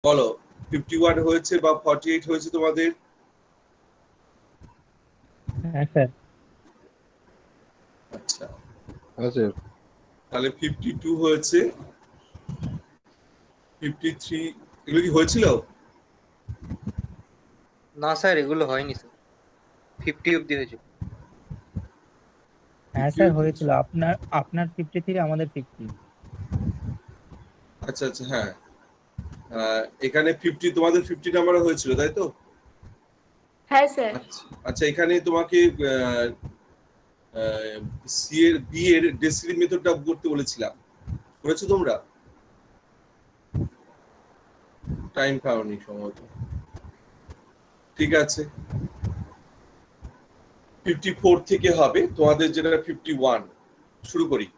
বলো 51 হয়েছে বা 48 হয়েছে তোমাদের? হ্যাঁ স্যার। আচ্ছা, হ্যাঁ স্যার। তাহলে 52 হয়েছে, 53 এগুলো কি হয়েছিল? না স্যার, এগুলো হয়নি স্যার। 50 অব্দি হয়েছিল। হ্যাঁ 50 স্যার অবধি হয়েছিল, হয়েছিল। আপনার আপনার 53, আমাদের 50। আচ্ছা আচ্ছা, হ্যাঁ। এখানে 50, তোমাদের 50 নাম্বার হয়েছিল তাই তো? হ্যাঁ স্যার। আচ্ছা আচ্ছা, এখানে তোমাকে সি এর বি এর ডেসিলি মেথডটা করতে বলেছিলাম, করেছো তোমরা? টাইম পাওনি সম্ভবত। ঠিক আছে, 54 থেকে হবে তোমাদের, যেটা 51। শুরু করি।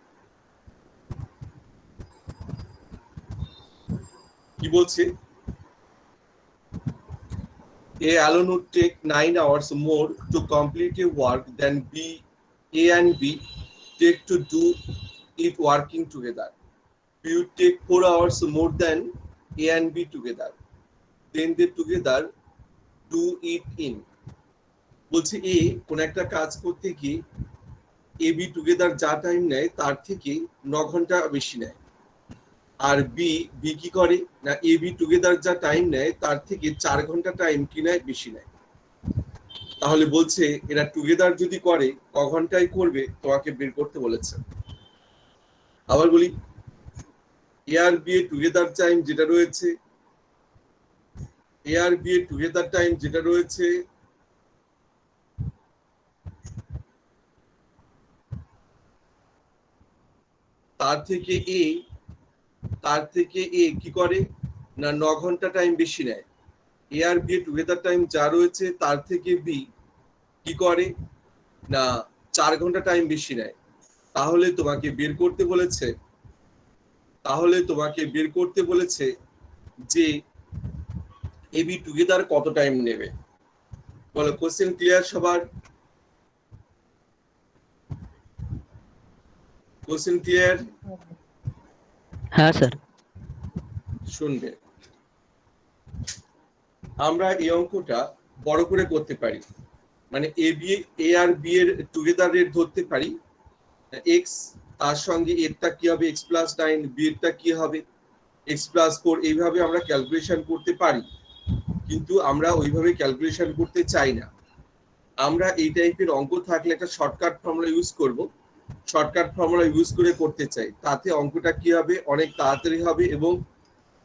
কি বলছে? A alone would take 9 hours more to complete a work than A and B take to do it working together. B would take 4 hours more than A and B together. Then they together do it in. বলছে এ কোন একটা কাজ করতে গিয়ে A B together যা time নেয় তার থেকে 9 ঘন্টা বেশি নেয়। আর বি বি কি করে না, এ বি টুগেদার যা টাইম নেয় তার থেকে 4 ঘন্টা টাইম কি নেয়, বেশি নেয়। তাহলে বলছে এরা টুগেদার যদি করে ক ঘন্টায় করবে, তোমাকে বের করতে বলেছে। আবার বলি, এ আর বি এর টুগেদার টাইম যেটা রয়েছে, এ আর বি এর টুগেদার টাইম যেটা রয়েছে, তার থেকে এ তার থেকে এ কি করে না 9 ঘন্টা টাইম বেশি নেয়। এ আর বি এর টুগেদার টাইম যা রয়েছে তার থেকে বি কি করে না 4 ঘন্টা টাইম বেশি নেয়। তাহলে তোমাকে বের করতে বলেছে, তাহলে তোমাকে বের করতে বলেছে যে এ বি টুগেদার কত টাইম নেবে। বলো, কোশ্চেন ক্লিয়ার সবার? Question clear? হ্যাঁ স্যার। শুনবে, আমরা এই অঙ্কটা বড় করে করতে পারি, মানে এ আর বি এর টুগেদার রেট ধরতে পারি এক্স, তার সঙ্গে এরটা কি হবে x+9, বি এরটা কি হবে x+4, এইভাবে আমরা ক্যালকুলেশন করতে পারি। কিন্তু আমরা ওইভাবে ক্যালকুলেশন করতে চাই না। আমরা এই টাইপের অঙ্ক থাকলে একটা শর্টকাট ফর্মুলা ইউজ করব, শর্টকাট ফর্মুলা ইউজ করে করতে চাই। তাতে অঙ্কটা কি হবে, অনেক তাড়াতাড়ি হবে এবং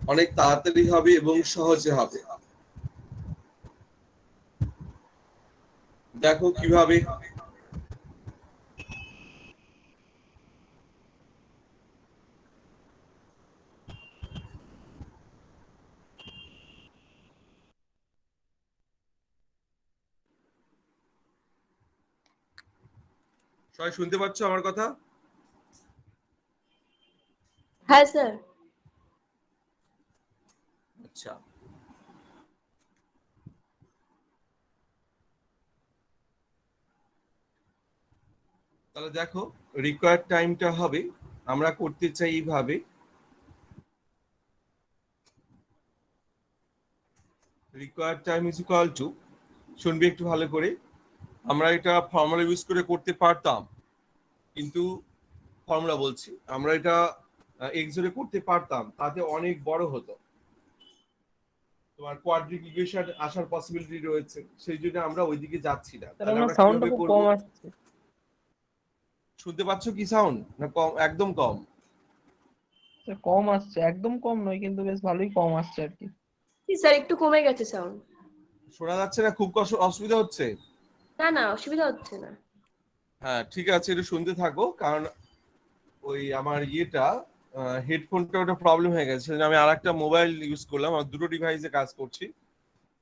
অনেক তাড়াতাড়ি হবে এবং সহজে হবে। দেখো কিভাবে। সবাই শুনতে পাচ্ছ আমার কথা? হ্যাঁ স্যার। আচ্ছা, তাহলে দেখো রিকোয়ার্ড টাইমটা হবে, আমরা করতে চাই এইভাবে। Required time is equal two, শুনবি একটু ভালো করে, আমরা এটা ফর্মুলা ইউজ করে করতে পারতাম, কিন্তু ফর্মুলা বলছি, আমরা এটা এক্স ধরে করতে পারতাম, তাতে অনেক বড় হতো, তোমার কোয়াড্রিক ইকুয়েশন আসার পসিবিলিটি রয়েছে, সেই জন্য আমরা ওইদিকে যাচ্ছি না। স্যার তাহলে আপনার আমরা সাউন্ডটা কিভাবে খুব করব? কম আসছে। শুনতে পাচ্ছ কি সাউন্ড, না কম, একদম কম? স্যার কম আসছে, একদম কম নয় কিন্তু বেশ ভালোই কম আসছে আর কি। স্যার একটু কমে গেছে সাউন্ড। শোনা যাচ্ছে না? খুব অসুবিধা হচ্ছে? না না, অসুবিধা হচ্ছে না। হ্যাঁ ঠিক আছে, একটু শুনতে থাকো, কারণ ওই আমার ইয়েটা হেডফোনটা ওটা প্রবলেম হয়ে গেছে, সেজন্য আমি আরেকটা মোবাইল ইউজ করলাম, আর দুটো ডিভাইসে কাজ করছি,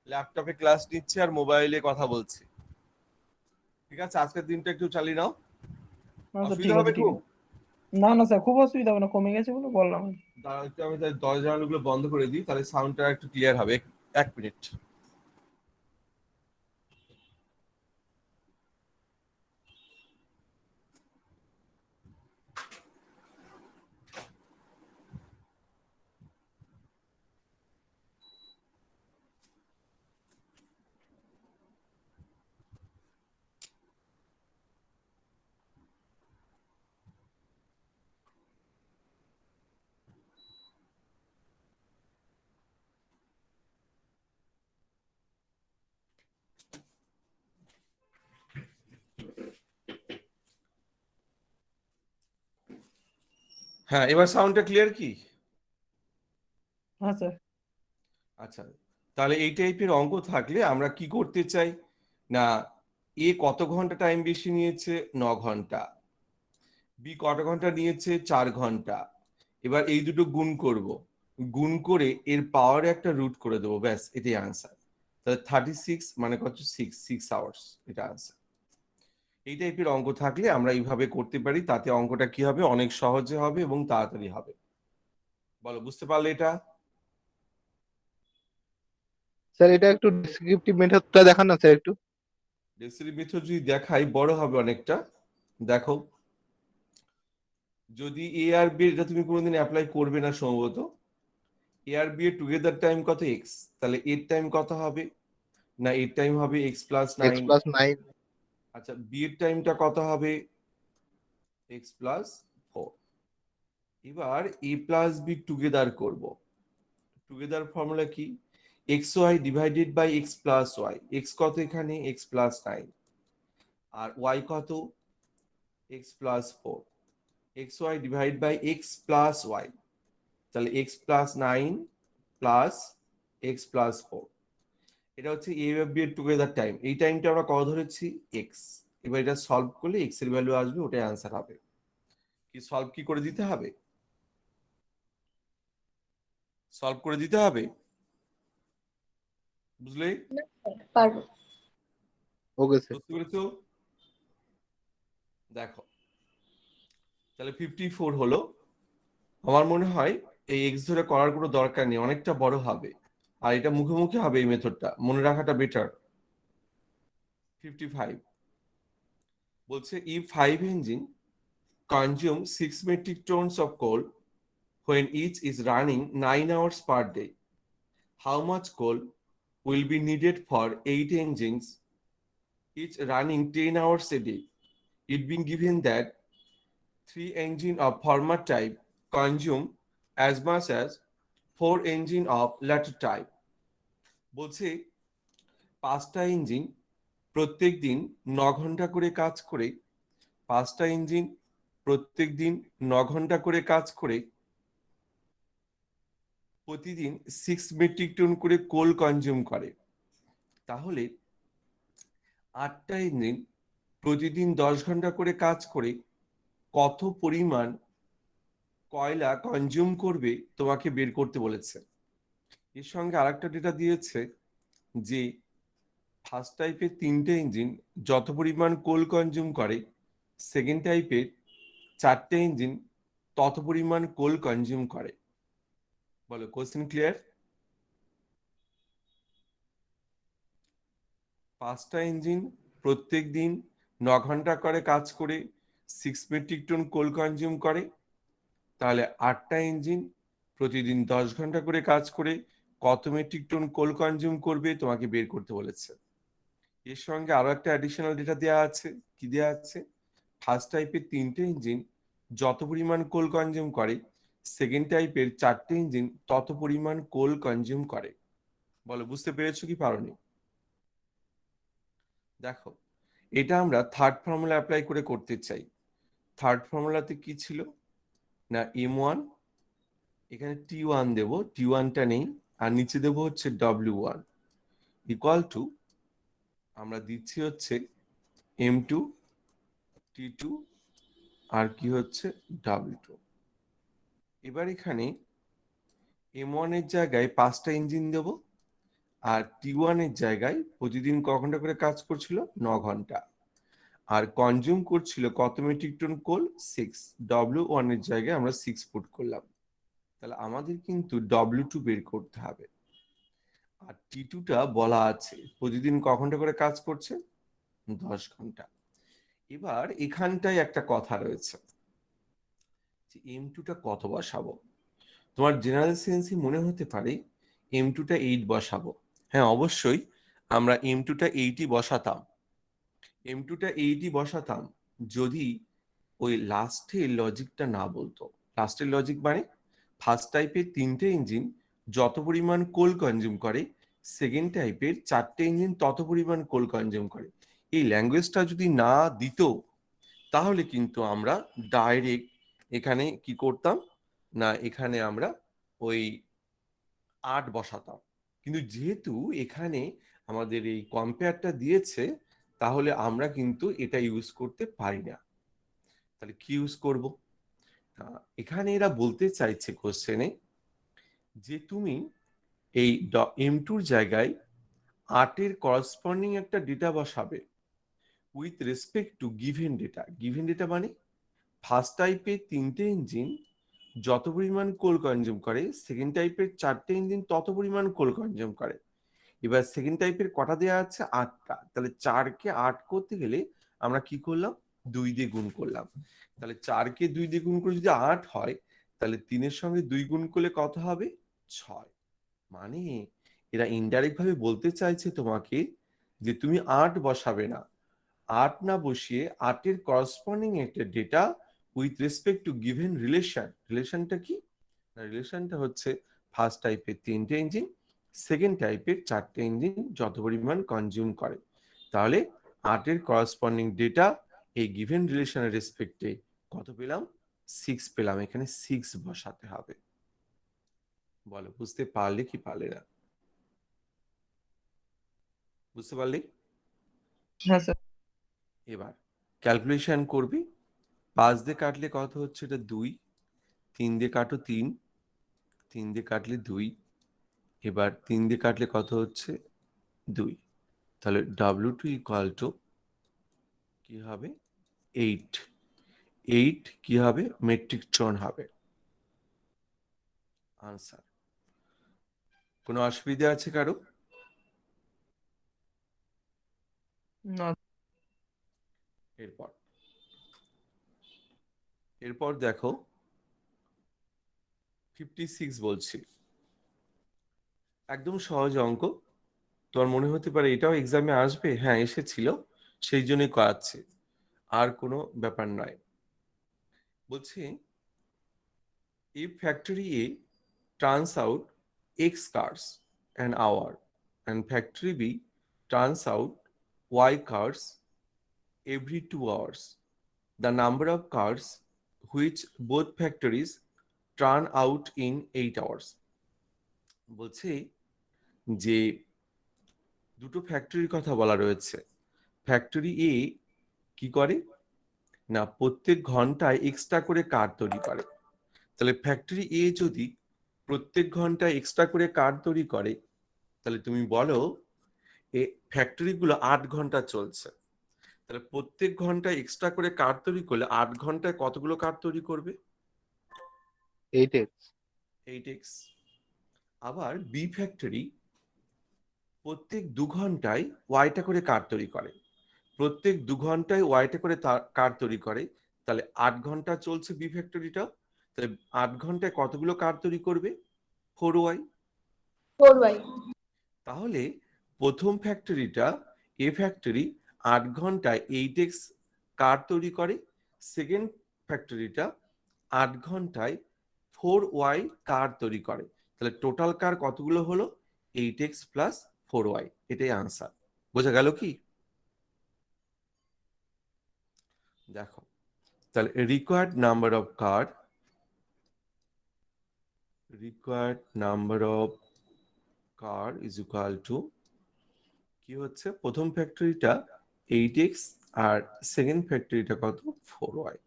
ল্যাপটপে ক্লাস নিচ্ছি আর মোবাইলে কথা বলছি। ঠিক আছে, আজকের দিনটা একটু চালিয়ে নাও। না স্যার ঠিক অসুবিধা আছে, হবে ঠিক খুব? আছে। না না স্যার, খুব অসুবিধা হবে না, কমে গেছে বলে বললাম। দাঁড়াও একটু, আমি তাই দরজা জানালাগুলো বন্ধ করে দিই, তাহলে সাউন্ডটা একটু ক্লিয়ার হবে। 1 মিনিট। হ্যাঁ, এবার সাউন্ডটা ক্লিয়ার কি? হ্যাঁ স্যার। আচ্ছা, তাহলে এই টাইপের অঙ্ক থাকলে আমরা কি করতে চাই না, এ কত ঘন্টা টাইম বেশি নিয়েছে, 9 ঘন্টা, বি কত ঘন্টা নিয়েছে, 4 ঘন্টা। এবার এই দুটো গুণ করব, গুণ করে এর পাওয়ারে একটা রুট করে দেবো, ব্যাস এটাই আনসার। তাহলে 36 মানে কত, 6 আওয়ার্স, এটা আনসার। এই টাইপের অঙ্ক থাকলে আমরা এইভাবে করতে পারি, তাতে অঙ্কটা কি হবে, অনেক সহজে হবে এবং তাড়াতাড়ি হবে। বলো, বুঝতে পারলে এটা? স্যার এটা একটু ডেসক্রিপটিভ মেথডটা দেখান না স্যার একটু। ডেসিরি মেথড যদি দেখাই বড় হবে অনেকটা। দেখো, যদি এ আর বি, এটা তুমি কোনোদিন অ্যাপ্লাই করবে না সম্ভবত। এ আর বি এর টুগেদার টাইম কত, এক্স, তাহলে এর টাইম কত হবে না, এর টাইম হবে এক্স প্লাস এক্স 9। প্লাস 9। আচ্ছা, বি এর টাইমটা কত হবে, এক্স প্লাস 4। এবার এ প্লাস বি টুগেদার করব। টুগেদার ফর্মুলা কি, x y divided by x plus y. X কত এখানে, এক্স প্লাস 9, আর ওয়াই কত, x plus 4। X y divide by x plus y, তাহলে x plus 9 plus x plus 4। এটা হচ্ছে A আর বি এর টুগেদার টাইম। এই টাইমটা আমরা কত ধরেছি, এক্স। এবার এটা সলভ করলে এক্স এর ভ্যালু আসবে, ওটাই আনসার হবে। কি সলভ কি করে দিতে হবে, সলভ করে দিতে হবে, বুঝলে? না স্যার, পারবো। Okay sir. বুঝতে পেরেছো? দেখো, তাহলে 54 হলো। আমার মনে হয় এই এক্স ধরে করার কোনো দরকার নেই, অনেকটা বড় হবে, আর এটা মুখে মুখে হবে, এই মেথডটা মনে রাখাটা বেটার। 55 বলছে, if 5 engine consume 6 metric tons of coal when each is running 9 hours per day, how much coal will be needed for 8 engines each running 10 hours a day? It being given that 3 engine of former type consume as much as 4 engine of latter type. বলছে 5টা engine প্রত্যেক দিন 9 ঘন্টা করে কাজ করে, 5টা engine প্রত্যেক দিন 9 ঘন্টা করে কাজ করে প্রতিদিন 6 মেট্রিক টন করে কোল কনজিউম করে, তাহলে 8টা ইঞ্জিন প্রতিদিন 10 ঘন্টা করে কাজ করে কত পরিমাণ কয়লা কনজিউম করবে তোমাকে বের করতে বলেছে। এর সঙ্গে আরেকটা ডেটা দিয়েছে যে ফার্স্ট টাইপের 3টে ইঞ্জিন যত পরিমাণ কোল কনজিউম করে, সেকেন্ড টাইপের 4টে ইঞ্জিন তত পরিমাণ কোল কনজিউম করে। বলো, কোশ্চেন ক্লিয়ার? 5টা ইঞ্জিন প্রত্যেক দিন 9 ঘন্টা করে কাজ করে 6 মেট্রিক টন কোল কনজিউম করে, তাহলে 8টা ইঞ্জিন প্রতিদিন 10 ঘন্টা করে কাজ করে কত মেট্রিক টন কোল কনজিউম করবে তোমাকে বের করতে বলেছে। এর সঙ্গে আরো একটা অ্যাডিশনাল ডেটা দেওয়া আছে, কি দেওয়া আছে, ফার্স্ট টাইপের 3টে ইঞ্জিন যত পরিমাণ কোল কনজিউম করে, সেকেন্ড টাইপের 4টে ইঞ্জিন তত পরিমাণ কোল কনজিউম করে। বলো, বুঝতে পেরেছো কি পারোনি? দেখো, এটা আমরা থার্ড ফর্মুলা অ্যাপ্লাই করে করতে চাই। থার্ড ফর্মুলাতে কি ছিল না, m1, এখানে t1 দেব, t1টা নেই, আর নিচে দেব হচ্ছে w1 ইকুয়াল টু, আমরা দিচ্ছি হচ্ছে m2 t2 আর কি হচ্ছে w2। এবার এখানে m1 এর জায়গায় 5টা ইঞ্জিন দেব, আর t1 এর জায়গায় প্রতিদিন ক ঘন্টা করে কাজ করছিল, 9 ঘন্টা, আর কনজিউম করছিল কত মেট্রিক টন কোল, 6। w1 এর জায়গায় আমরা 6 পুট করলাম, তাহলে আমাদের কিন্তু w2 বের করতে হবে। আর t2টা বলা আছে প্রতিদিন ক ঘন্টা করে কাজ করছে, 10 ঘন্টা। এবার এখানটায় একটা কথা রয়েছে যে m2টা কত বসাবো। তোমার জেনারেল সেন্সে মনে হতে পারে m2টা 8 বসাবো। হ্যাঁ, অবশ্যই আমরা m2টা 8ই বসাতাম, m2টা 8ই বসাতাম যদি ওই লাস্টের লজিকটা না বলতো। লাস্টের লজিক মানে ফার্স্ট টাইপের 3টে ইঞ্জিন যত পরিমাণ কোল কনজিউম করে, সেকেন্ড টাইপের 4টে ইঞ্জিন তত পরিমাণ কোল কনজিউম করে। এই ল্যাঙ্গুয়েজটা যদি না দিত, তাহলে কিন্তু আমরা ডাইরেক্ট এখানে কি করতাম না, এখানে আমরা ওই 8 বসাতাম, কিন্তু যেহেতু এখানে আমাদের এই কম্পেয়ারটা দিয়েছে, তাহলে আমরা কিন্তু এটা ইউজ করতে পারি না। তাহলে কি ইউজ করব? এখানে এরা বলতে চাইছে কোশ্চেনে যে তুমি এই M2 এর জায়গায় 8 এর করসপন্ডিং একটা ডেটা বসাবে with respect to given data. Given data মানে ফার্স্ট টাইপের 3টে ইঞ্জিন যত পরিমাণ কোল কনজিউম করে, সেকেন্ড টাইপের 4টে ইঞ্জিন তত পরিমাণ কোল কনজিউম করে। এবার সেকেন্ড টাইপের কটা দেওয়া আছে? 8টা। তাহলে 4কে 8 করতে গেলে আমরা কি করলাম? 2 দিয়ে গুণ করলাম। তাহলে 4কে 2 দিয়ে গুণ করে যদি 8 হয়, তাহলে 3-এর সঙ্গে 2 গুণ করলে কত হবে? 6। মানে এরা ইনডাইরেক্ট ভাবে বলতে চাইছে তোমাকে যে তুমি 8 বসাবে না, 8 না বসিয়ে 8 এর করসপন্ডিং একটা data with respect to given relation. রিলেশনটা কি? রিলেশনটা হচ্ছে ফার্স্ট টাইপের 3টে ইঞ্জিন, সেকেন্ড টাইপের 4টে ইঞ্জিন যত পরিমাণ কনজিউম করে। তাহলে 8 এর করসপন্ডিং ডেটা এই গিভেন রিলেশনের রেসপেক্টে কত পেলাম? 6 পেলাম। এখানে 6 বসাতে হবে। বলো বুঝতে পারলে কি পারলে না? বুঝতে পারলে? হ্যাঁ স্যার। এবার ক্যালকুলেশন করবি। 5 দিয়ে কাটলে কত হচ্ছে? এটা 2। 3 দিয়ে কাটো 3, 3 দিয়ে কাটলে 2, এবার 3 দিয়ে কাটলে কত হচ্ছে? 2। তাহলে W2 ইকুয়াল টু কি হবে? 8। 8 কি হবে? মেট্রিক টন হবে। আনসার। কোনো অসুবিধা আছে কারো? না। এরপর এরপর দেখো 56 বলছি। একদম সহজ অঙ্ক। তোমার মনে হতে পারে এটাও এক্সামে আসবে। হ্যাঁ, এসেছিল, সেই জন্যই করাচ্ছে, আর কোনো ব্যাপার নয়। বলছি if factory A turns out X cars an hour and factory B turns out Y cars every 2 hours, the number of cars which both factories turn out in 8 hours. বলছে যে দুটো ফ্যাক্টরির কথা বলা রয়েছে। ফ্যাক্টরি এ কি করে না, প্রত্যেক ঘন্টায় এক্সট্রা করে কার তৈরি করে। তাহলে ফ্যাক্টরি এ যদি প্রত্যেক ঘন্টায় এক্সট্রা করে কার তৈরি করে, তাহলে তুমি বলো এ ফ্যাক্টরিগুলো 8 ঘন্টা চলছে, তাহলে প্রত্যেক ঘন্টায় এক্সট্রা করে কার তৈরি করলে 8 ঘন্টায় কতগুলো কার তৈরি করবে? 8x। 8x। আবার বি ফ্যাক্টরি প্রত্যেক 2 ঘন্টায় ওয়াইটা করে কার তৈরি করে, প্রত্যেক 2 ঘন্টায় ওয়াইটা করে কার তৈরি করে, তাহলে 8 ঘন্টা চলছে বি ফ্যাক্টরিটা, তাহলে 8 ঘন্টায় কতগুলো কার তৈরি করবে? 4y। 4y। তাহলে প্রথম ফ্যাক্টরিটা এ ফ্যাক্টরি 8 ঘন্টায় 8x কার তৈরি করে, সেকেন্ড ফ্যাক্টরিটা 8 ঘন্টায় 4y কার তৈরি করে। তাহলে টোটাল কার কতগুলো হলো? 8x plus 4y। এটাই আনসার। বোঝা গেল কি? দেখো তাহলে required number of car is equal to কি হচ্ছে? প্রথম ফ্যাক্টরিটা 8x আর সেকেন্ড ফ্যাক্টরিটা কত? 4y।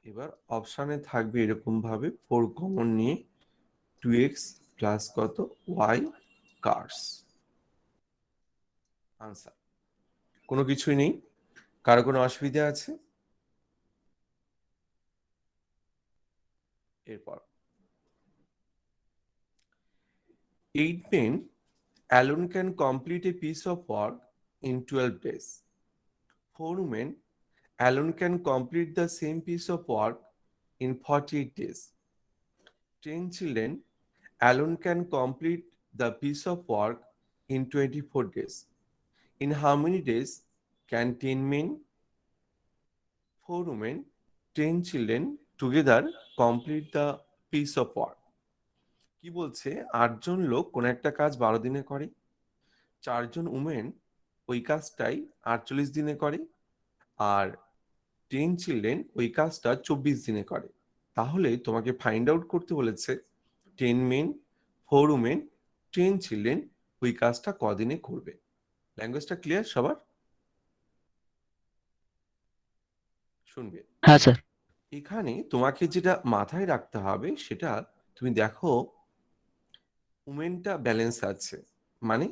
এবার অপশানে থাকবে এরকম ভাবে 4 কমন নিয়ে 2x প্লাস কত? y কার্স। আনসার। কোনো কিছুই নেই। কারো কোনো অসুবিধা আছে? এরপর 8 men alone can complete a piece of work in 12 days. 4 women alone can complete the same piece of work in 48 days. 10 children alone can complete the piece of work in 24 days. In how many days can 10 men, 4 women, 10 children together complete the piece of work? কি বলছে? 8 জন লোক কোন একটা কাজ 12 দিনে করে, 4 জন women ওই কাজটাই 48 দিনে করে, আর 10 চিলড্রেন ওই কাজটা 24 দিনে করে। তাহলে তোমাকে ফাইন্ড আউট করতে বলেছে 10 মেন, 4 উমেন, 10 চিলড্রেন ওই কাজটা কদিনে করবে। ল্যাঙ্গুয়েজটা ক্লিয়ার সবার? শুনবে। হ্যাঁ স্যার। এখানে তোমাকে যেটা মাথায় রাখতে হবে সেটা, তুমি দেখো উমেনটা ব্যালেন্স আছে, মানে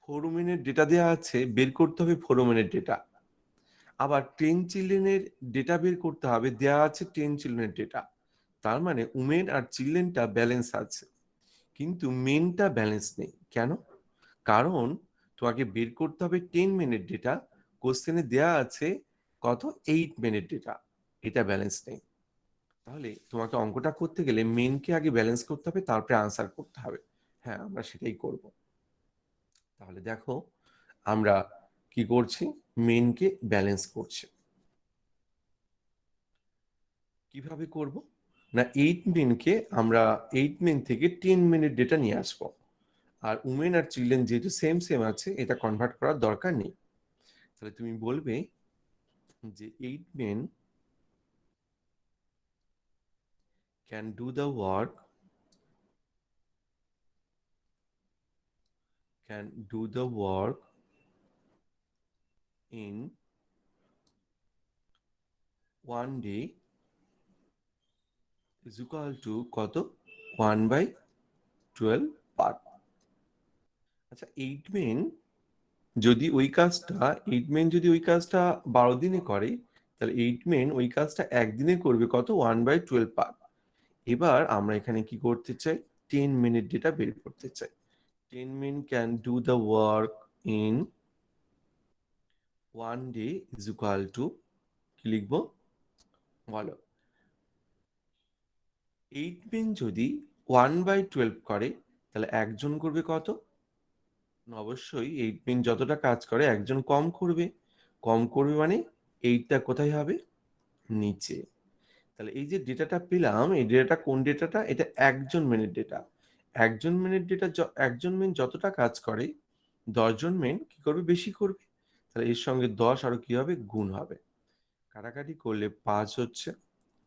4 উমেনের ডেটা দেওয়া আছে, বের করতে হবে 4 উমেনের ডেটা। আবার 10 চিলড্রেনের ডেটা বের করতে হবে, দেওয়া আছে 10 চিলড্রেনের ডেটা। তার মানে উমেন আর চিলড্রেনটা ব্যালেন্স আছে, কিন্তু মেনটা ব্যালেন্স নেই। কেন? কারণ তোমাকে বের করতে হবে 10 মিনিট ডেটা, কোশ্চেনে দেয়া আছে কত 8 মিনিট ডেটা, এটা ব্যালেন্স নেই। তাহলে তোমাকে অঙ্কটা করতে গেলে মেনকে আগে ব্যালেন্স করতে হবে, তারপরে আনসার করতে হবে। হ্যাঁ, আমরা সেটাই করব। তাহলে দেখো আমরা কি করছি, মেনকে ব্যালেন্স করছি। কিভাবে করব না, 8 মেনকে আমরা 8 মেন থেকে 10 মিনিট ডেটা নিয়ে আসবো। আর উমেন আর চিলড্রেন যেহেতু সেম সেম আছে, এটা কনভার্ট করার দরকার নেই। তাহলে তুমি বলবে যে 8 men can do the work in 1 day is equal to কত 1/12 পার্ট। আচ্ছা, 8 men যদি ওই কাজটা 12 দিনে করে, তাহলে 8 men ওই কাজটা একদিনে করবে কত 1/12 পার্ট। এবার আমরা এখানে কি করতে চাই, 10 মিনিট ডেটা বের করতে চাই। 10 men can do the work in 1 day is equal to কি লিখবো বলো, 8 men যদি 1/12 করে তাহলে একজন করবে কত, অবশ্যই 8 men যতটা কাজ করে একজন কম করবে। কম করবে মানে 8টা কোথায় হবে, নিচে। তাহলে এই যে ডেটাটা পেলাম, এই ডেটাটা কোন ডেটাটা, এটা একজন মেনের ডেটা। একজন মেনের ডেটা, একজন মেন যতটা কাজ করে 10 জন মেন কি করবে, বেশি করবে। তাহলে এর সঙ্গে 10 আরো কি হবে, গুণ হবে। কাটাকাটি করলে 5 হচ্ছে,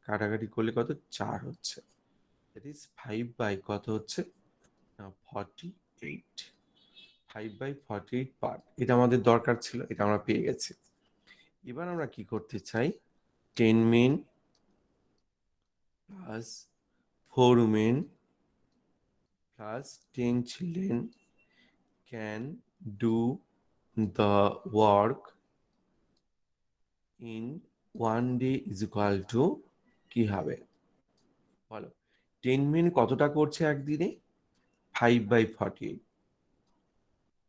কাটাকাটি করলে কত 4 হচ্ছে। দ্যাট ইজ 5 বাই কত হচ্ছে 48, 5/48 পার্ট। এটা আমাদের দরকার ছিল, এটা আমরা পেয়ে গেছি। এবার আমরা কি করতে চাই, 10 men plus 4 women plus 10 children can do the work in 1 day is equal to কি হবে বলো, 10 মেন কতটা করছে একদিনে, 5/48।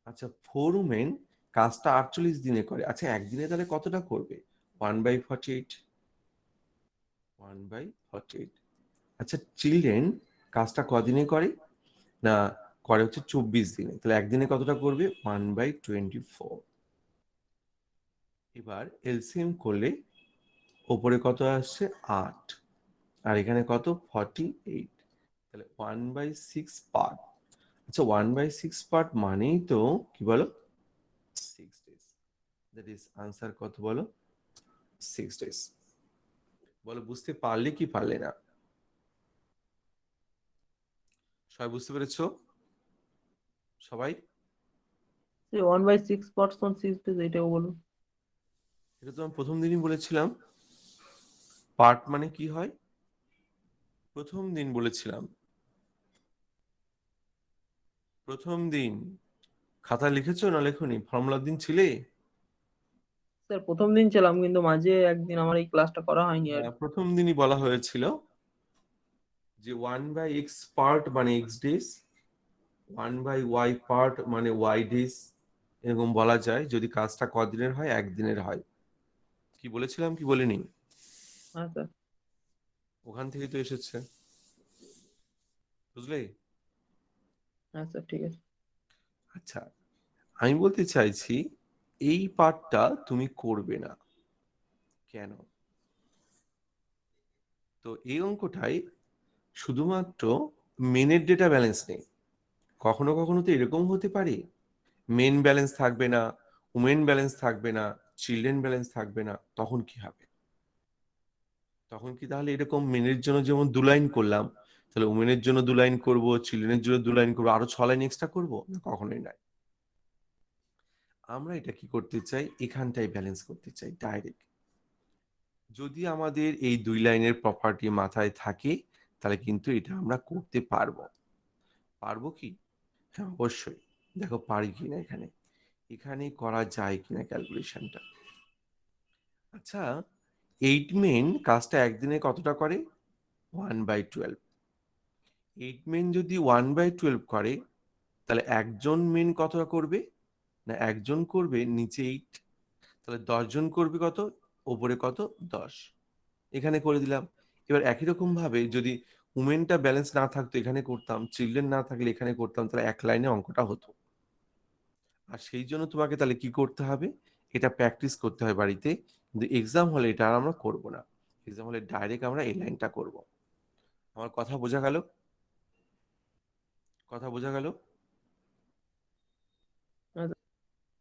আচ্ছা, 4 উমেন কাজটা 48 দিনে করে, আচ্ছা একদিনে তাহলে কতটা করবে, 1/48, 1/48। আচ্ছা, চিলড্রেন কাজটা কদিনে করে, না করে হচ্ছে 24 দিনে, তাহলে একদিনে কতটা করবে, 1/24। এবার এলসিএম করলে ওপরে কত আসছে 8, আর এখানে কত 48, তাহলে 1/6 পার্ট। আচ্ছা, 1/6 পার্ট মানেই তো কি বলো 6 days। দ্যাট ইজ আনসার কত বলো 6 days। বলো বুঝতে পারলে কি পারলে না, সবাই বুঝতে পেরেছো? সবাই? 1/6 পার্টস অন 6 days, এটাও বলুন। এটা তো আমি প্রথম দিনই বলেছিলাম, পার্ট মানে কি হয়, প্রথম দিন বলেছিলাম। প্রথম দিন খাতায় লিখেছো না লেখনি, ফর্মুলার দিন ছিলে? স্যার প্রথম দিন ছিলাম, কিন্তু মাঝে একদিন আমার এই ক্লাসটা করা হয়নি আর কি। প্রথম দিনই বলা হয়েছিল যে 1/x পার্ট মানে x ডেজ, 1/y পার্ট মানে y ডেজ, এরকম বলা যায় যদি কাজটা কদিনের হয়, একদিনের হয়। কি বলেছিলাম কি বলিনি? হ্যাঁ স্যার। ওখান থেকেই তো এসেছে, বুঝলে? হ্যাঁ স্যার, ঠিক আছে। আচ্ছা, আমি বলতে চাইছি এই পার্টটা তুমি করবে না কেন? তো এই অঙ্কটাই শুধুমাত্র মেনের ডেটা ব্যালেন্স নেই, কখনো কখনো তো এরকম হতে পারে মেন ব্যালেন্স থাকবে না, উমেন ব্যালেন্স থাকবে না, চিলড্রেন ব্যালেন্স থাকবে না, তখন কি হবে? তখন কি তাহলে এরকম মেনের জন্য যেমন 2 লাইন করলাম, তাহলে উমেনের জন্য 2 লাইন করবো, চিলড্রেনের জন্য 2 লাইন করবো, আরো 6 লাইন এক্সট্রা করবো না? কখনোই নয়। আমরা এটা কি করতে চাই, এখানটাই ব্যালেন্স করতে চাই ডাইরেক্ট। যদি আমাদের এই 2 লাইনের প্রপার্টি মাথায় থাকে তাহলে কিন্তু এটা আমরা করতে পারবো। পারবো কি? হ্যাঁ অবশ্যই। দেখো পারি কিনা এখানে, এখানে করা যায় কিনা ক্যালকুলেশনটা। আচ্ছা 8 মেন কাজটা একদিনে কতটা করে? 1/12। 8 মেন যদি 1/12 করে তাহলে একজন মেন কতটা করবে? না একজন করবে নিচে 8, তাহলে 10 জন করবে কত? ওপরে কত? 10। এখানে করে দিলাম। এবার একই রকম ভাবে যদি উমেনটা ব্যালেন্স না থাকতো এখানে করতাম, চিলড্রেন না থাকলে এখানে করতাম, তাহলে এক লাইনে অঙ্কটা হতো। আর সেই জন্য তোমাকে তাহলে কি করতে হবে, এটা প্র্যাকটিস করতে হয় বাড়িতে, কিন্তু এক্সাম হলে এটা আর আমরা করবো না। এক্সাম হলে ডাইরেক্ট আমরা এই লাইনটা করব। আমার কথা বোঝা গেল? কথা বোঝা গেল?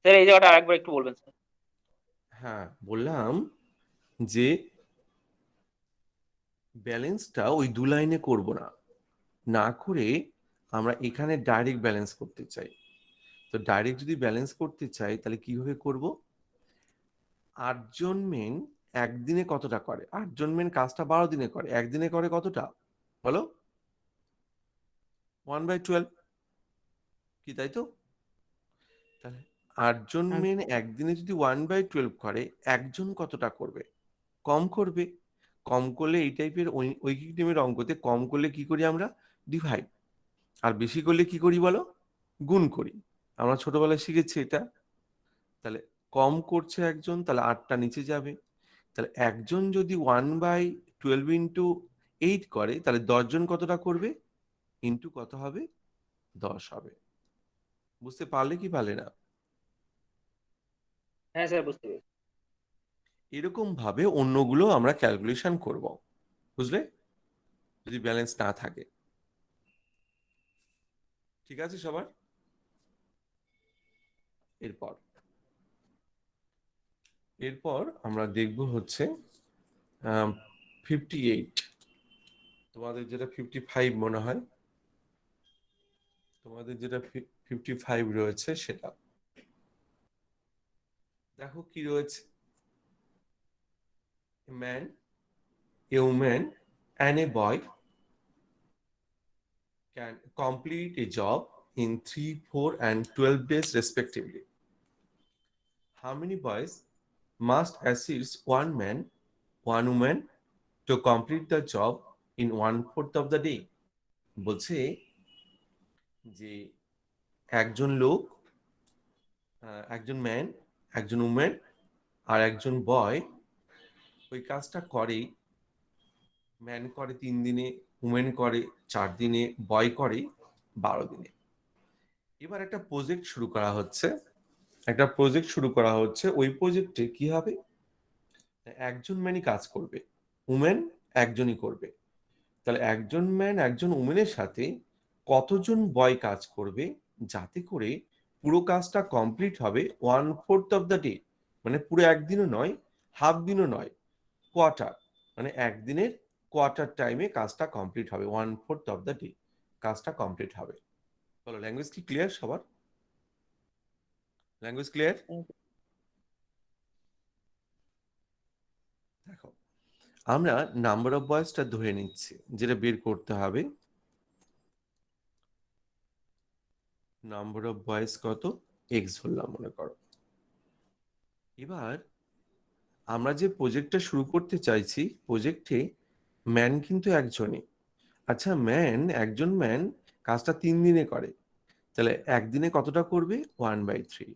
স্যার এই জায়গাটা আরেকবার একটু বলবেন স্যার। হ্যাঁ বললাম যে ব্যালেন্সটা ওই 2 লাইনে করব না, না করে আমরা এখানে ডাইরেক্ট ব্যালেন্স করতে চাই। তো ডাইরেক্ট যদি ব্যালেন্স করতে চাই তাহলে কিভাবে করব? 8 জন মেন একদিনে কতটা করে? 8 জন মেন কাজটা 12 দিনে করে, একদিনে করে কতটা বলো? 1/12 কি, তাই তো? তাহলে 8 জন মেন একদিনে যদি 1/12 করে, একজন কতটা করবে? কম করবে। কম করলে এই টাইপের ঐকিক নিয়মের অঙ্কতে কম করলে কি করি আমরা? ডিভাইড। আর বেশি করলে কি করি বলো? গুণ করি। আমরা ছোটবেলায় শিখেছি এটা। তাহলে কম করছে একজন, তাহলে 8টা নিচে যাবে। তাহলে একজন যদি 1/12 ইন্টু 8 করে তাহলে 10 জন কতটা করবে? ইন্টু কত হবে? 10 হবে। বুঝতে পারলে কি পারলে না? হ্যাঁ স্যার বুঝতে পেরেছি। এরকম ভাবে অন্যগুলো আমরা ক্যালকুলেশন করব, বুঝলে? যদি ব্যালেন্স না থাকে। ঠিক আছে সবার? এরপর এরপর আমরা দেখব হচ্ছে 58। তোমাদের যেটা 55 মনে হয়, তোমাদের যেটা 55 রয়েছে সেটা দেখো কি রয়েছে। A man, a woman and a boy can complete a job in 3, 4 and 12 days respectively. How many boys must assist one man, one woman to complete the job in 1/4 of the day? বলছে যে একজন লোক, একজন man, একজন women আর একজন বয় ওই কাজটা করে। ম্যান করে 3 দিনে, উমেন করে 4 দিনে, বয় করে 12 দিনে। এবার একটা প্রজেক্ট শুরু করা হচ্ছে, ওই প্রজেক্টে কি হবে? একজন ম্যানই কাজ করবে, উমেন একজনই করবে। তাহলে একজন ম্যান একজন উমেনের সাথে কতজন বয় কাজ করবে যাতে করে পুরো কাজটা কমপ্লিট হবে 1/4 অফ দ্য ডে, মানে পুরো একদিনও নয়, হাফ দিনও নয়, কোয়ার্টার, মানে একদিনের কোয়ার্টার টাইমে কাজটা কমপ্লিট হবে, 1/4 অফ দ্য ডে কাজটা কমপ্লিট হবে। বলো ল্যাঙ্গুয়েজ কি ক্লিয়ার সবার? Language clear? দেখো আমরা নাম্বার অফ বয়েজটা ধরে নিচ্ছি, যেটা বের করতে হবে। নাম্বার অফ বয়েজ কত? এক্স ধরলাম মনে করো। এবার আমরা যে প্রজেক্টটা শুরু করতে চাইছি, প্রজেক্টে ম্যান কিন্তু একজনই। আচ্ছা একজন ম্যান কাজটা 3 দিনে করে, তাহলে একদিনে কতটা করবে? 1/3।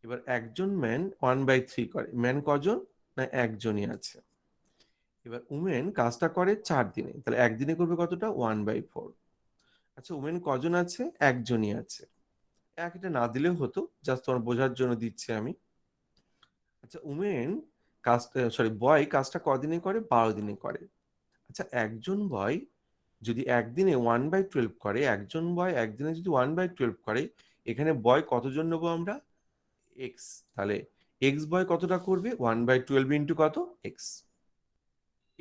এবার একজন ম্যান 1/3 করে, ম্যান কজন? না একজনই আছে। এবার উমেন কাজটা করে 4 দিনে, তাহলে একদিনে করবে কতটা? 1/4। আচ্ছা উমেন কজন আছে? একজনই আছে। এটা না দিলেও হতো, জাস্ট তোমার বোঝার জন্য দিচ্ছি আমি। আচ্ছা উমেন বয় কাজটা কদিনে করে? 12 দিনে করে। আচ্ছা একজন বয় যদি একদিনে 1/12 করে, একজন বয় একদিনে যদি 1/12 করে, এখানে বয় কতজন নেবো আমরা? এক্স। তাহলে এক্স বয় কতটা করবে? 1/12 ইন্টু কত? এক্স।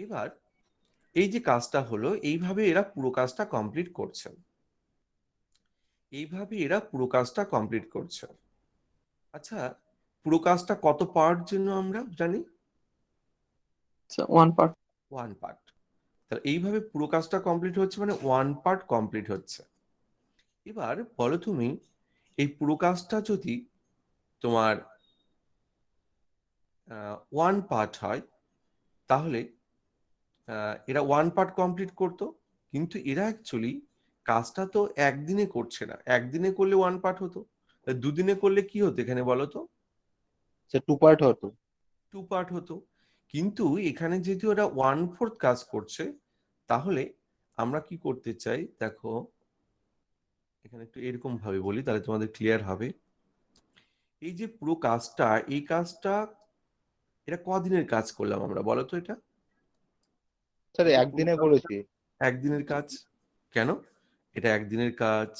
এবার এই যে কাজটা হলো, এইভাবে এরা পুরো কাজটা কমপ্লিট করছে। আচ্ছা, পুরো কাজটা কত পার্ট জন্য আমরা জানি? One part. 1 পার্ট। তাহলে এইভাবে পুরো কাজটা কমপ্লিট হচ্ছে মানে 1 পার্ট কমপ্লিট হচ্ছে। এবার বলো তুমি, এই পুরো কাজটা যদি তোমার 1 পার্ট হয়, তাহলে এরা 1 পার্ট কমপ্লিট করতো, কিন্তু এরা অ্যাকচুয়ালি কাজটা তো একদিনে করছে না। একদিনে করলে 1 পার্ট হতো, দুদিনে করলে কি হতো এখানে বলো তো? স্যার 2 পার্ট হতো। 2 পার্ট হতো। কিন্তু এখানে যেহেতু ওরা 1/4 কাজ করছে, তাহলে আমরা কি করতে চাই দেখো, এখানে একটু এরকম ভাবে বলি তাহলে তোমাদের ক্লিয়ার হবে। এই যে পুরো কাজটা, এই কাজটা এটা কদিনের কাজ করলাম আমরা বলো তো? এটা স্যার এই যে পুরো একদিনে কাজটা করেছি। একদিনের কাজ। কেন? এটা একদিনের কাজ,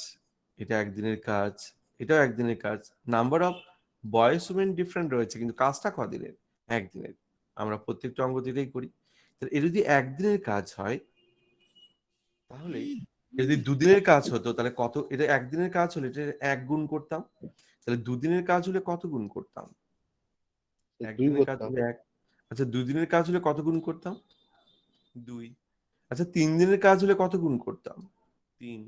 এটা একদিনের কাজ, এটাও একদিনের কাজ। Number of boys women different রয়েছে, কিন্তু কাজটা কদিনের? একদিনের। আমরা প্রত্যেকটা অঙ্গ দিতেই করি। তাহলে এর যদি একদিনের কাজ হয়, তাহলে যদি দুদিনের কাজ হতো তাহলে কত? এটা একদিনের কাজ হলে এটা 1 গুণ করতাম। তাহলে দুদিনের কাজ হলে কত গুণ করতাম? 2 একদিনের কাজ করতাম। হলে 1। আচ্ছা, দুদিনের কাজ হলে কত গুণ করতাম? 2। আচ্ছা, 3 দিনের কাজ হলে কত গুণ করতাম? 3।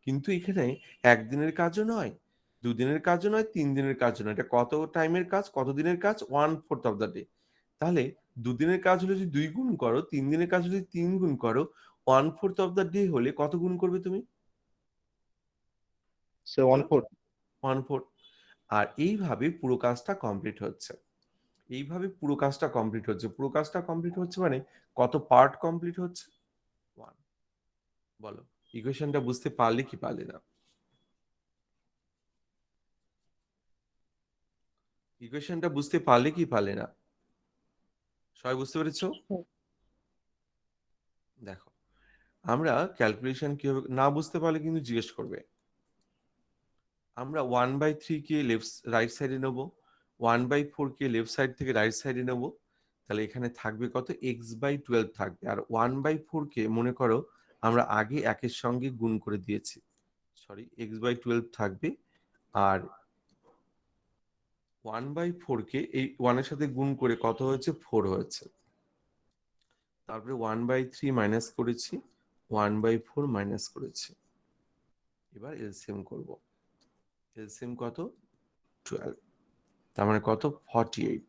কিন্তু এখানে একদিনের কাজও নয়, দুদিনের কাজও নয়, 3 দিনের কাজও নয়। এটা কত টাইমের কাজ, কত দিনের কাজ? 1/4 অফ দ্য ডে। তাহলে দুদিনের কাজ হলে যদি 2 গুণ করো, 3 দিনের কাজ যদি 3 গুণ করো, 1/4 অফ দ্য ডে হলে কত গুণ করবে তুমি? স্যার বলো। 1/4। 1/4। আর এইভাবে পুরো কাজটা কমপ্লিট হচ্ছে। পুরো কাজটা কমপ্লিট হচ্ছে মানে কত পার্ট কমপ্লিট হচ্ছে? 1। বলো, ইকুয়েশনটা বুঝতে পারলে কি পারলে না? ইকুয়েশনটা বুঝতে পারলে কি পারলে না? সবাই বুঝতে পেরেছো? দেখো, আমরা ক্যালকুলেশন কিভাবে, না বুঝতে পারলে কিন্তু জিজ্ঞেস করবে। আমরা 1/3 কে রাইট সাইডে নেবো, 1/4 কে লেফট সাইড থেকে রাইট সাইডে নেবো। তাহলে এখানে থাকবে কত? x/12 থাকবে। আর 1/4 কে মনে করো আমরা আগে 1 এর সঙ্গে গুণ করে দিয়েছি, সরি, x/12 থাকবে। আর 1/4 কে এই 1 এর সাথে গুণ করে কত হয়েছে? 4 হয়েছে। তারপরে 1/3 মাইনাস করেছি, 1/4 মাইনাস করেছি। এবার এলসিএম করব। এলসিএম কত? 12। তার মানে কত? 48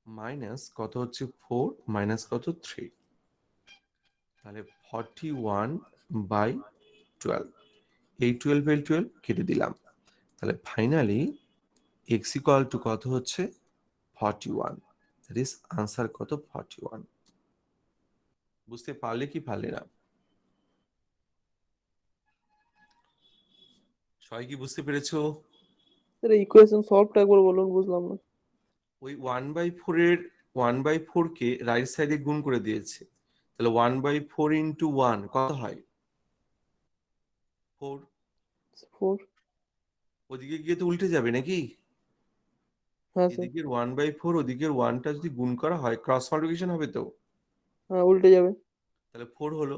মাইনাস কত হচ্ছে? 4 মাইনাস কত? 3। তাহলে 41/12। এই 12/12 কেটে দিলাম। তাহলে ফাইনালি এক্স ইকুয়াল টু কত হচ্ছে? 41। দ্যাট ইজ আনসার কত? 41। বুঝতে পারলে কি পারলে না? সবাই কি বুঝতে পেরেছো? স্যার ইকুয়েশন সলভটা একবার বলুন, বুঝলাম না। ওই 1/4 কে রাইট সাইডে গুণ করে দিয়েছে। তাহলে 1/4 ইন্টু 1 কত হয়? 4। 4। ওদিকে গিয়ে তো উল্টে যাবে নাকি? হ্যাঁ স্যার। এদিকের 1/4 ওদিকের 1টা যদি গুণ করা হয়, ক্রস মাল্টিপ্লিকেশন হবে তো। হ্যাঁ, উল্টে যাবে। তাহলে 4 হলো।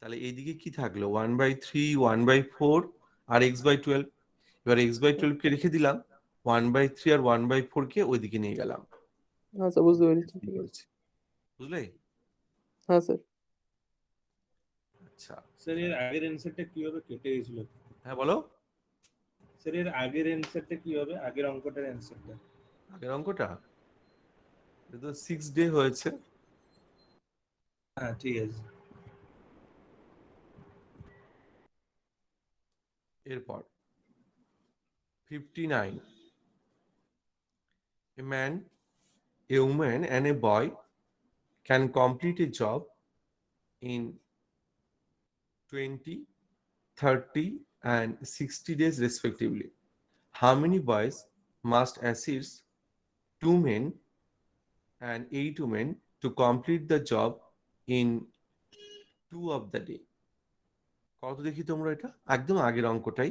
তাহলে এইদিকে কি থাকলো? 1/3, 1/4 আর x/12। এবার x/12 কে রেখে দিলাম, 1/3 আর 1/4 কে ওইদিকে নিয়ে গেলাম। হ্যাঁ স্যার, বুঝতে পেরেছি, ঠিক আছে। করেছি। বুঝলে? হ্যাঁ স্যার। আচ্ছা, স্যার এর আগের অ্যানসারটা কিভাবে কেটে গেছিল? হ্যাঁ বলো। স্যার এর আগের অ্যানসারটা কিভাবে, আগের অঙ্কটার অ্যানসারটা? আগের অঙ্কটা এটা তো 6 ডে হয়েছে। হ্যাঁ ঠিক আছে। এরপর 59, a man, a woman and a boy can complete a job in 20, 30 and 60 days respectively. How many boys must assist 2 men and 8 women to complete the job in 2 of the day? কত দেখি তোমরা? এটা একদম আগের অঙ্কটাই,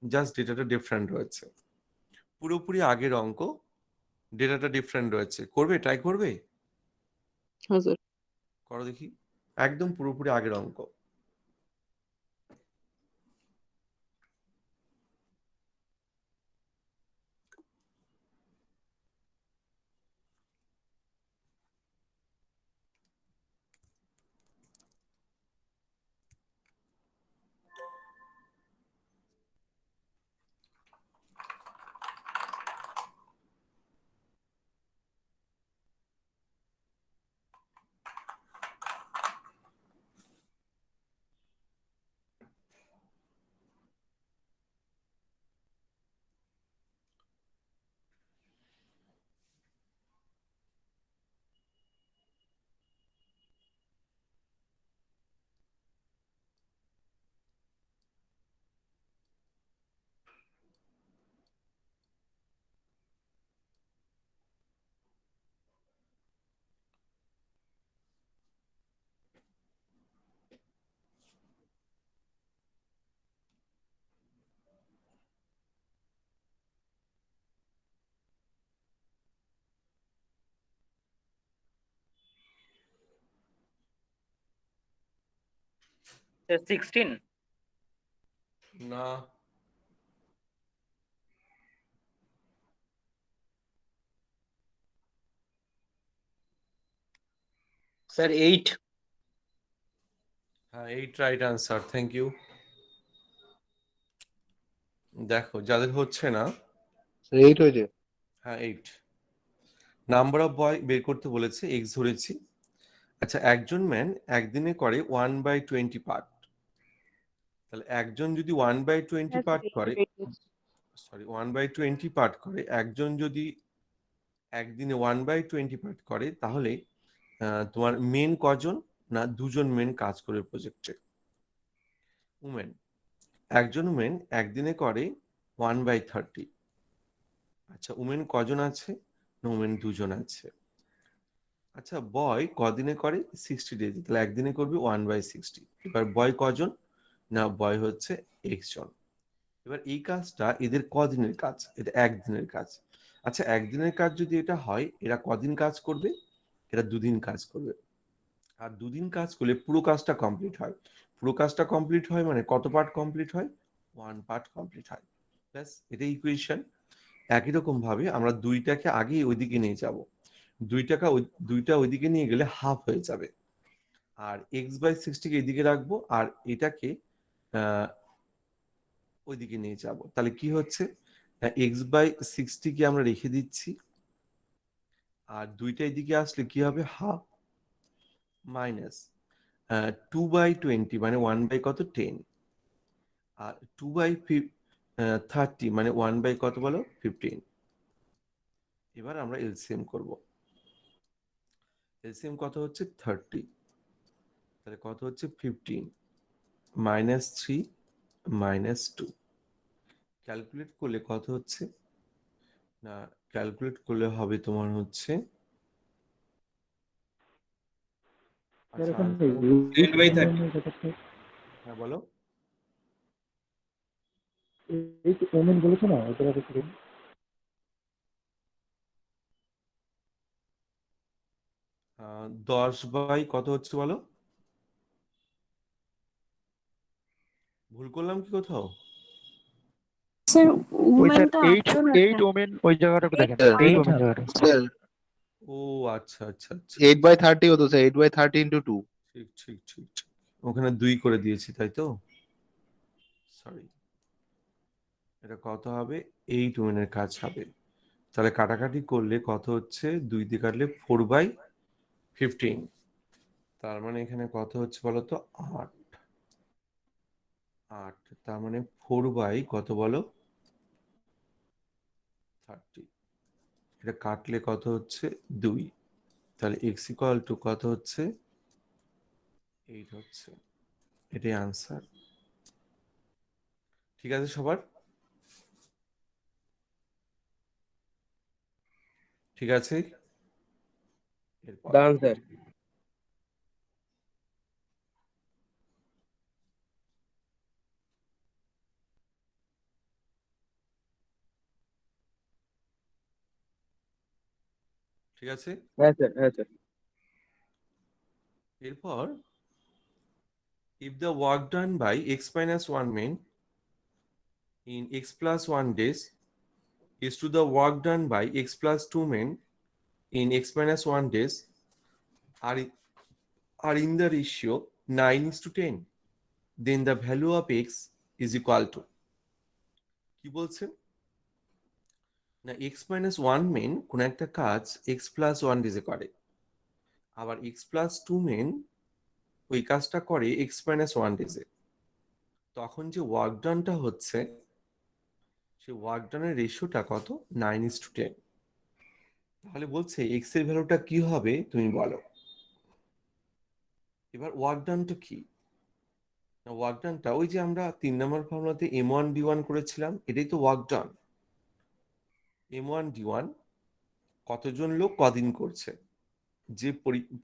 just ডেটাটা different রয়েছে। পুরোপুরি আগের অঙ্ক, ডেটাটা ডিফারেন্ট রয়েছে। করবে? ট্রাই করবে? হ্যাঁ স্যার। করো দেখি, একদম পুরোপুরি আগের অঙ্ক। স্যার 16। না, স্যার 8। হ্যাঁ, 8 রাইট আনসার, থ্যাংক ইউ। দেখো যাদের হচ্ছে না, স্যার 8 হয়েছে। হ্যাঁ 8। নাম্বার অফ বয় বের করতে বলেছে, এক্স ধরেছি। আচ্ছা, একজন ম্যান একদিনে করে 1/20 পার্ট। তাহলে একজন যদি 1/20 পার্ট করে, সরি 1/20 পার্ট করে, একজন যদি একদিনে 1/20 পার্ট করে, তাহলে তোমার মেন কজন? না, দুজন মেন কাজ করে প্রজেক্টে। উমেন, একজন উমেন একদিনে করে 1/30। আচ্ছা, উমেন কজন আছে? না, উমেন দুজন আছে। আচ্ছা, বয় কদিনে করে? 60 ডেজ। তাহলে একদিনে করবে 1/60। এবার বয় কজন? না, বয় হচ্ছে এক্স জন। এবার এই কাজটা এদের কদিনের কাজ? এটা একদিনের কাজ। আচ্ছা, একদিনের কাজ যদি এটা হয়, এরা কদিন কাজ করবে? এরা দুদিন কাজ করবে। আর দুদিন কাজ করলে পুরো কাজটা কমপ্লিট হয়। পুরো কাজটা কমপ্লিট হয় মানে কত পার্ট কমপ্লিট হয়? 1 পার্ট কমপ্লিট হয়। ব্যাস, এটাই ইকুয়েশন। একই রকম ভাবে আমরা দুইটাকে আগেই ওইদিকে নিয়ে যাব। দুইটা ওইদিকে নিয়ে গেলে হাফ হয়ে যাবে। আর x/60কে এদিকে রাখবো, আর এটাকে ওইদিকে নিয়ে যাব। তাহলে কি হচ্ছে? x/60কে আমরা রেখে দিচ্ছি, আর দুইটা এদিকে আসলে কি হবে? হাফ, মাইনাস 2/20 মানে 1/কত? 10। আর 2/30 মানে 1/কত বলো? 15। এবার আমরা এলসিএম করব। এলসিএম কত হচ্ছে? 30। তাহলে কত হচ্ছে? 15 -3 -2। ক্যালকুলেট করলে কত হচ্ছে? না, ক্যালকুলেট করলে হবে তোমার হচ্ছে, আচ্ছা answer হচ্ছে 8/30। হ্যাঁ বলো। এই তো ওমেন বলেছো না, এটা কত? 10/কত হচ্ছে বলো? ভুল করলাম কি কোথাও? স্যার ওই উমেন স্যার তো 8 8 জন 8 আছে। ওমেন ওই জায়গাটাকে দেখেন, 8 8 ওমেন জায়গাটা। স্যার ও আচ্ছা আচ্ছা আচ্ছা, 8/30 হতো স্যার, 8/30 into 2। ঠিক ঠিক ঠিক ঠিক। ওখানে 2 করে দিয়েছি, তাই তো? সরি। এটা কত হবে? 8 ওমেনের কাজ হবে। তাহলে কাটাকাটি করলে কত হচ্ছে? 2 দিয়ে কাটলে 4/15। তার মানে এখানে কত হচ্ছে বলো তো? 8। 8, তার মানে 4/কত বলো? 30। এটা কাটলে কত হচ্ছে? 2। তাহলে x ইকুয়াল টু কত হচ্ছে? 8 হচ্ছে। এটাই আনসার। ঠিক আছে সবার? ঠিক আছে? এরপর ডান স্যার। ঠিক আছে? হ্যাঁ স্যার, হ্যাঁ স্যার। এরপর if the work done by x minus 1 men in x plus 1 days is to the work done by x plus 2 men in x minus 1 days are in the ratio 9:10, then the value of x is equal to, কি বলছে না, x minus 1 main কোন একটা কাজ x plus 1 ডেজে করে, আবার x plus 2 main ওই কাজটা করে x minus 1 ডেজে। তখন যে ওয়ার্ক ডানটা হচ্ছে সেই ওয়ার্ক ডানের রেশিওটা কত, 9:10। তাহলে বলছে x এর ভ্যালুটা কি হবে তুমি বলো। এবার ওয়ার্ক ডানটা কি, ওয়ার্ক ডানটা ওই যে আমরা 3 নম্বর ফর্মুলাতে m1d1 করেছিলাম, এটাই তো ওয়ার্ক ডান। m1d1 কতজন লোক কদিন করছে, যে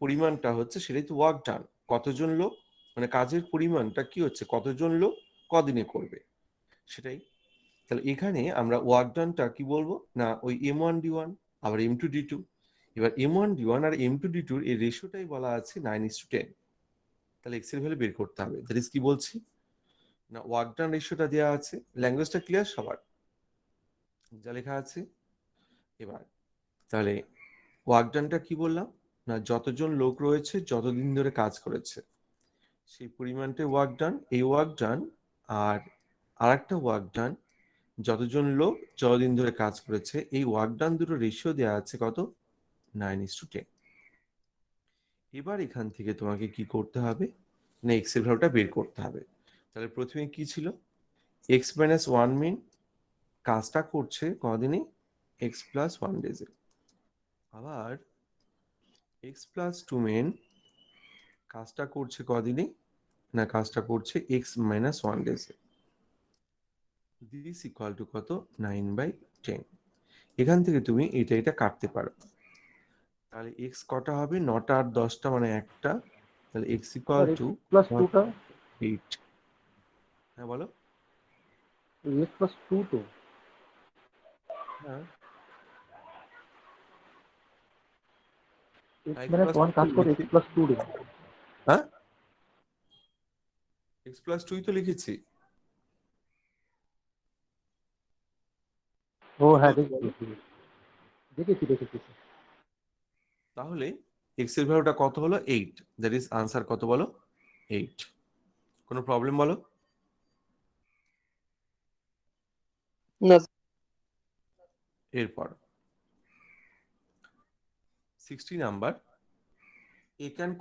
পরিমাণটা হচ্ছে সেটাই তো ওয়ার্ক ডান। কতজন লোক মানে কাজের পরিমাণটা কি হচ্ছে, কতজন লোক কদিনে করবে সেটাই। তাহলে এখানে আমরা ওয়ার্ক ডানটা কি বলবো না, ওই m1d1 আবার m2d2। এবার m1d1 আর m2d2 এর রেশিওটাই বলা আছে 9:10। তাহলে এক্স এর ভ্যালু বের করতে হবে। দ্যাট ইজ কি বলছি না, ওয়ার্ক ডান রেশিওটা দেওয়া আছে। ল্যাঙ্গুয়েজটা ক্লিয়ার সবার যা লেখা আছে? এবার তাহলে ওয়ার্ক ডানটা কি বললাম না, যতজন লোক রয়েছে যতদিন ধরে কাজ করেছে সেই পরিমাণটাই ওয়ার্ক ডান। এই ওয়ার্ক ডান আর আরেকটা ওয়ার্ক ডান, যতজন লোক যতদিন ধরে কাজ করেছে, এই ওয়ার্ক ডান দুটো রেশিও দেওয়া আছে কত, 9:10। এবার এখান থেকে তোমাকে কি করতে হবে না, এক্স এর ভ্যালুটা বের করতে হবে। তাহলে প্রথমে কি ছিল, x minus 1 মিন কাজটা করছে কদিনে, x plus 1 ডেজে। আবার x plus 2 মিন কাজটা করছে কদিনে না, কাজটা করছে x minus 1 ডেজে। দিস ইকুয়াল টু কত, 9/10। এখান থেকে তুমি এটা কাটতে পারো। তাহলে x কটা হবে, 9টা আর 10টা মানে একটা। তাহলে x ইকুয়াল টু প্লাস 2টা 8। হ্যাঁ বলো। x প্লাস 2 তো হ্যাঁ x মানে 1 কাজ করে x প্লাস 2 রে। হ্যাঁ x plus 2 তো লিখেছি। ও হ্যাঁ দেখেছি দেখেছি দেখেছি। তাহলে x এর ভ্যালুটা কত হলো, 8। দ্যাট ইজ আনসার কত বলো, 8। কোনো প্রবলেম বলো? না এরপর 60 number, A can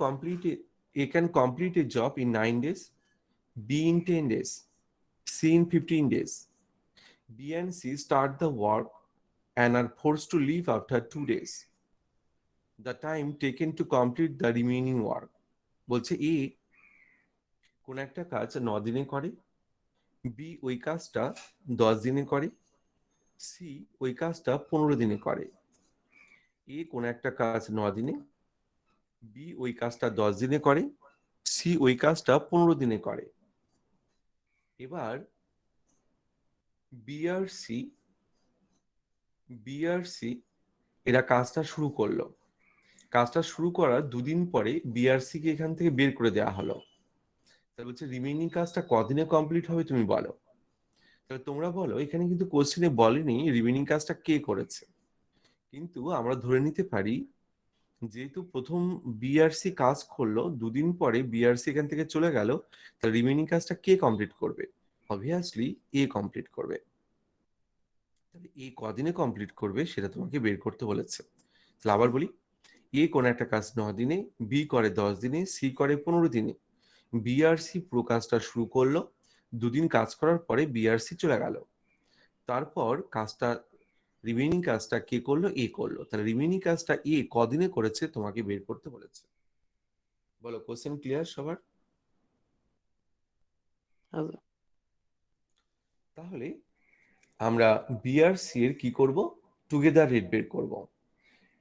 complete a job in 9 days, B in 10 days, C in 15 days. B and C start the work and are forced to leave after 2 days. The time taken to complete the remaining work. বলছে A কোন একটা কাজ 9 দিনে করে, B ওই কাজটা 10 দিনে করে, C ওই কাজটা 15 দিনে করে। A কোন একটা কাজ 9 দিনে, B ওই কাজটা 10 দিনে করে, C ওই কাজটা 15 দিনে করে। এবার বি আর সি এরা কাজটা শুরু করলো। কাজটা শুরু করার 2 দিন পরে বিআরসি কে এখান থেকে বের করে দেওয়া হলো। তাহলে হচ্ছে রিমেইনিং কাজটা কদিনে কমপ্লিট হবে তুমি বলো। তাহলে তোমরা বলো, এখানে কিন্তু কোশ্চেনে বলেনি রিমেইনিং কাজটা কে করেছে, কিন্তু আমরা ধরে নিতে পারি যেহেতু প্রথম বিআরসি কাজ করলো 2 দিন পরে বিআরসি এখান থেকে চলে গেল, তাহলে রিমেইনিং কাজটা কে কমপ্লিট করবে, অবভিয়াসলি এ কমপ্লিট করবে। তাহলে এ কদিনে কমপ্লিট করবে সেটা তোমাকে বের করতে বলেছে। তাহলে আবার বলি, এ কোন একটা কাজ 9 দিনে, বি করে 10 দিনে, সি করে 15 দিনে। বিআরসি পুরো কাজটা শুরু করলো, 2 দিন কাজ করার পরে বিআরসি চলে গেল। তারপর কাজটা রিমেইনিং কাজটা কে করলো, এ করলো। তাহলে রিমেইনিং কাজটা এ কদিনে করেছে তোমাকে বের করতে বলেছে। বলো, কোশ্চেন ক্লিয়ার সবার? তাহলে আমরা বিআরসি এর কি করব, টুগেদার রেট বের করব।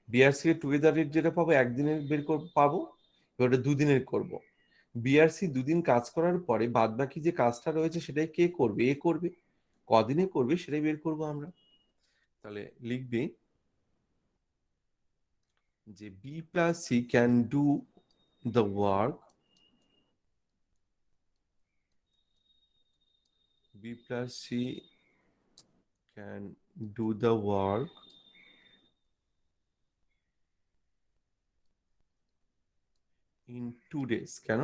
বিআরসি এর টুগেদার রেট যেটা পাবো একদিনের পাবো, ওটা 2 দিনের করব। বিআরসি 2 দিন কাজ করার পরে বাদ বাকি যে কাজটা রয়েছে সেটাই কে করবে, এ করবে। কদিনে করবে সেটাই বের করব আমরা। তাহলে লিখবে যে B plus C can do the work, B plus C can do the work in 2 days. কেন?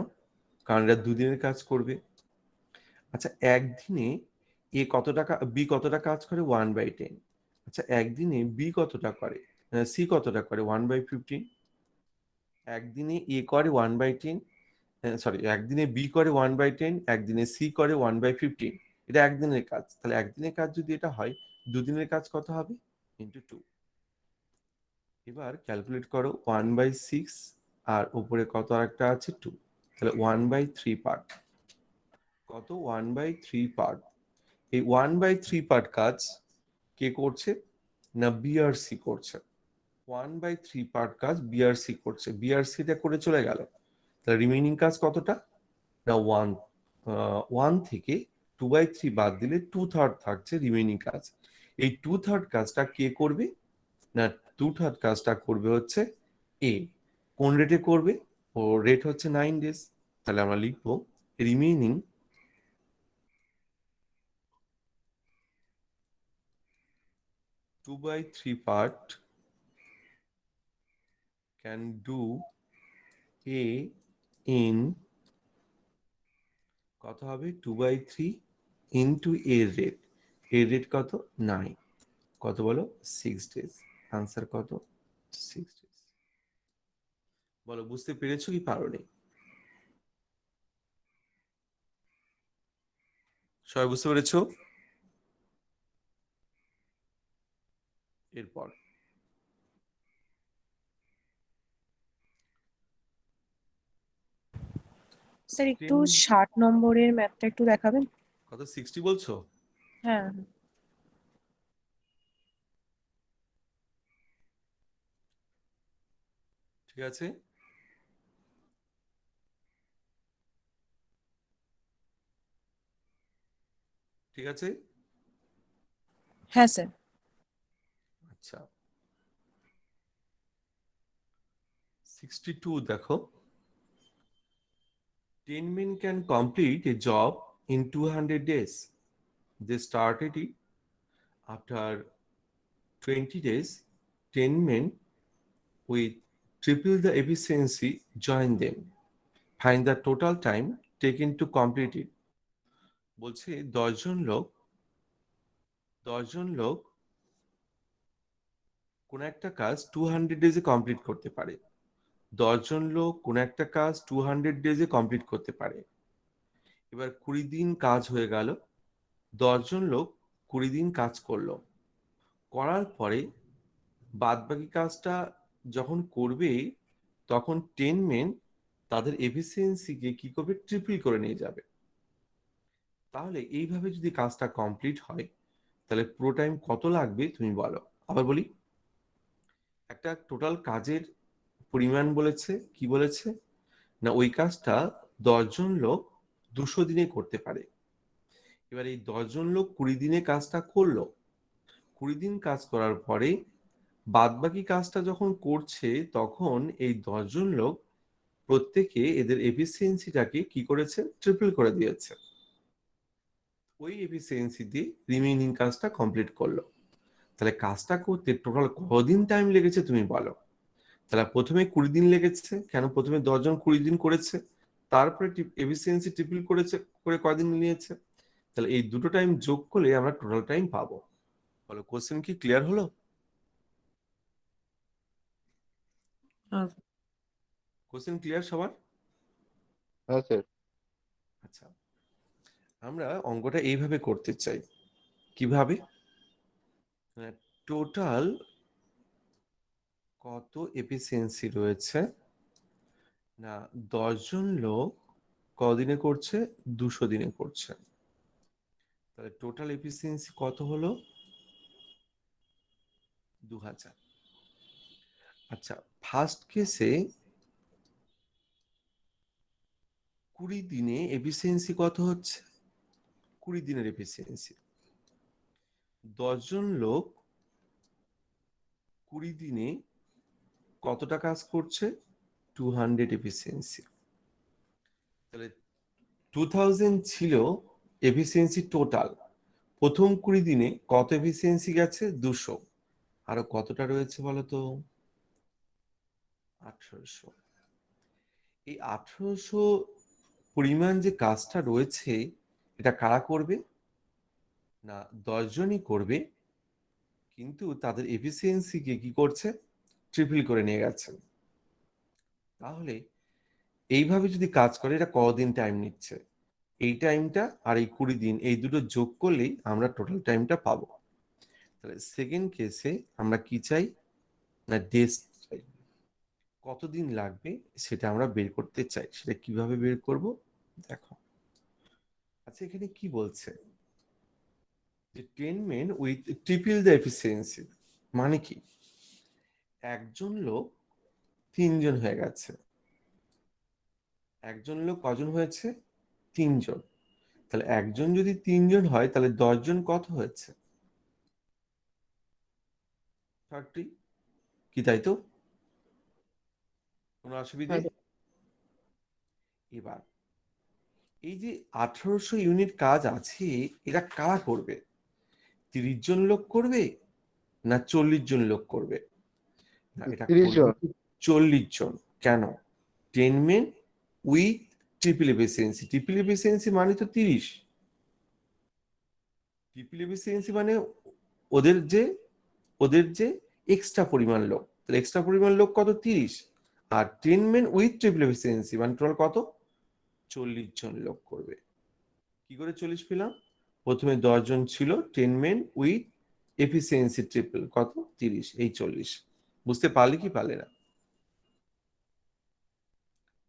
কারণ এরা দুদিনের কাজ করবে। আচ্ছা, একদিনে এ কতটা বি কতটা কাজ করে 1/10। আচ্ছা, একদিনে বি কতটা করে, সি কতটা করে 1/15। একদিনে এ করে 1/10, সরি, একদিনে বি করে 1/10, একদিনে সি করে 1/15। এটা একদিনের কাজ। তাহলে একদিনের কাজ যদি এটা হয়, দুদিনের কাজ কত হবে? ইন্টু 2। এবার ক্যালকুলেট করো 1/6 আর উপরে কত আরেকটা আছে 2, তাহলে 1/3 পার্ট। কত? 1/3 পার্ট। এই 1/3 পার্ট কাজ কে করছে? না বিআরসি করছে। 1/3 পার্ট কাজ বিআরসি করছে, বিআরসিটা করে চলে গেল। তাহলে রিমেইনিং কাজ কতটা? না 1 থেকে 2/3 বাদ দিলে 2/3 থাকছে রিমেইনিং কাজ। এই 2/3 কাজটা কে করবে? না 2/3 কাজটা করবে হচ্ছে এ। কোন রেটে করবে? ও রেট হচ্ছে 9 ডেজ। তাহলে আমরা লিখবো remaining 2/3 part can do A in কত হবে? 2/3 ইন্টু এর রেট। এর রেট কত? 9। কত বলো? 6 ডেজ। আনসার কত? 6 ডেজ। বলো, বুঝতে পেরেছো কি পারোনি? সবাই বুঝতে পেরেছো? এরপর স্যার একটু 60 নম্বরের ম্যাথটা একটু দেখাবেন? কত? 60 বলছো? হ্যাঁ। ঠিক আছে, ঠিক আছে। হ্যাঁ স্যার। আচ্ছা, 62 দেখো। 10 men can complete a job in 200 days. They started it. After 20 days, 10 men with triple the efficiency join them. Find the total time taken to complete it. বলছে 10 জন লোক কোন একটা কাজ 200 ডেজে কমপ্লিট করতে পারে। 10 জন লোক কোন একটা কাজ 200 ডেজে কমপ্লিট করতে পারে। এবার 20 দিন কাজ হয়ে গেল। 10 জন লোক 20 দিন কাজ করলো। করার পরে বাদবাকি কাজটা যখন করবে, তখন 10 মেন তাদের এফিসিয়েন্সিকে কি করবে? ট্রিপল করে নিয়ে যাবে। তাহলে এইভাবে যদি কাজটা কমপ্লিট হয়, তাহলে পুরো টাইম কত লাগবে তুমি বলো। আবার বলি, একটা টোটাল কাজের পরিমাণ বলেছে, কি বলেছে? না ওই কাজটা 10 জন লোক 200 দিনে করতে পারে। এবার এই 10 জন লোক 20 দিনে কাজটা করলো। 20 দিন কাজ করার পরে বাদবাকি কাজটা যখন করছে, তখন এই 10 জন লোক প্রত্যেকে এদের এফিসিয়েন্সিটাকে কি করেছে? ট্রিপল করে দিয়েছে। ওই এফিসিয়েন্সি দিয়ে রিমেইনিং কাজটা কমপ্লিট করলো। তাহলে কাজটা করতে টোটাল কদিন টাইম লেগেছে তুমি বলো। তাহলে প্রথমে 20 দিন লেগেছে। কেন? প্রথমে 10 জন 20 দিন করেছে, তারপরে এফিসিয়েন্সি ট্রিপল করেছে, করে কদিন নিয়েছে। তাহলে এই দুটো টাইম যোগ করলে আমরা টোটাল টাইম পাবো। বলো, কোশ্চেন কি ক্লিয়ার হলো? হ্যাঁ কোশ্চেন ক্লিয়ার সবার? হ্যাঁ স্যার। আচ্ছা, আমরা অঙ্কটা এইভাবে করতে চাই। কিভাবে? টোটাল কত এফিসিয়েন্সি রয়েছে? না 10 জন লোক কদিনে করছে? 200 দিনে করছে। তাহলে টোটাল এফিসিয়েন্সি কত হলো? 2000। আচ্ছা, ফার্স্ট কেসে 20 দিনে এফিসিয়েন্সি কত হচ্ছে? 20 দিনের এফিসিয়েন্সি। 10 জন লোক 20 দিনে কতটা কাজ করছে? 200 এফিসিয়েন্সি। তাহলে 2000 ছিল এফিসিয়েন্সি টোটাল, প্রথম 20 দিনে কত এফিসিয়েন্সি গেছে? 200। আরো কতটা রয়েছে বলো তো? 1800। এই 1800 পরিমাণ যে কাজটা রয়েছে, এটা কারা করবে? না 10 জনই করবে, কিন্তু তাদের এফিসিয়েন্সিকে কি করছে? ট্রিপল করে নিয়ে গেছে। তাহলে এইভাবে যদি কাজ করে এটা কতদিন টাইম নিচ্ছে? এই টাইমটা আর এই 20 দিন, এই দুটো যোগ করলেই আমরা টোটাল টাইমটা পাবো। তাহলে সেকেন্ড কেসে আমরা কি চাই? না ডেজ চাই। কতদিন লাগবে সেটা আমরা বের করতে চাই। সেটা কিভাবে বের করব দেখো। আচ্ছা, এখানে কি বলছে? যে 10 men with triple the efficiency, মানে কি? একজন লোক 3 জন হয়ে গেছে। একজন লোক কজন হয়েছে? 3 জন। তাহলে একজন যদি 3 জন হয় তাহলে 10 জন কত হয়েছে? 30। কি তাই তো? কোনো অসুবিধে? এবার এই যে 1800 ইউনিট কাজ আছে, এরা কারা করবে? 30 জন লোক করবে না 40 জন লোক করবে? না, এটা 30 জন। করবে 40 জন। কেন? 10 men with triple efficiency। Triple efficiency মানে তো 30। ট্রিপল এফিসিয়েন্সি মানে ওদের যে এক্সট্রা পরিমাণ লোক। তাহলে এক্সট্রা পরিমাণ লোক কত? 30। আর 10 men with triple efficiency মানে টোটাল কত? 40 জন লোক করবে। কি করে 40 পেলাম? প্রথমে 10 জন ছিল 10 men with efficiency ট্রিপল, কত? 30, এই 40। বুঝতে পারলে কি পারলে না?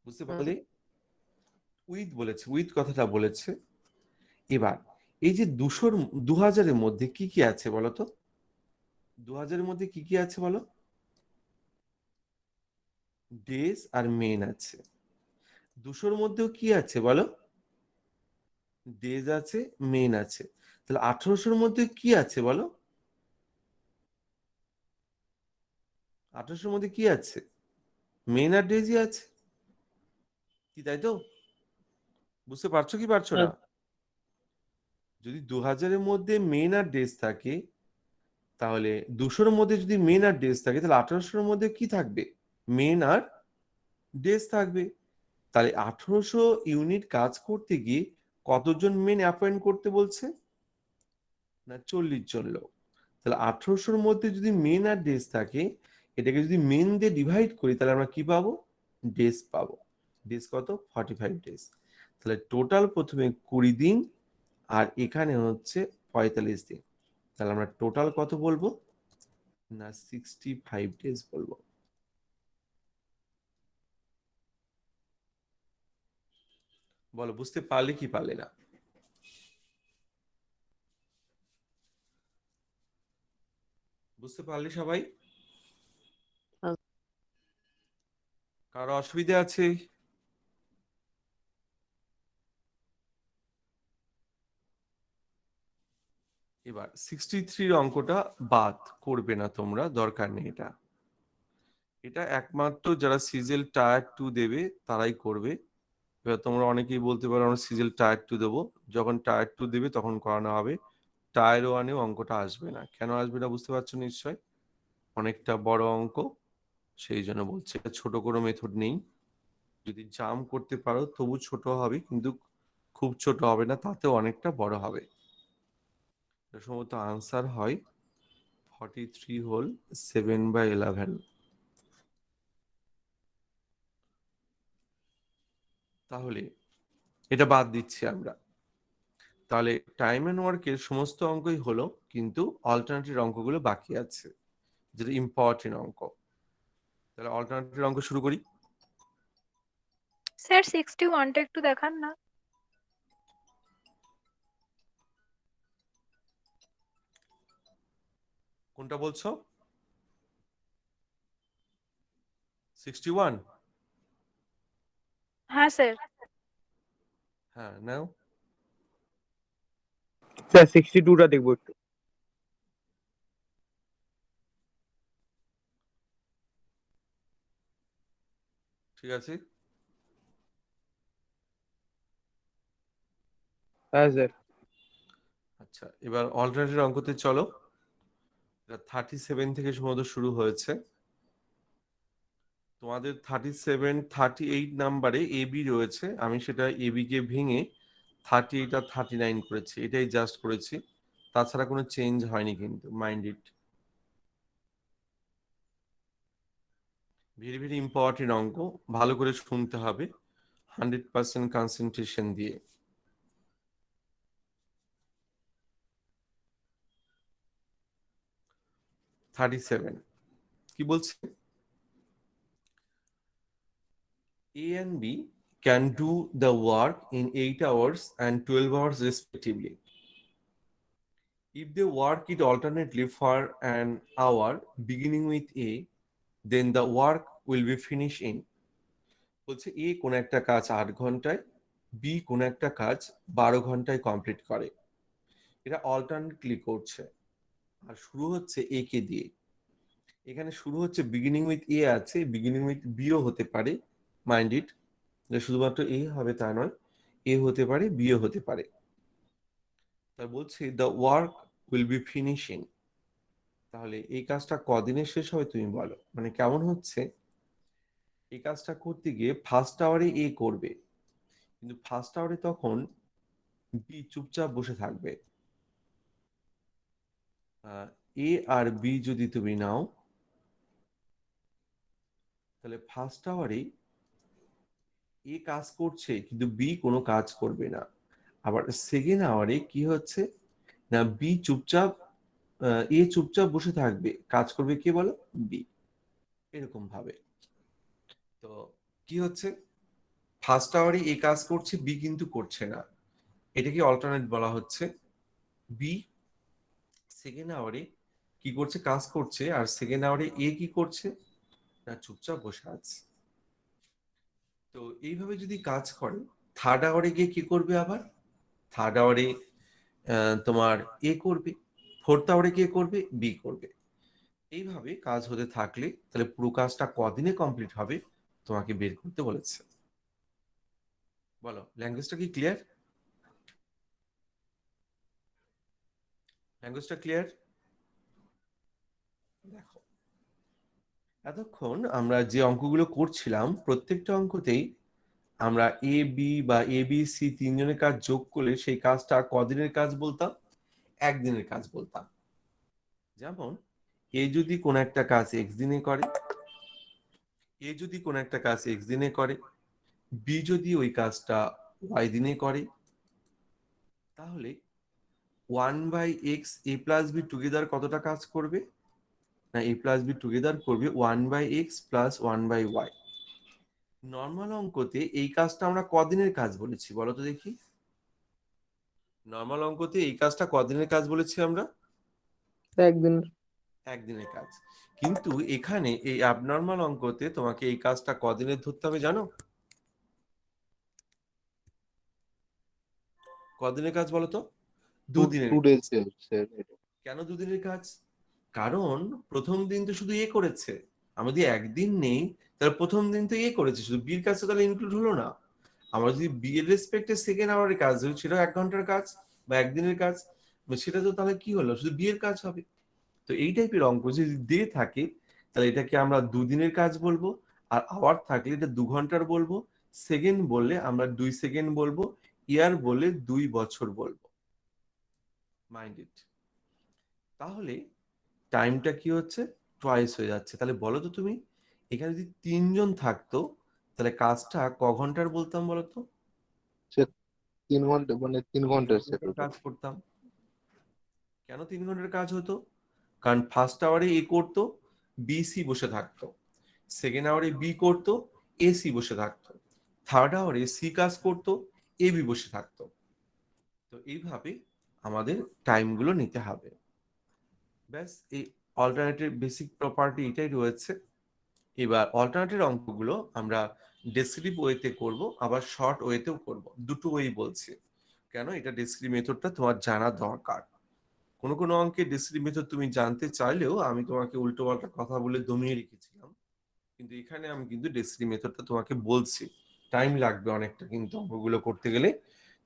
বুঝতে পারলে? উইথ বলেছে, উইথ কথাটা বলেছে। এবার এই যে 2000-এর মধ্যে কি কি আছে বলো তো? 2000-এর মধ্যে কি কি আছে বলো? ডেজ আর মেন আছে। 200-র মধ্যেও কি আছে বলো? ডেজ আছে, মেন আছে। তাহলে 1800-র মধ্যে কি আছে বলো? 1800-র মধ্যে কি আছে? মেন আর ডেজই আছে। কি তাই তো? বুঝতে পারছো কি পারছো না? যদি 2000-এর মধ্যে মেন আর ডেজ থাকে, তাহলে 200-র মধ্যে যদি মেন আর ডেজ থাকে, তাহলে 1800-র মধ্যে কি থাকবে? মেন আর ডেজ থাকবে। তাহলে 1800 ইউনিট কাজ করতে গিয়ে কতজন মেন অ্যাপয়েন্ট করতে বলছে? না 40 জন লোক। তাহলে 1800-র মধ্যে যদি মেন আর ডেজ থাকে, এটাকে যদি মেন দিয়ে ডিভাইড করি তাহলে আমরা কি পাবো? ডেজ পাবো। ডেজ কত? 45 ডেজ। তাহলে টোটাল প্রথমে 20 দিন আর এখানে হচ্ছে 45 দিন। তাহলে আমরা টোটাল কত বলবো? না 65 ডেজ বলবো। বলো বুঝতে পারলে কি পারলে না? বুঝতে পারলে সবাই? কারো অসুবিধা আছে? এবার 63 অঙ্কটা বাদ করবে না তোমরা, দরকার নেই। এটা এটা একমাত্র যারা সিজিএল টায়ার 2 দেবে তারাই করবে। এবার তোমরা অনেকেই বলতে পারো আমরা সিজিএল টায়ার 2 দেবো, যখন টায়ার 2 দেবে তখন করানো হবে। টায়ার 1-এও অঙ্কটা আসবে না। কেন আসবে না বুঝতে পারছো নিশ্চয়? অনেকটা বড় অঙ্ক, সেই জন্য বলছে। ছোট কোনো মেথড নেই। যদি জাম করতে পারো তবু ছোট হবে, কিন্তু খুব ছোট হবে না, তাতেও অনেকটা বড় হবে। সম্ভবত আনসার হয় 43 হোল 7/11। তাহলে এটা বাদ দিচ্ছি আমরা। তাহলে টাইম এন্ড ওয়ার্কের সমস্ত অঙ্কই হলো, কিন্তু অল্টারনেটিভ অঙ্কগুলো বাকি আছে, যেটা ইম্পর্টেন্ট অঙ্ক। তাহলে অল্টারনেটিভ অঙ্ক শুরু করি। স্যার 61টা একটু দেখান না। কোনটা বলছো? 61? হ্যাঁ স্যার। হ্যাঁ নাও। স্যার 62টা দেখবো একটু। ঠিক আছে? হ্যাঁ স্যার। আচ্ছা, এবার অল্টারনেটিভ অঙ্কতে চলো। এটা 37 থেকে সম্ভবত শুরু হয়েছে। তোমাদের 37, 38 নাম্বারে এবি রয়েছে, আমি সেটা এবি কে ভেঙে 38 আর 39 করেছি, এটাই জাস্ট করেছি, তাছাড়া কোনো চেঞ্জ হয়নি কিন্তু, mind it. Very very important অঙ্ক, ভালো করে শুনতে হবে 100% কনসেন্ট্রেশন দিয়ে। থার্টি কি বলছে? A and B can do the work in 8 hours and 12 hours respectively. If they work it alternately for an hour beginning with A, then the work will be finished in, বলছে A কোন একটা কাজ 8 ঘন্টায়, B কোন একটা কাজ 12 ঘন্টায় complete করে। এটা অল্টারনেটলি করছে আর শুরু হচ্ছে A কে দিয়ে। এখানে শুরু হচ্ছে বিগিনিং উইথ A আছে, বিগিনিং উইথ B ও হতে পারে, মাইন্ড ইট, যে শুধুমাত্র A হবে তা নয়, A হতে পারে, B ও হতে পারে। তাই বলছে the work will be finishing, তাহলে এই কাজটা কদিনে শেষ হবে তুমি বলো, মানে কেমন হচ্ছে? এই কাজটা করতে গিয়ে ফার্স্ট আওয়ারে এ করবে, কিন্তু ফার্স্ট আওয়ারে তখন বি চুপচাপ বসে থাকবে। এ আর বি যদি তুমি নাও, তাহলে ফার্স্ট আওয়ারে এ কাজ করছে কিন্তু বি কোনো কাজ করবে না। আবার সেকেন্ড আওয়ারে কি হচ্ছে না, বি চুপচাপ, এ চুপচাপ বসে থাকবে, কাজ করবে কে বলো? বি। এরকম ভাবে তো কি হচ্ছে, ফার্স্ট আওয়ারে এ কাজ করছে, বি কিন্তু করছে না, এটাকে অল্টারনেট বলা হচ্ছে। বি সেকেন্ড আওয়ারে কি করছে, কাজ করছে, আর সেকেন্ড আওয়ারে এ কি করছে না, চুপচাপ বসে আছে। তো এইভাবে যদি কাজ করে, থার্ড আওয়ারে গিয়ে কি করবে, আবার থার্ড আওয়ারে তোমার এ করবে, ফোর্থ আওয়ারে কে করবে, বি করবে। এইভাবে কাজ হতে থাকলে তাহলে পুরো কাজটা কদিনে কমপ্লিট হবে তোমাকে বের করতে বলেছে। বলো, ল্যাঙ্গুয়েজটা কি ক্লিয়ার? ল্যাঙ্গুয়েজটা ক্লিয়ার? দেখো, এতক্ষণ আমরা যে অঙ্কগুলো করছিলাম প্রত্যেকটা অঙ্কতেই আমরা এ বি বা এ বি সি তিনজনের কাজ যোগ করলে সেই কাজটা কদিনের কাজ বলতাম, একদিনের কাজ বলতাম। যেমন এ যদি কোন একটা কাজ এক্স দিনে করে, এ যদি কোন একটা কাজ এক্স দিনে করে, বি যদি ওই কাজটা ওয়াই দিনে করে, তাহলে 1/x a plus B together কতটা কাজ করবে না, a প্লাস বি টুগেদার করবে 1/x প্লাস 1/y। নর্মাল অঙ্কতে এই কাজটা আমরা কদিনের কাজ বলেছি বলো তো দেখি? নর্মাল অঙ্কতে এই কাজটা কদিনের কাজ বলেছি আমরা? একদিন। একদিনের কাজ। কিন্তু এখানে এই অ্যাবনর্মাল অঙ্কতে তোমাকে এই কাজটা কদিনের ধরতে হবে জানো? কদিনের কাজ বলো তো? দুদিনের। 2 days স্যার। কেন দুদিনের কাজ? কারণ প্রথম দিন তো শুধু এ করেছে, আমরা যদি একদিন নেই তাহলে প্রথম দিন তো এ করেছে, শুধু বির কাজটা তাহলে ইনক্লুড হলো না। আমরা যদি বি এর রেসপেক্টে সেকেন্ড আওয়ারের কাজ হয়, সেটাও 1 ঘন্টার কাজ বা একদিনের কাজ, সেটা তো তাহলে কি হলো, শুধু বি এর কাজ হবে। তো এই টাইপের অঙ্ক যদি দিয়ে থাকে তাহলে এটাকে আমরা দুদিনের কাজ বলবো, আর আওয়ার থাকলে এটা 2 ঘন্টার বলবো, সেকেন্ড বললে আমরা 2 সেকেন্ড বলবো, ইয়ার বললে 2 বছর বলবো। Mind it. তাহলে টাইমটা কি হচ্ছে, টুয়াইস হয়ে যাচ্ছে। তাহলে বলো তো তুমি, এখানে যদি 3 জন থাকতো তাহলে কাজটা ক ঘন্টার বলতাম বলো তো? 3 ঘন্টা, মানে 3 ঘন্টার স্যার। কাজ করতাম। কেন 3 ঘন্টার কাজ হতো? কারণ ফার্স্ট আওয়ারে এ করতো, বি সি বসে থাকতো, সেকেন্ড আওয়ারে বি করতো, এ সি বসে থাকতো, থার্ড আওয়ারে সি কাজ করতো, এ বি বসে থাকতো। তো এইভাবে আমাদের টাইমগুলো নিতে হবে। ব্যাস, এই অল্টারনেটিভ বেসিক প্রপার্টি এটাই রয়েছে। এবার অল্টারনেটিভ অঙ্কগুলো আমরা ডেসক্রিপটিভ ওয়েতে করব, আবার শর্ট ওয়েতেও করব, দুটো ওয়েই বলছি। কেন? এটা ডেসক্রিপটিভ মেথডটা তোমার জানা দরকার। কোনো কোনো অঙ্কে ডেসক্রিপটিভ মেথড তুমি জানতে চাইলেও আমি তোমাকে উল্টো পাল্টা কথা বলে দমিয়ে রেখেছিলাম, কিন্তু এখানে আমি কিন্তু ডেসিডি মেথডটা তোমাকে বলছি, টাইম লাগবে অনেকটা কিন্তু অঙ্কগুলো করতে গেলে,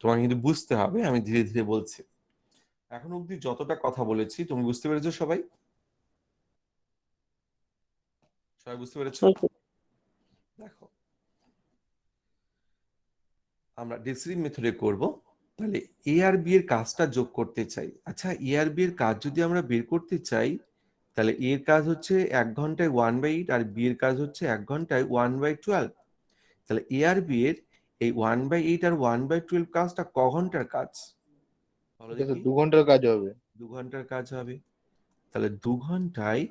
তোমাকে কিন্তু বুঝতে হবে, আমি ধীরে ধীরে বলছি। এখন অবধি যতটা কথা বলেছি তুমি বুঝতে পেরেছো সবাই? সবাই বুঝতে পেরেছো? দেখো, আমরা ডেসিডি মেথডে করব। তাহলে এ আর বি এর কাজটা যোগ করতে চাই। আচ্ছা, এ আর বি এর কাজ যদি আমরা বের করতে চাই, তাহলে এর কাজ হচ্ছে 1 ঘন্টায় 1/8 আর বি এর কাজ হচ্ছে 1 ঘন্টায় 1/12। তাহলে এ আর বি এর এই 1/8 আর 1/12 কাজটা ক ঘন্টার কাজ বলো এটা তো দেখি? 2 ঘন্টার কাজ হবে। 2 ঘন্টার কাজ হবে। তাহলে 2 ঘন্টায়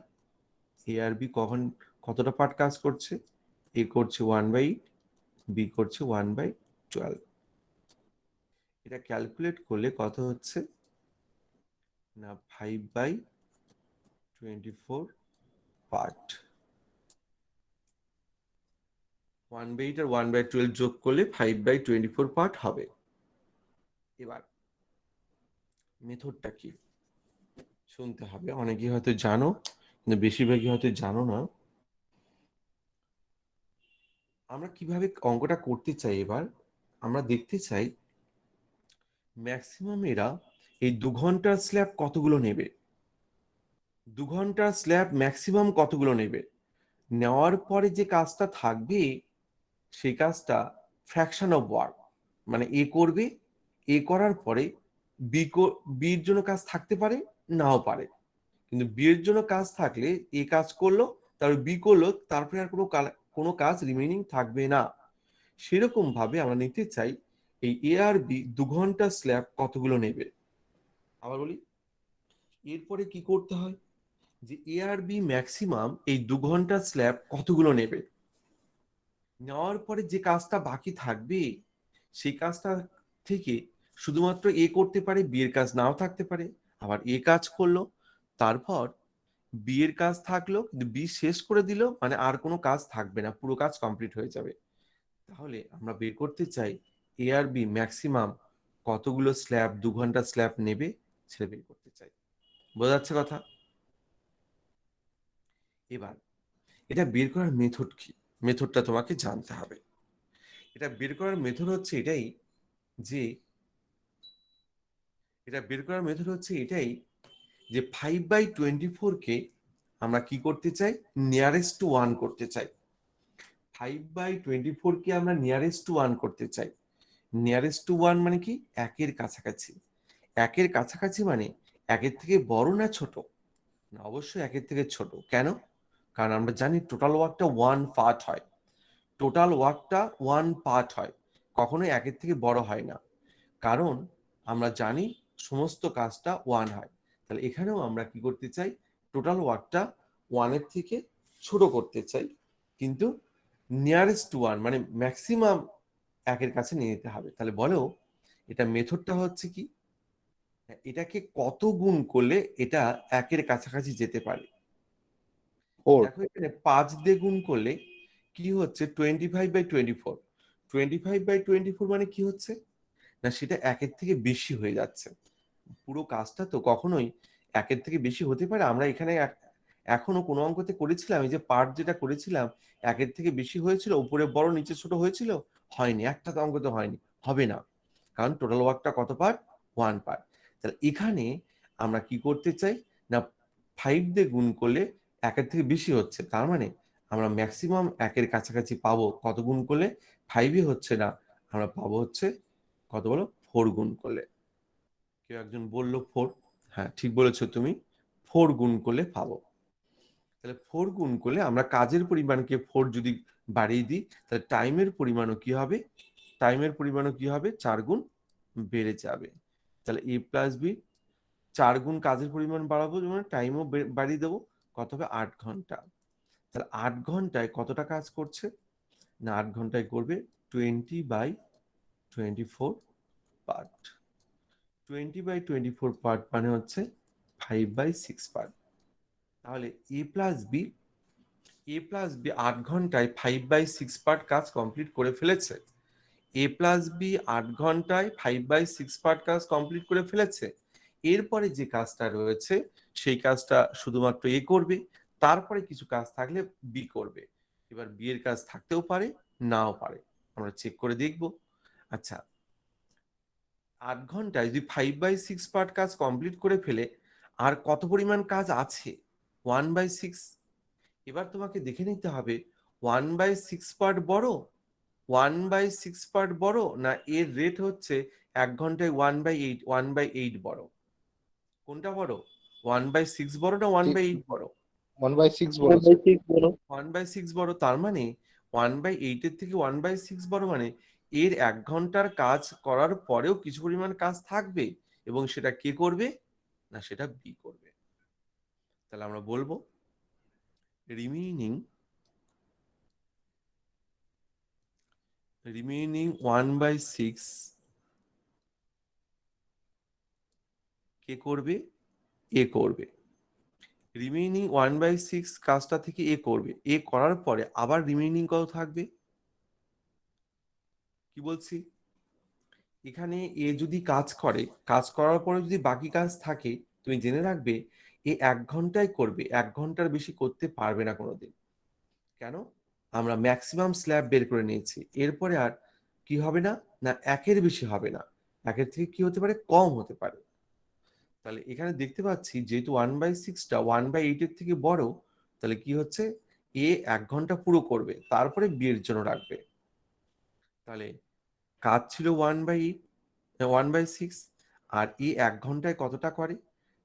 এ আর বি কতটা পার্ট কাজ করছে? এ করছে 1/8, বি করছে 1/12। এটা ক্যালকুলেট করলে কত হচ্ছে না 5/24 পার্ট। 1/8 আর 1/12 যোগ করলে 5/24 পার্ট হবে। এবার মেথডটা কি শুনতে হবে, অনেকেই হয়তো জানো কিন্তু বেশিরভাগই হয়তো জানো না। আমরা কিভাবে অঙ্কটা করতে চাই, এবার আমরা দেখতে চাই ম্যাক্সিমাম এরা এই 2 ঘন্টার স্ল্যাব কতগুলো নেবে, 2 ঘন্টার স্ল্যাব ম্যাক্সিমাম কতগুলো নেবে। নেওয়ার পরে যে কাজটা থাকবে সেই কাজটা ফ্র্যাকশন অফ ওয়ার্ক, মানে এ করবে, এ করার পরে বির জন্য কাজ থাকতে পারে, নাও পারে, কিন্তু বি এর জন্য কাজ থাকলে এ কাজ করলো, তারপর বি করলো, তারপরে আর কোনো কাজ রিমেইনিং থাকবে না। সেরকম ভাবে আমরা নিতে চাই এই এ আর বি 2 ঘন্টা স্ল্যাব কতগুলো নেবে। আবার বলি, এরপরে কি করতে হয় যে এ আর বি ম্যাক্সিমাম এই 2 ঘন্টা স্ল্যাব কতগুলো নেবে। নেওয়ার পরে যে কাজটা বাকি থাকবে সেই কাজটা থেকে শুধুমাত্র এ করতে পারে, বি এর কাজ নাও থাকতে পারে, আবার এ কাজ করলো, তারপর বি এর কাজ থাকলো কিন্তু বি শেষ করে দিল, মানে আর কোনো কাজ থাকবে না, পুরো কাজ কমপ্লিট হয়ে যাবে। তাহলে আমরা বের করতে চাই এ আর বি ম্যাক্সিমাম কতগুলো স্ল্যাব 2 ঘন্টা স্ল্যাব নেবে, সেটা বের করতে চাই। বোঝা যাচ্ছে কথা? এবার এটা বের করার মেথড কি, মেথডটা তোমাকে জানতে হবে। এটা বের করার মেথড হচ্ছে এটাই যে যে 5/24 কে আমরা কি করতে চাই, নিয়ারেস্ট টু 1 করতে চাই। 5/24 কে আমরা নিয়ারেস্ট টু 1 করতে চাই। নিয়ারেস্ট টু 1 মানে কি, একের কাছাকাছি। একের কাছাকাছি মানে একের থেকে বড় না ছোট? না, অবশ্যই একের থেকে ছোট। কেন? কারণ আমরা জানি টোটাল ওয়ার্কটা 1 পার্ট হয়, টোটাল ওয়ার্কটা 1 পার্ট হয়, কখনোই একের থেকে বড় হয় না। কারণ আমরা জানি সমস্ত কাজটা 1 হয়। তাহলে এখানেও আমরা কি করতে চাই, টোটাল ওয়ার্কটা 1 এর থেকে ছোট করতে চাই, কিন্তু নিয়ারেস্ট টু 1 মানে ম্যাক্সিমাম একের কাছে নিয়ে যেতে হবে। তাহলে বলো, এটা মেথডটা হচ্ছে কি, এটাকে কত গুণ করলে এটা একের কাছাকাছি যেতে পারে। 4। দেখো এখানে 5 দিয়ে গুণ করলে কি হচ্ছে, 25/24। 25/24 মানে কি হচ্ছে না, সেটা একের থেকে বেশি হয়ে যাচ্ছে। পুরো কাজটা তো কখনোই একের থেকে বেশি হতে পারে। আমরা এখানে এখনো কোনো অঙ্কতে করেছিলাম, এই যে পার্ট যেটা করেছিলাম একের থেকে বেশি হয়েছিল, উপরে বড় নিচে ছোট হয়েছিল? হয়নি, একটা তো অঙ্কতে হয়নি, হবে না, কারণ টোটাল ওয়ার্কটা কত পার্ট, 1 পার্ট। তাহলে এখানে আমরা কি করতে চাই না, 5 দিয়ে গুণ করলে একের থেকে বেশি হচ্ছে, তার মানে আমরা ম্যাক্সিমাম একের কাছাকাছি পাবো কত গুণ করলে, 5 হচ্ছে না, আমরা পাবো হচ্ছে কত বলো, 4 গুণ করলে। কেউ একজন বললো 4, হ্যাঁ ঠিক বলেছো তুমি, 4 গুণ করলে পাবো। তাহলে 4 গুণ করলে আমরা কাজের পরিমাণকে 4 যদি বাড়িয়ে দিই, তাহলে টাইমের পরিমাণও কি হবে, 4 গুণ বেড়ে যাবে। তাহলে এ প্লাস বি 4 গুণ কাজের পরিমাণ বাড়াবো, মানে টাইমও বাড়িয়ে দেবো, কত হবে 8 ঘন্টা। তাহলে 8 ঘন্টায় কতটা কাজ করছে না, 8 ঘন্টায় করবে 20/24 পার্ট। 20/24 পার্ট মানে হচ্ছে 5/6 পার্ট। তাহলে এ প্লাস বি 8 ঘন্টায় 5/6 পার্ট কাজ কমপ্লিট করে ফেলেছে। এ প্লাস বি 8 ঘন্টায় 5/6 পার্ট কাজ কমপ্লিট করে ফেলেছে। এরপরে যে কাজটা রয়েছে সেই কাজটা শুধুমাত্র এ করবে, তারপরে কিছু কাজ থাকলে বি করবে। এবার বি এর কাজ থাকতেও পারে, নাও পারে, আমরা চেক করে দেখব। আচ্ছা, 8 ঘন্টায় যদি 5/6 পার্ট কাজ কমপ্লিট করে ফেলে, আর কত পরিমাণ কাজ আছে? 1/6। এবার তোমাকে দেখে নিতে হবে 1/6 পার্ট বড়, 1/6 পার্ট বড়, না এর রেট হচ্ছে 1 ঘন্টায় 1/8, 1/8 বড়। কোনটা বড়? 1/6 বড় না 1/8 বড়? 1/6 বড় স্যার। 1/6 বড়। তার মানে 1/8 এর থেকে 1/6 বড়, মানে এর 1 ঘন্টার কাজ করার পরেও কিছু পরিমাণ কাজ থাকবে, এবং সেটা কে করবে? না সেটা বি করবে। তাহলে আমরা বলবো রিমেইনিং 1/6 কে করবে? এ করবে। রিমেইনিং 1/6 কাজটা থেকে এ করবে, এ করার পরে আবার রিমেইনিং কত থাকবে? কি বলছি, এখানে এ যদি কাজ করে, কাজ করার পরে যদি বাকি কাজ থাকে, তুমি জেনে রাখবে এ 1 ঘন্টায় করবে, 1 ঘন্টার বেশি করতে পারবে না কোনোদিন। কেন? আমরা ম্যাক্সিমাম স্ল্যাব বের করে নিয়েছি, এরপরে আর কি হবে না, না একের বেশি হবে না, একের থেকে কি হতে পারে, কম হতে পারে। তাহলে এখানে দেখতে পাচ্ছি যেহেতু 1/6টা 1/8 এর থেকে বড়, তাহলে কি হচ্ছে, এ 1 ঘন্টা পুরো করবে, তারপরে বি এর জন্য রাখবে। তাহলে কাজ ছিল 1/6, আর এ 1 ঘন্টায় কতটা করে?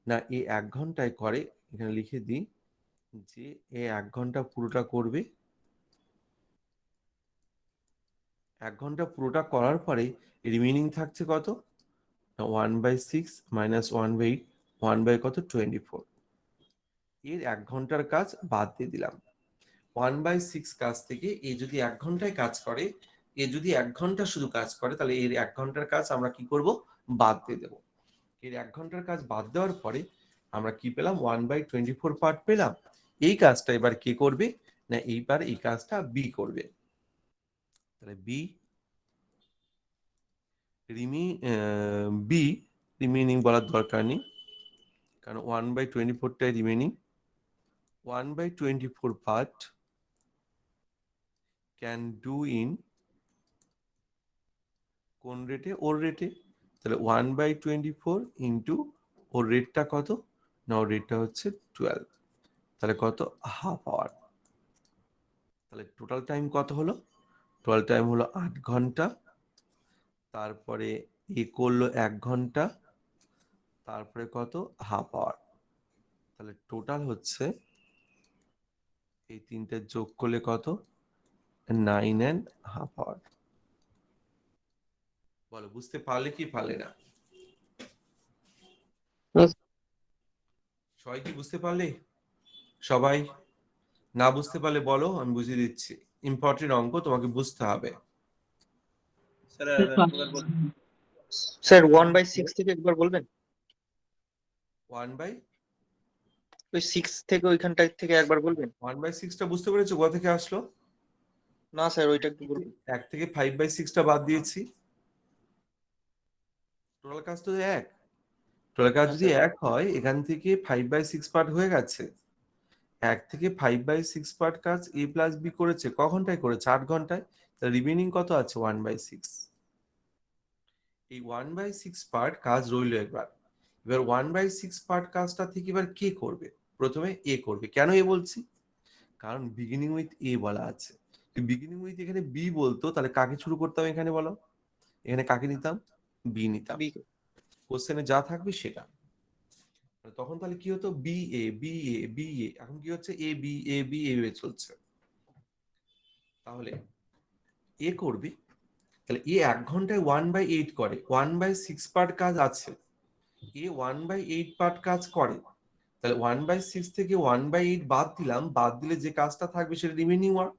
না এ 1 ঘন্টায় করে, এখানে লিখে দিই যে এ 1 ঘন্টা পুরোটা করবে। 1 ঘন্টা পুরোটা করার পরে রিমেইনিং থাকছে কত? 1/6 মাইনাস 1/8, 1/কত, 24। এর 1 ঘন্টার কাজ বাদ দিয়ে দিলাম। 1/6 কাজ থেকে এ যদি 1 ঘন্টায় কাজ করে, এ যদি 1 ঘন্টা শুধু কাজ করে, তাহলে এর 1 ঘন্টার কাজ আমরা কি করব, বাদ দিয়ে দেবো। এর 1 ঘন্টার কাজ বাদ দেওয়ার পরে আমরা কি পেলাম, 1/24 পার্ট পেলাম। এই কাজটা এবার কে করবে? না এইবার এই কাজটা বি করবে। তাহলে বি রিমেইনিং বলার দরকার নেই, কারণ 1/24টাই remaining. 1/24 part can do in কোন রেটে? ওর রেটে। তাহলে 1/24 ইন্টু ওর রেটটা কত? না ওর রেটটা হচ্ছে 12, তাহলে কত, হাফ আওয়ার। তাহলে টোটাল টাইম কত হলো? টোটাল টাইম হলো 8 ঘন্টা, তারপরে এ করলো 1 ঘন্টা, তারপরে কত, হাফ আওয়ার। তাহলে টোটাল হচ্ছে এই তিনটে যোগ করলে কত, 9.5 আওয়ার। বলো বুঝতে পারলে কি পারলে না? সবাই কি বুঝতে পারলে? সবাই? না বুঝতে পারলে বলো, আমি বুঝিয়ে দিচ্ছি। ইম্পর্টেন্ট অঙ্ক, তোমাকে বুঝতে হবে। স্যার স্যার 1/6 থেকে একবার বলবেন? 1/? ওই 6 থেকে ওইখানটা থেকে একবার বলবেন? 1/6টা বুঝতে পেরেছো কোথা থেকে আসলো? না স্যার, ওইটা একটু বলবেন। 1 থেকে 5/6টা বাদ দিয়েছি, টোটাল কাজ তো এক। টোটাল কাজ হ্যাঁ যদি স্যার। 1 হয়, এখান থেকে 5/6 পার্ট হয়ে গেছে। 1 থেকে 5/6 পার্ট কাজ এ প্লাস বি করেছে, ক ঘন্টায় করেছে? 8 ঘন্টায়। তাহলে রিমেইনিং কত আছে? 1/6। এই 1/6 পার্ট কাজ রইলো। এবার 1/6 পার্ট কাজটা থেকে এবার কে করবে? প্রথমে এ করবে। কেন এ বলছি? কারণ বিগিনিং উইথ এ বলা আছে। বিগিনিং উইথ এখানে বি বলতো, তাহলে কাকে শুরু করতাম এখানে বলো? এখানে কাকে নিতাম? বি নিতাম। কোশ্চেনে যা থাকবে সেটা। তখন তাহলে কি হতো, B A B A B A, এখন কি হচ্ছে, A B A B A চলছে। তাহলে এ করবে, তাহলে এ 1 ঘন্টায় 1/8 করে, 1/6 পার্ট কাজ আছে, এ 1/8 পার্ট কাজ করে। তাহলে 1/6 থেকে 1/8 বাদ দিলাম, বাদ দিলে যে কাজটা থাকবে সেটা রিমেইনিং ওয়ার্ক।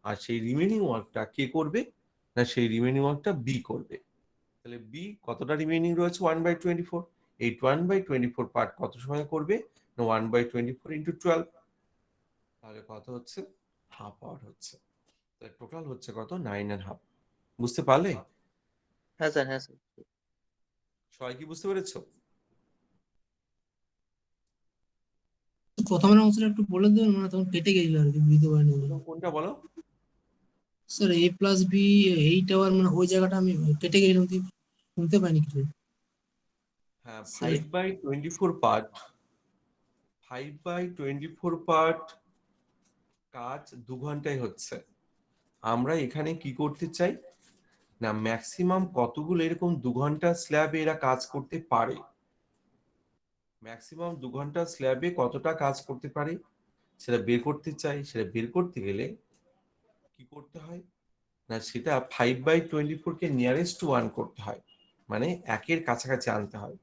আর সেই রিমেইনিং ওয়ার্কটা কে করবে? না সেই রিমেইনিং ওয়ার্কটা বি করবে। তাহলে বি কতটা রিমেইনিং রয়েছে? 1/24। এই 1/24 পার্ট কত সময় করবে? না 1/24 ইন্টু 12, তাহলে কত হচ্ছে? হাফ আওয়ার হচ্ছে। তাহলে টোটাল হচ্ছে কত? 9.5। বুঝতে পারলে? হ্যাঁ স্যার, হ্যাঁ স্যার। সবাই কি বুঝতে পেরেছো? প্রথমের অংশটা একটু বলে দেবেন, মানে তখন কেটে গেছিল আর কি, বুঝতে পারিনি বলে। কোনটা বলো? Sir a plus B 8 hour, মানে ওই জায়গাটা আমি কেটে গেছিলাম, শুনতে পাইনি কিছু হ্যাঁ, স্যার। 5/24 পার্ট, 5/24 পার্ট কাজ 2 ঘন্টায় হচ্ছে। আমরা এখানে কি করতে চাই না, ম্যাক্সিমাম কতগুলো এরকম 2 ঘন্টা স্ল্যাবে এরা কাজ করতে পারে, ম্যাক্সিমাম 2 ঘন্টা স্ল্যাবে কতটা কাজ করতে পারে সেটা বের করতে চাই। সেটা বের করতে গেলে কি করতে হয় না, সেটা 5/24 কে নিয়ারেস্ট টু 1 করতে হয়, মানে 1-এর কাছাকাছি আনতে হয়।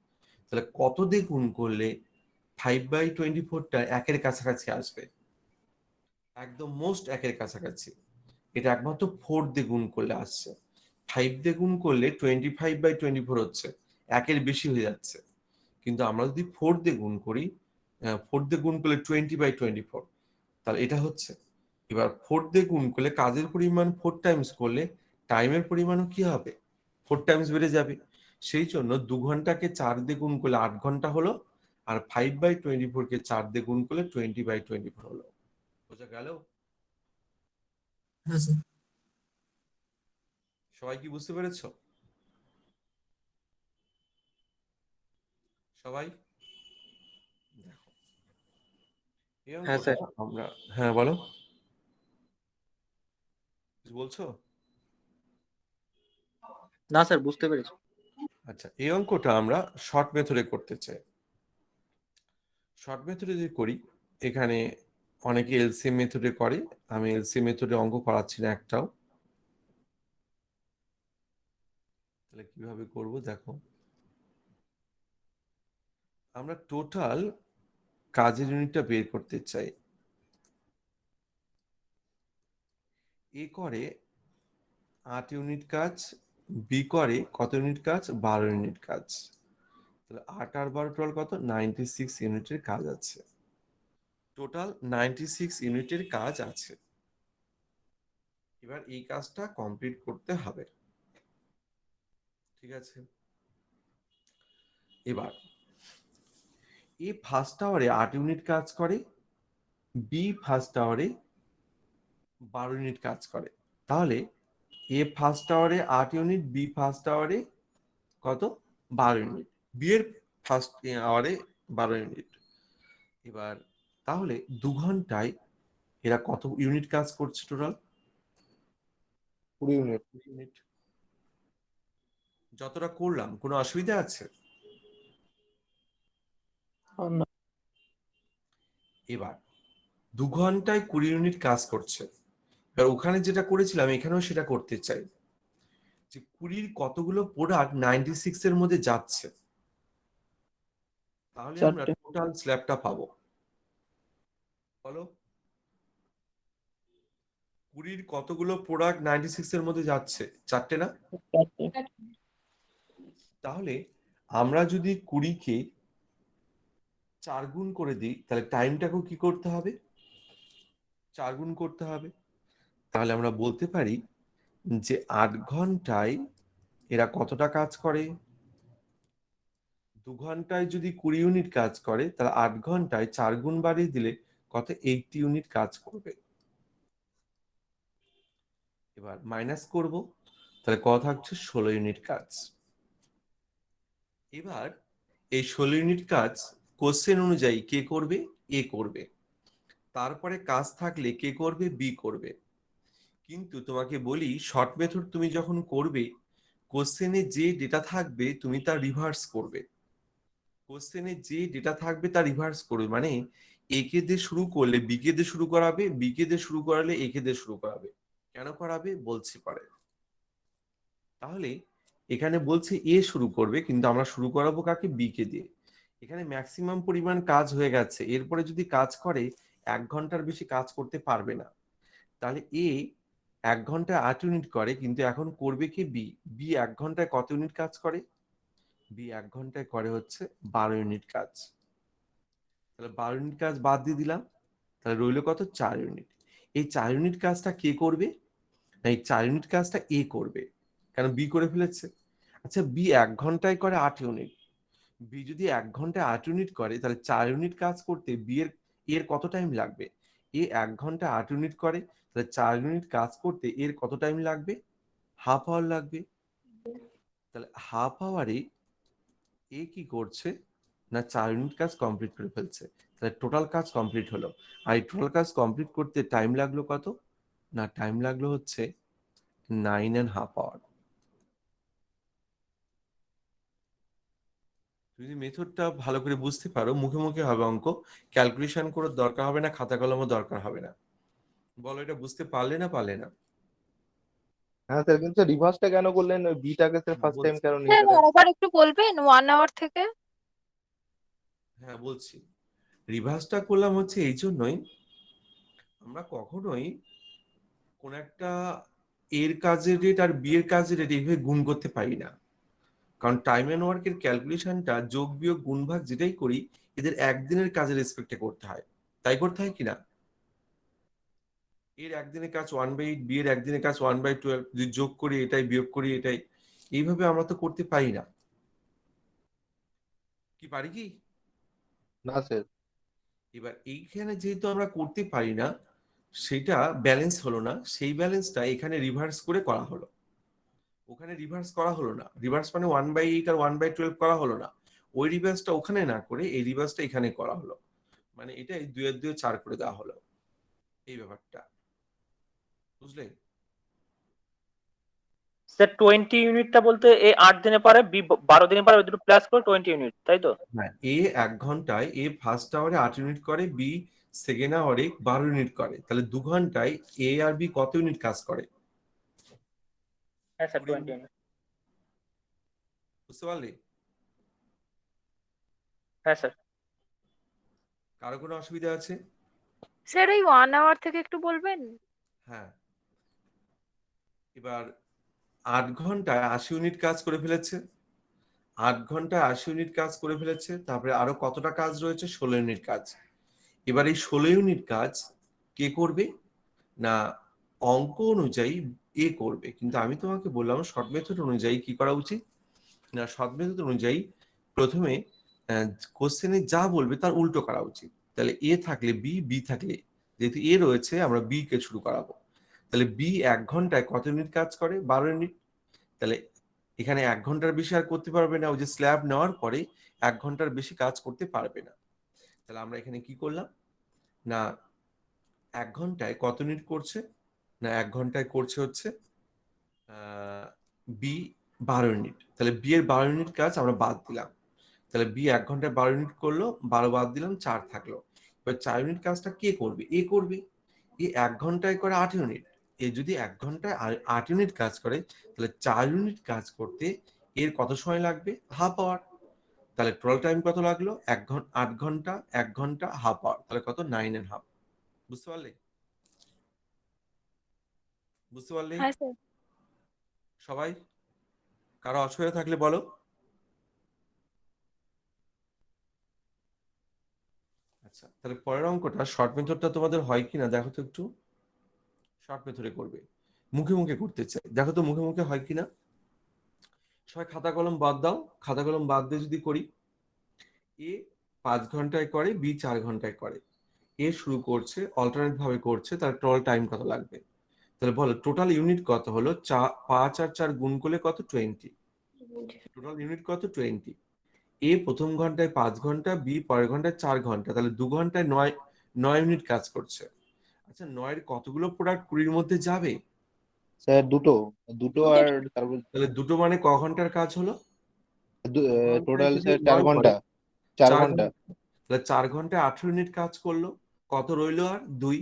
তাহলে কত দিয়ে গুণ করলে 5/24টা 1-এর কাছাকাছি আসবে? একদম মোস্ট 1-এর কাছাকাছি। এটা একমাত্র 4 দিয়ে গুণ করলে আসছে। 5 দিয়ে গুণ করলে 25/24 হচ্ছে, 1-এর বেশি হয়ে যাচ্ছে। কিন্তু আমরা যদি 4 দিয়ে গুণ করি, 4 দিয়ে গুণ করলে 20/24, তাহলে এটা হচ্ছে। এবার 4 দিয়ে গুণ করলে কাজের পরিমাণ 4 টাইমস করলে টাইমের পরিমাণও কি হবে, 4 টাইমস বেড়ে যাবে। সেই জন্য 2 ঘন্টাকে 4 দিয়ে গুণ করলে 8 ঘন্টা হলো, আর 5/24 কে 4 দিয়ে গুণ করলে 20/24 হলো। বোঝা গেল? হ্যাঁ স্যার। সবাই কি বুঝতে পেরেছো? সবাই দেখো, এই হ্যাঁ অঙ্কটা স্যার। আমরা, হ্যাঁ বলো, কিছু বলছো? না স্যার, বুঝতে পেরেছি। আচ্ছা, এই অঙ্কটা আমরা শর্ট মেথডে করতে চাই। শর্ট মেথডে যদি করি, এখানে অনেকে এলসিএম মেথডে করে, আমি এলসিএম মেথডে অঙ্ক করাচ্ছি না একটাও। তাহলে কিভাবে করব দেখো, আমরা টোটাল কাজের ইউনিটটা বের করতে চাই। এ করে 8 ইউনিট কাজ, বি করে কত ইউনিট কাজ, 12 ইউনিট কাজ। তাহলে 8 আর 12 টোটাল কত, 96 ইউনিটের কাজ আছে। টোটাল 96 ইউনিটের কাজ আছে। এবার এই কাজটা কমপ্লিট করতে হবে, ঠিক আছে? এবার এ ফার্স্ট আওয়ারে 8 ইউনিট কাজ করে, বি ফার্স্ট আওয়ারে 12 ইউনিট কাজ করে। তাহলে এ ফার্স্ট আওয়ারে 8 ইউনিট, বি ফার্স্ট আওয়ারে কত, 12 ইউনিট, বি এর ফার্স্ট আওয়ারে 12 ইউনিট। এবার তাহলে 2 ঘন্টায় এরা কত ইউনিট কাজ করছে টোটাল, 20 ইউনিট। ইউনিট। যতটা করলাম কোনো অসুবিধা আছে? আর না। এবার 2 ঘন্টায় 20 ইউনিট কাজ করছে। এবার ওখানে যেটা করেছিলাম এখানেও সেটা করতে চাই, যে 20-র কতগুলো প্রোডাক্ট 96 এর মধ্যে যাচ্ছে, তাহলে আমরা 4টে। টোটাল স্ল্যাবটা পাবো। বলো, 20-র কতগুলো প্রোডাক্ট 96 এর মধ্যে যাচ্ছে, 4টে না? 4টে। তাহলে আমরা যদি 20-কে 4 গুণ করে দিই, তাহলে টাইমটাকেও কি করতে হবে, 4 গুণ করতে হবে। তাহলে আমরা বলতে পারি যে 8 ঘন্টায় এরা কতটা কাজ করে। 2 ঘন্টায় যদি 20 ইউনিট কাজ করে, তাহলে 8 ঘন্টায় 4 গুণ বাড়িয়ে দিলে কত, 80 ইউনিট কাজ করবে। এবার মাইনাস করব, তাহলে কত থাকছে, 16 ইউনিট কাজ। এবার এই 16 ইউনিট কাজ কোশ্চেন অনুযায়ী কে করবে, এ করবে। তারপরে কাজ থাকলে কে করবে, বি করবে। কিন্তু তোমাকে বলি, শর্ট মেথড তুমি যখন করবে, কোশ্চেনে যে ডেটা থাকবে তুমি তা রিভার্স করবে। কোশ্চেনে যে ডেটা থাকবে তা রিভার্স করবে, মানে এ কে দিয়ে শুরু করলে বি কে দিয়ে শুরু করাবে, বি কে দিয়ে শুরু করালে এ কে দিয়ে শুরু করাবে। কেন করাবে বলছি পরে। তাহলে এখানে বলছে এ শুরু করবে, কিন্তু আমরা শুরু করাবো কাকে, বি কে দিয়ে। এখানে ম্যাক্সিমাম পরিমাণ কাজ হয়ে গেছে, এরপরে যদি কাজ করে 1 ঘন্টার বেশি কাজ করতে পারবে না। তাহলে এ 1 ঘন্টায় 8 ইউনিট করে, কিন্তু এখন করবে কি বি। বি 1 ঘন্টায় কত ইউনিট কাজ করে, বি 1 ঘন্টায় করে হচ্ছে 12 ইউনিট কাজ। তাহলে 12 ইউনিট কাজ বাদ দিয়ে দিলাম, তাহলে রইলো কত, 4 ইউনিট। এই 4 ইউনিট কাজটা কে করবে, না এই 4 ইউনিট কাজটা এ করবে, কারণ বি করে ফেলেছে। আচ্ছা, বি 1 ঘন্টায় করে 8 ইউনিট। বি যদি 1 ঘন্টায় 8 ইউনিট করে, তাহলে 4 ইউনিট কাজ করতে বি এর এর কত টাইম লাগবে? এ 1 ঘন্টা 8 ইউনিট করে, তাহলে 4 ইউনিট কাজ করতে এর কত টাইম লাগবে? হাফ আওয়ার লাগবে। তাহলে হাফ আওয়ারে এ কি করছে না 4 ইউনিট কাজ কমপ্লিট করে ফেলছে, তাহলে টোটাল কাজ কমপ্লিট হলো। আর এই টোটাল কাজ কমপ্লিট করতে টাইম লাগলো কত? না টাইম লাগলো হচ্ছে 9.5 আওয়ার। যদি মেথডটা ভালো করে বুঝতে পারো, মুখে মুখে হবে অঙ্ক, ক্যালকুলেশন করার দরকার হবে না, খাতা কলমও দরকার হবে না। বলো এটা বুঝতে পারলে না পারলে না? হ্যাঁ স্যার, কিন্তু রিভার্সটা কেন করলেন? ওই বিটাকে স্যার ফার্স্ট টাইম বলছি, কেন নিয়ে স্যার গেলেন? আরেকবার একটু বলবেন 1 আওয়ার থেকে? হ্যাঁ বলছি, রিভার্সটা করলাম হচ্ছে এই জন্যই, আমরা কখনোই কোন একটা এর কাজের রেট আর বি এর কাজের রেট এইভাবে গুণ করতে পারি না। কারণ টাইম এন্ড ওয়ার্কের ক্যালকুলেশনটা যোগ বিয়োগ গুণ ভাগ যেটাই করি, এদের একদিনের কাজের রেসপেক্টে করতে হয়। তাই করতে হয় কিনা? এর একদিনের কাজ 1/8, বি এর একদিনের কাজ 1/12, যদি যোগ করি এটাই, বিয়োগ করি এটাই, এইভাবে আমরা তো করতে পারি না। কি পারি কি? না স্যার। এবার এইখানে যেহেতু আমরা করতে পারি না, সেটা ব্যালেন্স হলো না, সেই ব্যালেন্সটা এখানে রিভার্স করে করা হলো। ওখানে রিভার্স করা হলো না, রিভার্স মানে 1/8 আর 1/12 করা হলো না, ওই রিভার্সটা ওখানে না করে এই রিভার্সটা এখানে করা হলো, মানে এটা 2 এর 2 4 করে দেওয়া হলো, এই ব্যাপারটা বুঝলে? স্যার 20 ইউনিটটা বলতে এ 8 দিনে পারে, বি 12 দিনে পারে, ওই দুটো প্লাস করে 20 ইউনিট, তাই তো? হ্যাঁ, এ 1 ঘন্টায়, এ ফার্স্ট আওয়ারে 8 ইউনিট করে, বি সেকেন্ড আওয়ারে 12 ইউনিট করে, তাহলে 2 ঘন্টায় এ আর বি কত ইউনিট কাজ করে? হ্যাঁ স্যার 20 ইউনিট। বুঝতে পারলে? হ্যাঁ স্যার। কারো কোনো অসুবিধা আছে? স্যার এই 1 আওয়ার থেকে একটু বলবেন? হ্যাঁ, এবার 8 ঘন্টায় 80 ইউনিট কাজ করে ফেলেছে, 8 ঘন্টায় 80 ইউনিট কাজ করে ফেলেছে, তারপরে আরো কতটা কাজ রয়েছে? 16 ইউনিট কাজ। এবার এই 16 ইউনিট কাজ কে করবে? না অঙ্ক অনুযায়ী এ করবে, কিন্তু আমি তোমাকে বললাম শর্ট মেথড অনুযায়ী কি করা উচিত। না শর্ট মেথড অনুযায়ী প্রথমে কোশ্চেনে যা বলবে তার উল্টো করা উচিত। তাহলে এ থাকলে বি, বি থাকলে, যেহেতু এ রয়েছে আমরা বি কে শুরু করাবো। তাহলে বি 1 ঘন্টায় কত ইউনিট কাজ করে? 12 ইউনিট। তাহলে এখানে 1 ঘন্টার বেশি আর করতে পারবে না, ওই যে স্ল্যাব নেওয়ার পরে 1 ঘন্টার বেশি কাজ করতে পারবে না। তাহলে আমরা এখানে কি করলাম না 1 ঘন্টায় কত ইউনিট করছে? না 1 ঘন্টায় করছে হচ্ছে বি 12 ইউনিট, তাহলে বি এর 12 ইউনিট কাজ আমরা বাদ দিলাম। তাহলে বি 1 ঘন্টায় 12 ইউনিট করলো, 12 বাদ দিলাম, 4 থাকলো। এবার 4 ইউনিট কাজটা কে করবে? এ করবে। এ 1 ঘন্টায় করে 8 ইউনিট, এ যদি 1 ঘন্টায় 8 ইউনিট কাজ করে, তাহলে 4 ইউনিট কাজ করতে এর কত সময় লাগবে? Half hour. তাহলে টোটাল টাইম কত লাগলো? 1 ঘন্টা 8 ঘন্টা, 1 ঘন্টা হাফ আওয়ার, তাহলে কত? 9.5। বুঝতে পারলে? বুঝতে পারলে হ্যাঁ স্যার। সবাই? কারো অসুবিধা থাকলে বলো। আচ্ছা, তাহলে পরের অঙ্কটা শর্ট মেথডটা তোমাদের হয় কিনা দেখো তো একটু। শর্ট মেথডে করবে, মুখে মুখে করতে চাই, দেখো তো মুখে মুখে হয় কিনা। সবাই খাতা কলম বাদ দাও, খাতা কলম বাদ দিয়ে যদি করি, এ 5 ঘন্টায় করে, বি 4 ঘন্টায় করে, এ শুরু করছে অল্টারনেট ভাবে করছে, তার টোটাল টাইম কত লাগবে? তাহলে বলো টোটাল ইউনিট কত হলো? 5 আর 4 গুণ করলে কত? 20। টোটাল ইউনিট কত? 20। এ প্রথম ঘন্টায় 5 ঘন্টা, বি পরের ঘন্টায় 4 ঘন্টা, তাহলে 2 ঘন্টায় 9 ইউনিট কাজ করছে। আচ্ছা 9 এর কতগুলো প্রোডাক্ট 20 এর মধ্যে যাবে? স্যার দুটো, দুটো আর তারপর তাহলে দুটো মানে ক ঘন্টার কাজ হলো? 2 ঘন্টায় টোটাল যদি স্যার 4 9 করে, ঘন্টা, 4 4 ঘন্টা। ঘন্টা, তাহলে 4 ঘন্টায় 18 ইউনিট কাজ করলো, কত রইলো আর? 2।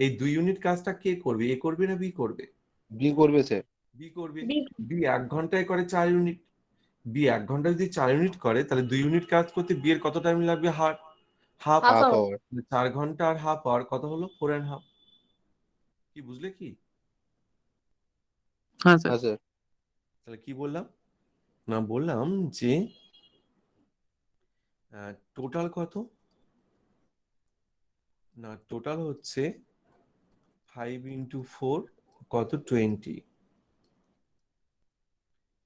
এই 2 ইউনিট কাজটা কে করবে? এ করবে না বি করবে? বি করবে স্যার। বি করবে। বি 1 ঘন্টায় করে 4 ইউনিট, বি 1 ঘন্টায় যদি 4 ইউনিট করে, তাহলে 2 ইউনিট কাজ করতে বি এর কত টাইম লাগবে? হাফ। হাফ। Half hour. 4 ঘন্টা আর হাফ আওয়ার কত হলো? 4.5। কি বুঝলে কি? হ্যাঁ স্যার। হ্যাঁ স্যার। তাহলে কি বললাম না, বললাম যে টোটাল কত? না টোটাল হচ্ছে 5 ইন্টু 4 কত? 20।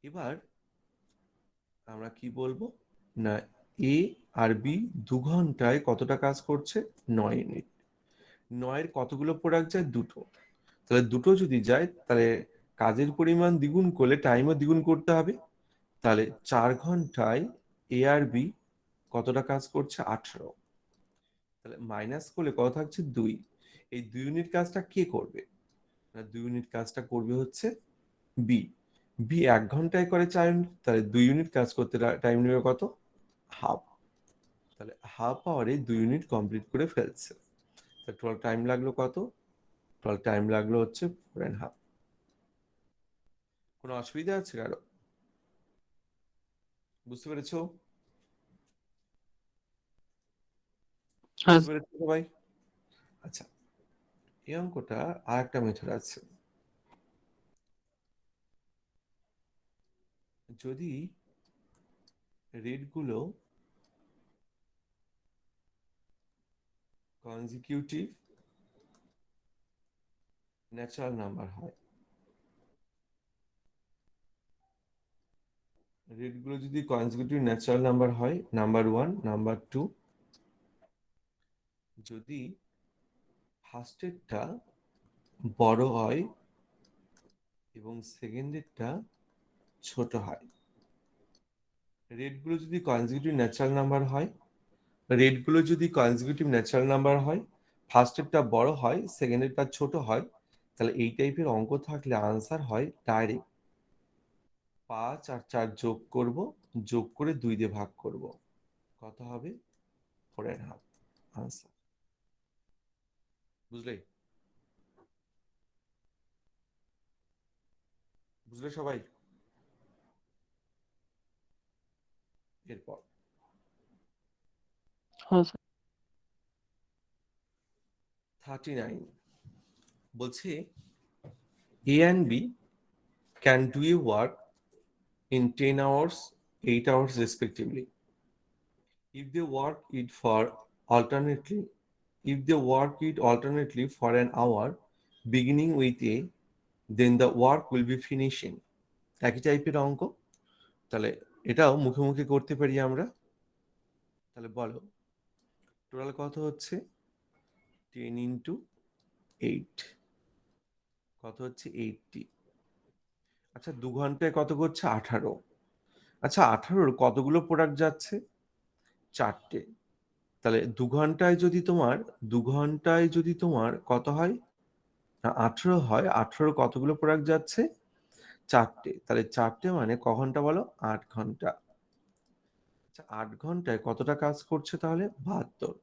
এবার আমরা কি বলবো না এ আর বি 2 ঘন্টায় কতটা কাজ করছে? 9 ইউনিট। 9-এর কতগুলো প্রোডাক্ট যায়? দুটো। তাহলে দুটো যদি যায় তাহলে কাজের পরিমাণ দ্বিগুণ করলে টাইমও দ্বিগুণ করতে হবে। তাহলে 4 ঘন্টায় এ আর বি কতটা কাজ করছে? 18। তাহলে মাইনাস করলে কত থাকছে? 2। এই 2 ইউনিট কাজটা কে করবে? না, 2 ইউনিট কাজটা করবে হচ্ছে বি। বি 1 ঘন্টায় করে 4 ইউনিট, তাহলে 2 ইউনিট কাজ করতে টাইম নেবে কত? হাফ। তাহলে হাফ আওয়ারে 2 ইউনিট কমপ্লিট করে ফেলছে। তাহলে টোটাল টাইম লাগলো কত? টোটাল টাইম লাগলো হচ্ছে 4.5। কোনো অসুবিধা আছে কারো? বুঝতে পেরেছো? হ্যাঁ বুঝতে পেরেছো সবাই? আচ্ছা, এই অঙ্কটা আর একটা মেথড আছে। যদি রেটগুলো কনজিকিউটিভ ন্যাচারাল নাম্বার হয়, রেটগুলো যদি কনজিকিউটিভ ন্যাচারাল নাম্বার হয়, নাম্বার 1, নাম্বার 2, যদি ফার্স্টেরটা বড় হয় এবং সেকেন্ডেরটা ছোট হয়, রেটগুলো যদি কনজিকিউটিভ ন্যাচারাল নাম্বার হয়, রেটগুলো যদি কনজিকিউটিভ ন্যাচারাল নাম্বার হয়, ফার্স্টেরটা বড় হয়, সেকেন্ডেরটা ছোট হয়, তাহলে এই টাইপের অঙ্ক থাকলে আনসার হয় ডাইরেক্ট 5 আর 4 যোগ করব, যোগ করে 2 দিয়ে ভাগ করব, কত হবে? 4.5 আনসার। বুঝলে? বুঝলে সবাই? এরপর হ্যাঁ স্যার 39 বলছে A and B can do a work in 10 hours, 8 hours respectively. If they work it alternately for an hour beginning with A, then the work will be finishing. একই টাইপের অঙ্ক, তাহলে এটাও মুখে মুখে করতে পারি আমরা। তাহলে বলো টোটাল কত হচ্ছে? 10 into 8 কত হচ্ছে? 80। আচ্ছা 2 ঘন্টায় কত করছে? 18। আচ্ছা 18-র কতগুলো প্রোডাক্ট যাচ্ছে? 4টে। তাহলে 2 ঘন্টায় যদি তোমার কত হয়? না 18 হয়, 18 কতগুলো প্রোডাক্ট যাচ্ছে? 4টে। তাহলে 4টে মানে ক ঘন্টা বলো? 8 ঘন্টা। আচ্ছা 8 ঘন্টায় কতটা কাজ করছে তাহলে? 72।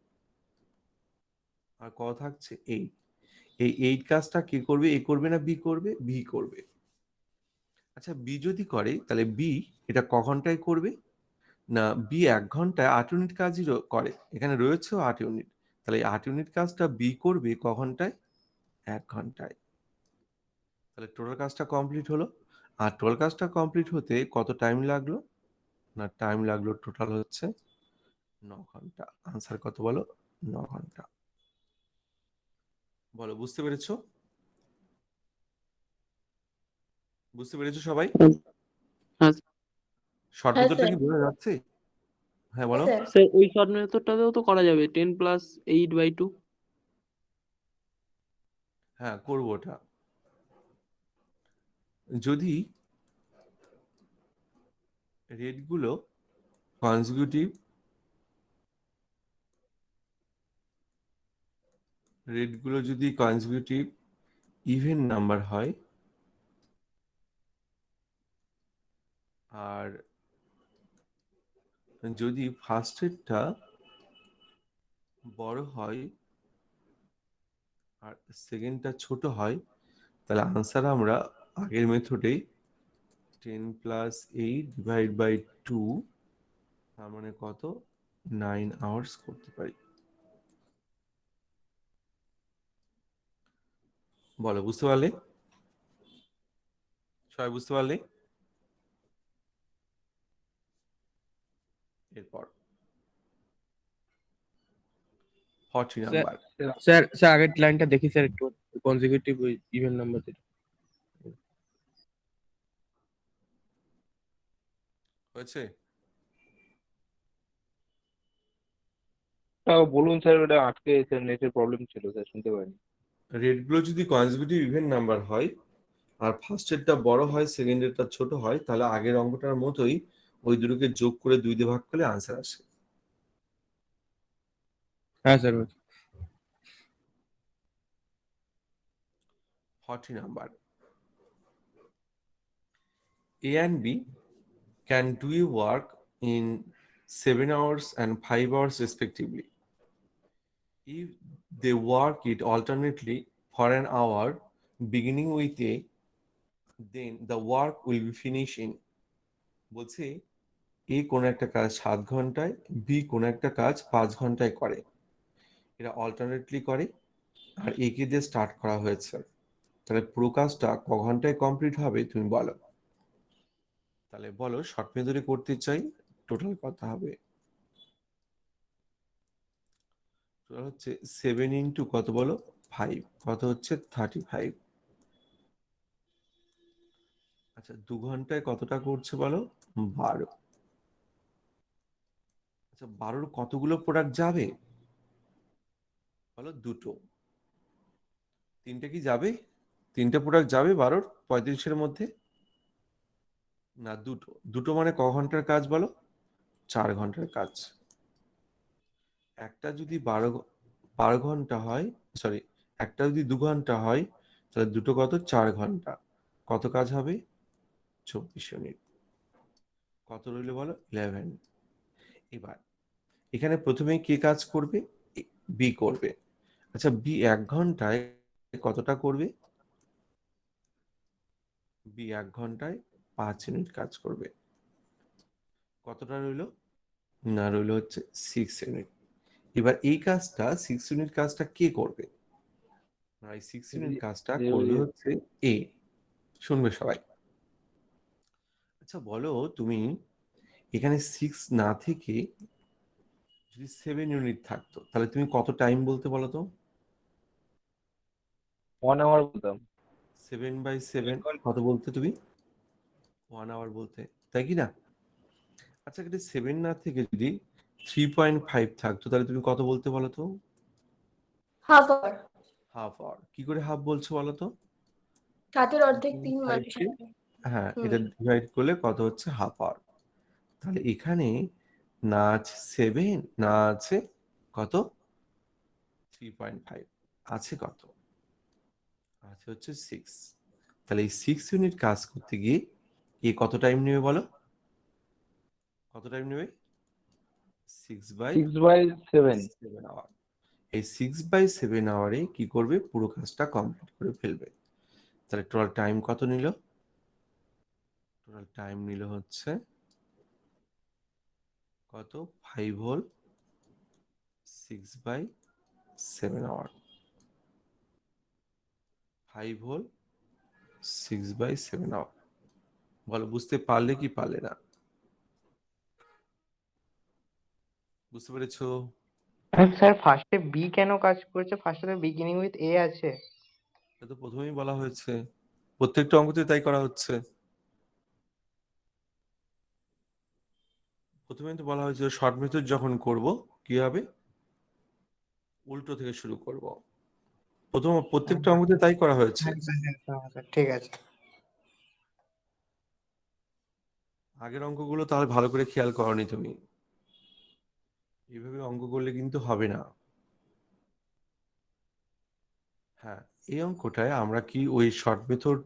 আর কত থাকছে? 8। এই 8 কাজটা কে করবে? এ করবে না বি করবে? বি করবে। আচ্ছা বি যদি করে তাহলে বি এটা ক ঘন্টায় করবে? না বি 1 ঘন্টায় 8 ইউনিট কাজই করে, এখানে রয়েছেও 8 ইউনিট। তাহলে 8 ইউনিট কাজটা বি করবে ক ঘন্টায়? 1 ঘন্টায়। তাহলে টোটাল কাজটা কমপ্লিট হলো। আর টোটাল কাজটা কমপ্লিট হতে কত টাইম লাগলো? না টাইম লাগলো টোটাল হচ্ছে 9 ঘন্টা। আনসার কত বলো? 9 ঘন্টা। বলো বুঝতে পেরেছো? বুঝতে পেরেছো সবাই? হ্যাঁ শর্ট মেথডটা কি বোঝা যাচ্ছে? হ্যাঁ বলো। স্যার ওই শর্ট মেথডটাতেও তো করা যাবে 10+8/2। হ্যাঁ করবো ওটা। যদি রেটগুলো কনজিকিউটিভ ইভেন নাম্বার হয় আর যদি ফার্স্টেরটা বড় হয় আর সেকেন্ডটা ছোট হয়, তাহলে আনসার আমরা আগের মেথডে 10+8/2 তার মানে কত? 9 আওয়ার্স করতে পারি। বলো বুঝতে পারলে? সবাই বুঝতে পারলে? এরপর 40 নাম্বার। স্যার স্যার আগের লাইনটা দেখি স্যার একটু, কনজিকিউটিভ ইভেন নাম্বার যেটা। হয়েছে? আরেকটা বলুন স্যার, ওটা আজকে স্যার নেটের প্রবলেম ছিল স্যার, শুনতে পারিনি। রেটগুলো যদি কনজিকিউটিভ ইভেন নাম্বার হয় আর ফার্স্টেরটা বড় হয় সেকেন্ডেরটা ছোট হয়, তাহলে আগের অঙ্কটার মতোই ওই দুটোকে যোগ করে 2 দিয়ে ভাগ করলে আনসার আসে। হ্যাঁ sir. 40 number, A and B can do a work in 7 hours and 5 hours respectively. If they work it alternately for an hour, beginning with A, then the work will be finished in, বলছে এ কোনো একটা কাজ 7 ঘন্টায়, B কোনো একটা কাজ 5 ঘন্টায় করে। এরা অল্টারনেটলি করে আর একে দিয়ে স্টার্ট করা হয়েছে, তাহলে পুরো কাজটা ক ঘন্টায় কমপ্লিট হবে তুমি বলো। তাহলে বলো শর্ট মেথডে করতে চাই, টোটাল কত হবে? টোটাল হচ্ছে 7 ইন্টু কত বলো 5, কত হচ্ছে 35। আচ্ছা 2 ঘন্টায় কতটা করছে বলো 12। আচ্ছা 12 কতগুলো প্রোডাক্ট যাবে বলো? দুটো। তিনটে কি যাবে? তিনটে প্রোডাক্ট যাবে 12 35-এর মধ্যে? না, দুটো। দুটো মানে ক ঘন্টার কাজ বলো? 4 ঘন্টার কাজ। একটা যদি 12 ঘন্টা হয়, সরি, একটা যদি 2 ঘন্টা হয় তাহলে দুটো কত 4 ঘন্টা, কত কাজ হবে? 24 ইউনিট। কত রইল বলো? 11। এবার এখানে প্রথমেই কে কাজ করবে? বি করবে। আচ্ছা বি 1 ঘন্টায় কতটা করবে? বি 1 ঘন্টায় 5 ইউনিট কাজ করবে। কতটা রইল? না, রইল হচ্ছে 6 ইউনিট। এবার এই কাজটা 6 ইউনিট কাজটা কে করবে? না, এই 6 ইউনিট কাজটা করবে হচ্ছে এ। শুনবে সবাই। আচ্ছা বলো তুমি, এখানে 6 না থেকে যদি 7 ইউনিট থাকতো তাহলে তুমি কত টাইম বলতে বলো তো? 1 আওয়ার বলতাম। 7/7 কত বলতে তুমি? 1 আওয়ার বলতে, তাই কি না? আচ্ছা এটা 7 না থেকে যদি 3.5 থাকতো তাহলে তুমি কত বলতে বলো তো? Half hour. Half hour. কি করে হাফ বলছো বলো তো? 7-এর অর্ধেক 3 মানে 3.5 কে 7। হ্যাঁ এটা ডিভাইড করলে কত হচ্ছে হাফ আওয়ার। তাহলে এখানে না আছে 7, না আছে কত 3.5, আছে কত? আছে হচ্ছে 6। তাহলে এই 6 ইউনিট কাজ করতে গিয়ে এ কত টাইম নেবে বলো? কত টাইম নেবে? 6/7। 6/7 আওয়ার। এই 6/7 আওয়ারে কি করবে? পুরো কাজটা কমপ্লিট করে ফেলবে। তাহলে টোটাল টাইম কত নিল? টোটাল টাইম নিল হচ্ছে কত? 5 হোল 6/7 আওয়ার। 5 whole 6/7 hour. বলো বুঝতে পারলে কি পারলে না? বুঝতে পেরেছো? স্যার ফার্স্টে বি কেন কাজ করেছে? ফার্স্টে তো বিগিনিং উইথ এ আছে। এটা তো প্রথমেই বলা হয়েছে, প্রত্যেকটা অঙ্কতে তাই করা হচ্ছে। প্রথমেই তো বলা হয়েছে শর্ট মেথড যখন করব কি হবে? উল্টো থেকে শুরু করব। প্রত্যেকটা অঙ্কতে তাই করা হয়েছে। ঠিক আছে। আগের অঙ্কগুলো তাহলে ভালো করে খেয়াল করনি তুমি। এইভাবে অঙ্ক করলে কিন্তু হবে না। হ্যাঁ, এই অঙ্কটায় আমরা কি ওই শর্ট মেথড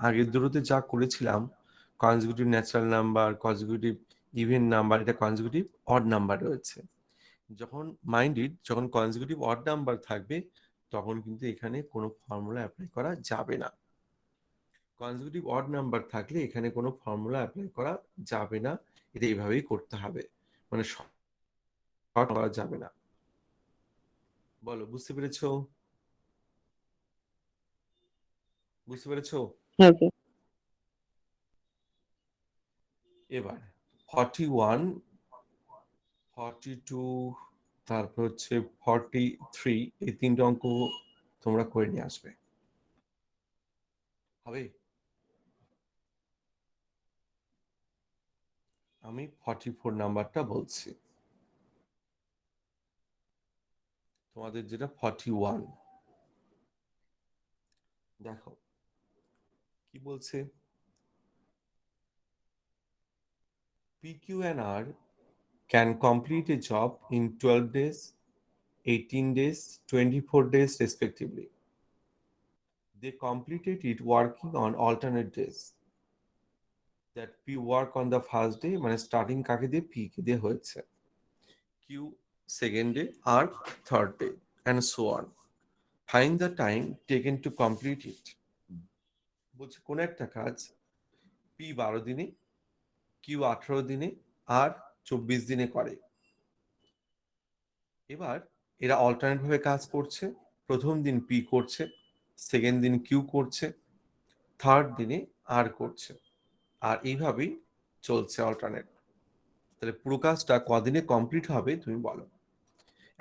আগের দুটোতে যা করেছিলাম, consecutive natural number, consecutive even number, এটা কনজিকিউটিভ অড নাম্বার রয়েছে। যখন কনজিকিউটিভ অড নাম্বার থাকবে তখন কিন্তু এখানে কোনো ফর্মুলা অ্যাপ্লাই করা যাবে না। কনজিকিউটিভ অড নাম্বার থাকলে এখানে কোনো ফর্মুলা অ্যাপ্লাই করা যাবে না, এটা এইভাবেই করতে হবে, মানে শর্ট করা যাবে না। বলো বুঝতে পেরেছো? বুঝতে পেরেছো? এবার 41, 42, তারপর হচ্ছে 43, এই তিনটে অঙ্ক তোমরা করে নিয়ে আসবে, হবে? আমি 44 নাম্বারটা বলছি। তোমাদের যেটা 41। দেখো কি বলছে, PQ and R can complete a job in 12 days, 18 days, 24 days respectively. They completed it working on alternate days. That P work on the first day, মানে স্টার্টিং কাকে দিয়ে, P কে দিয়ে হয়েছে, Q second day, R third day, and so on. Find the time taken to complete it. বলছে কোন একটা কাজ P 12 দিনে, Q 18 দিনে, R 24 দিনে করে। এবার এরা অল্টারনেট ভাবে কাজ করছে। প্রথম দিন P করছে, সেকেন্ড দিন Q করছে, থার্ড দিনে R করছে, আর এইভাবেই চলছে অল্টারনেট। তাহলে পুরো কাজটা কদিনে কমপ্লিট হবে তুমি বলো।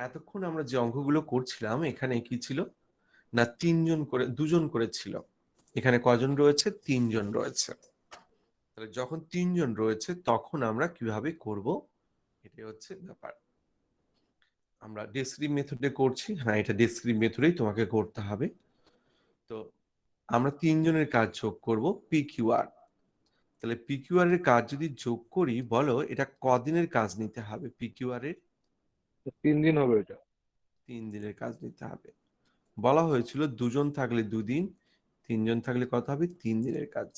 এতক্ষণ আমরা যে অঙ্কগুলো করছিলাম এখানে কি ছিল না, দুজন করে ছিল। এখানে কজন রয়েছে? 3 জন রয়েছে। তাহলে যখন 3 জন রয়েছে তখন আমরা কিভাবে করব, এটাই হচ্ছে ব্যাপার। আমরা ডেসক্রিপ মেথডে করছি, হ্যাঁ এটা ডেসক্রিপ মেথডেই তোমাকে করতে হবে। তো আমরা 3 জনের কাজ যোগ করব PQR। তাহলে PQR এর কাজ যদি যোগ করি, বলো এটা কদিনের কাজ নিতে হবে? PQR এর 3 দিন হবে এটা। 3 দিনের কাজ নিতে হবে। বলা হয়েছিল 2 জন থাকলে 2 দিন, 3 জন থাকলে কত হবে? 3 দিনের কাজ।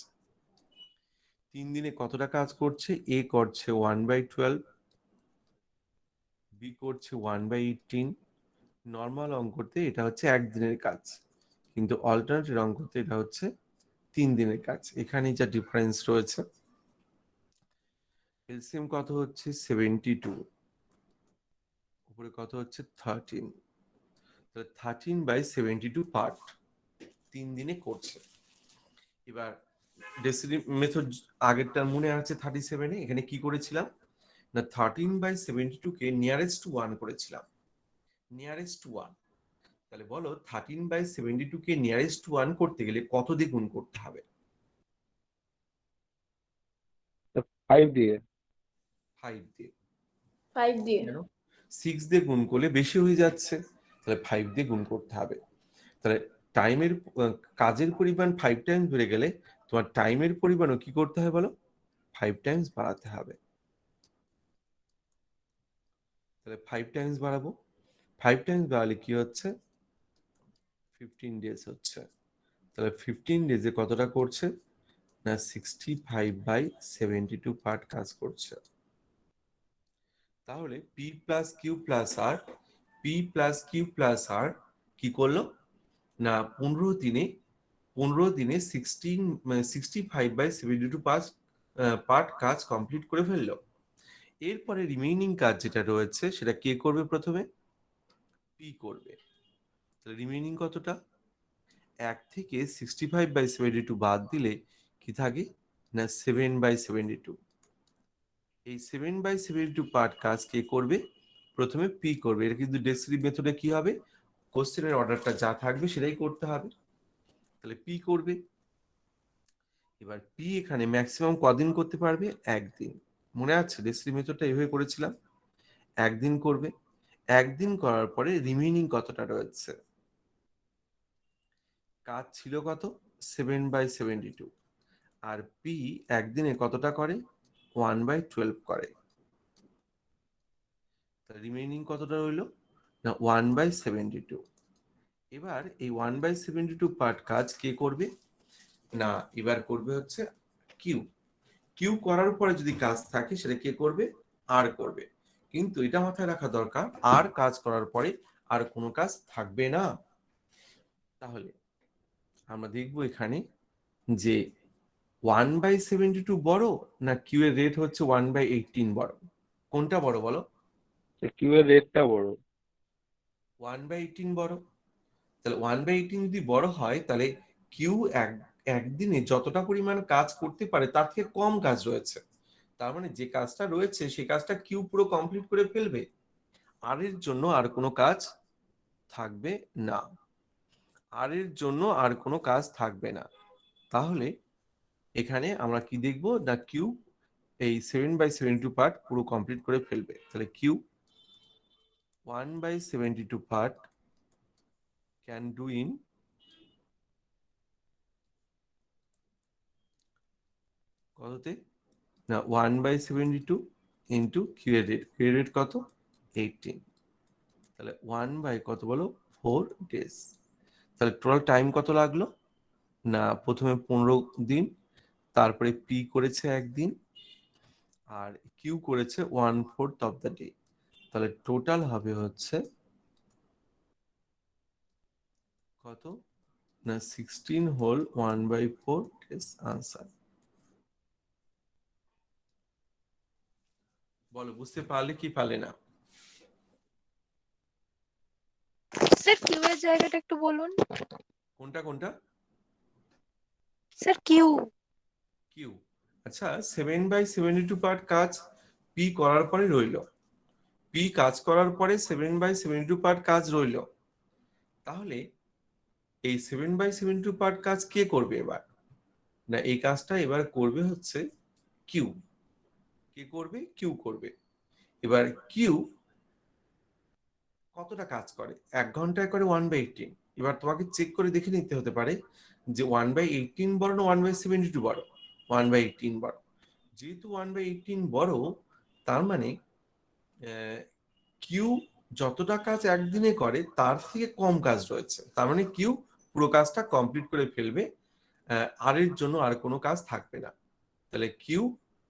3 দিনে কতটা কাজ করছে? A করছে 1/12, B করছে 1/18। নর্মাল অঙ্কতে এটা হচ্ছে 1 দিনের কাজ, কিন্তু অল্টারনেটিভ অঙ্কতে এটা হচ্ছে 3 দিনের কাজ। এখানে যা ডিফারেন্স রয়েছে। এলসিএম কত হচ্ছে? 72, উপরে কত হচ্ছে? 13। তাহলে 13/72 পার্ট 3 দিনে করছে। এবার ডেসিডিভ মেথড আগেরটার মনে আছে 37 এ এখানে কি করেছিলাম না, 13/72 কে নিয়ারেস্ট 1 করেছিলাম, নিয়ারেস্ট 1। তাহলে বলো 13/72 কে নিয়ারেস্ট 1 করতে গেলে কত দিয়ে গুণ করতে হবে? 5 দিয়ে। 5 দিয়ে। 5 দিয়ে। কেন? 6 দিয়ে গুণ করলে বেশি হয়ে যাচ্ছে, তাহলে 5 দিয়ে গুণ করতে হবে। তাহলে টাইমের কাজের পরিমাণ 5 টাইমস বেড়ে গেলে তোমার টাইমের পরিমাণও কি করতে হবে বলো? 5 টাইমস বাড়াতে হবে। তাহলে 5 টাইমস বাড়াবো। 5 টাইমস বাড়ালে কি হচ্ছে? 15 ডেজ হচ্ছে। তাহলে 15 ডেজে কতটা করছে না, 65/72 পার্ট কাজ করছে। তাহলে P প্লাস কিউ প্লাস আর, P প্লাস কিউ প্লাস আর কি করলো না, 15 দিনে 65/72 পার্ট কাজ কমপ্লিট করে ফেললো। এরপরে রিমেইনিং কাজ যেটা রয়েছে সেটা কে করবে? প্রথমে P করবে। তাহলে রিমেইনিং কতটা? 1 থেকে 65/72 বাদ দিলে কি থাকে না, 7/72। এই 7/72 পার্ট কাজ কে করবে? প্রথমে P করবে। এটা কিন্তু ডেসক্রিপ মেথডে কি হবে, কোশ্চেনের অর্ডারটা যা থাকবে সেটাই করতে হবে। তাহলে P করবে। এবার P এখানে ম্যাক্সিমাম কদিন করতে পারবে? 1 দিন। মনে আছে ডেসক্রিপ মেথডটা এইভাবে করেছিলাম, 1 দিন করবে। 1 দিন করার পরে রিমেইনিং কতটা রয়েছে? কাজ ছিল কত? 7/72। আর P একদিনে কতটা করে? 1/12 করে। তাহলে রিমেইনিং কতটা রইল না, 1/72। এবার এই 1/72 পার্ট কাজ কে করবে না, এবার করবে হচ্ছে কিউ। কিউ করার পরে যদি কাজ থাকে সেটা কে করবে? আর করবে। কিন্তু এটা মাথায় রাখা দরকার, আর কাজ করার পরে আর কোনো কাজ থাকবে না। তাহলে আমরা দেখবো এখানে যে 1/72 বড় না কিউ এর রেট হচ্ছে 1/18 বড়? কোনটা বড় বলো? কিউ এর রেটটা বড়। 1/18 বড়। তাহলে 1/18 যদি বড় হয় তাহলে কিউ একদিনে যতটা পরিমাণ কাজ করতে পারে তার থেকে কম কাজ রয়েছে। তার মানে যে কাজটা রয়েছে সেই কাজটা কিউ পুরো কমপ্লিট করে ফেলবে, আর এর জন্য আর কোনো কাজ থাকবে না। আর এর জন্য আর কোনো কাজ থাকবে না। তাহলে এখানে আমরা কি দেখব না, কিউ এই 7/72 পার্ট পুরো কমপ্লিট করে ফেলবে। তাহলে Q 1/72 part can do in কততে? না 1/72 ইন্টু কিউ এর রেট কত? 18। তাহলে 1 কত বলো? 4 days। তাহলে টোটাল টাইম কত লাগলো? না প্রথমে 15 দিন, তারপরে পি করেছে একদিন, আর কিউ করেছে 1/4 অফ দ্য ডে। তাহলে টোটাল হবে হচ্ছে কত? না 16 হোল 1/4 ডেজ আনসার। বলো বুঝতে পারলে কি পারলে না? স্যার কিউ এর জায়গাটা একটু বলুন। কোনটা কোনটা? Sir Q. কিউ। আচ্ছা 7/72 পার্ট কাজ পি করার পরে রইলো, পি কাজ করার পরে 7/72 পার্ট কাজ রইলো। তাহলে এই 7/72 পার্ট কাজ কে করবে এবার? না এই কাজটা এবার করবে হচ্ছে কিউ। কে করবে? কিউ করবে। এবার কিউ কতটা কাজ করে? 1 ঘন্টায় করে 1/18। এবার তোমাকে চেক করে দেখে নিতে হতে পারে যে 1/18 বড় না 1/72 বড়? 1/18 বড়। যেহেতু 1/18 বড়, তার মানে কিউ যতটা কাজ একদিনে করে তার থেকে কম কাজ রয়েছে। তার মানে কিউ পুরো কাজটা কমপ্লিট করে ফেলবে, আর এর জন্য আর কোনো কাজ থাকবে না। তাহলে কিউ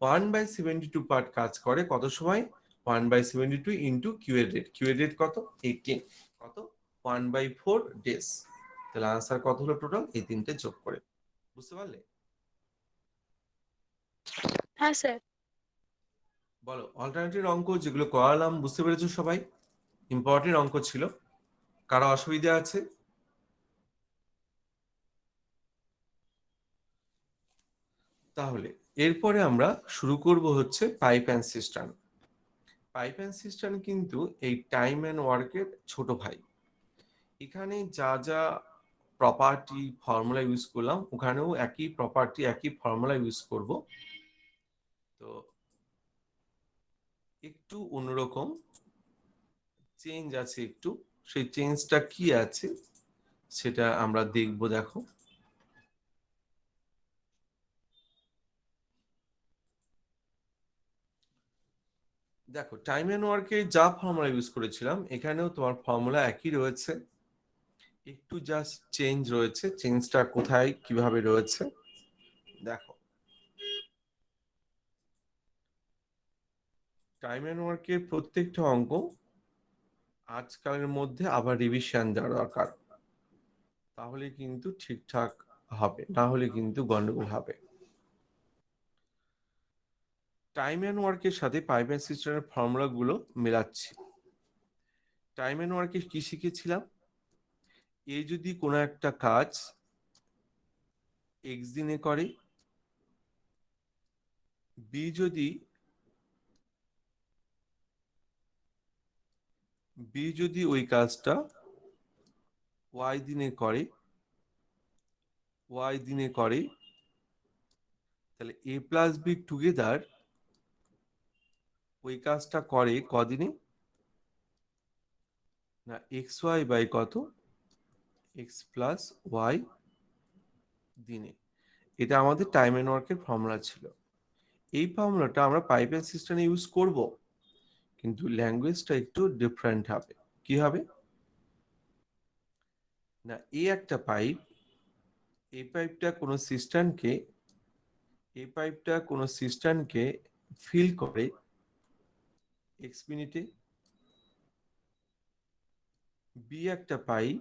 1/72 পার্ট কাজ করে কত সময়? 1/72 ইন্টু কিউ এর রেট। কিউ এর রেট কত? 18। কত? 1/4 ডেজ। তাহলে আনসার কত হলো টোটাল? এই তিনটে যোগ করে। বুঝতে পারলে? হ্যাঁ স্যার। বলো অল্টারনেটিভ অঙ্ক যেগুলো করালাম বুঝতে পেরেছো সবাই? ইম্পর্টেন্ট অঙ্ক ছিল। কারো অসুবিধা আছে? তাহলে এরপরে আমরা শুরু করব হচ্ছে pipe and system. Pipe and system কিন্তু এই টাইম অ্যান্ড ওয়ার্কের ছোট ভাই। এখানে যা যা প্রপার্টি ফর্মুলা ইউজ করলাম ওখানেও একই প্রপার্টি একই ফর্মুলা ইউজ করব। তো একটু অন্যরকম চেঞ্জ আছে একটু, সেই চেঞ্জটা কি আছে সেটা আমরা দেখব। দেখো দেখো টাইম অ্যান্ড ওয়ার্কে যা ফর্মুলা ইউজ করেছিলাম এখানেও তোমার ফর্মুলা একই রয়েছে, একটু জাস্ট চেঞ্জ রয়েছে। চেঞ্জটা কোথায় কিভাবে রয়েছে দেখো। টাইম অ্যান্ড ওয়ার্কের প্রত্যেকটা অঙ্ক আজকালের মধ্যে আবার রিভিশন দেওয়া দরকার, তাহলে কিন্তু ঠিকঠাক হবে, না হলে কিন্তু গন্ডগোল হবে। টাইম অ্যান্ড ওয়ার্কের সাথে পাইপ অ্যান্ড সিস্টেমের ফর্মুলা গুলো মেলাচ্ছি। টাইম অ্যান্ড ওয়ার্কে কি শিখেছিলাম? এ যদি কোনো একটা কাজ এক্স দিনে করে, বি যদি ওই কাজটা ওয়াই দিনে করে, তাহলে এ প্লাস বি টুগেদার ওই কাজটা করে কদিনে? না এক্স ওয়াই বাই কত? এক্স প্লাস ওয়াই দিনে। এটা আমাদের টাইম অ্যান্ড ওয়ার্কের ফর্মুলা ছিল। এই ফর্মুলাটা আমরা পাইপ অ্যান্ড সিস্টেমে ইউজ করব, কিন্তু ল্যাঙ্গুয়েজটা একটু ডিফারেন্ট হবে। কি হবে? না এই একটা পাইপ, এই পাইপটা কোনো সিস্টেমকে ফিল করে এক্স মিনিটে। বি একটা পাইপ,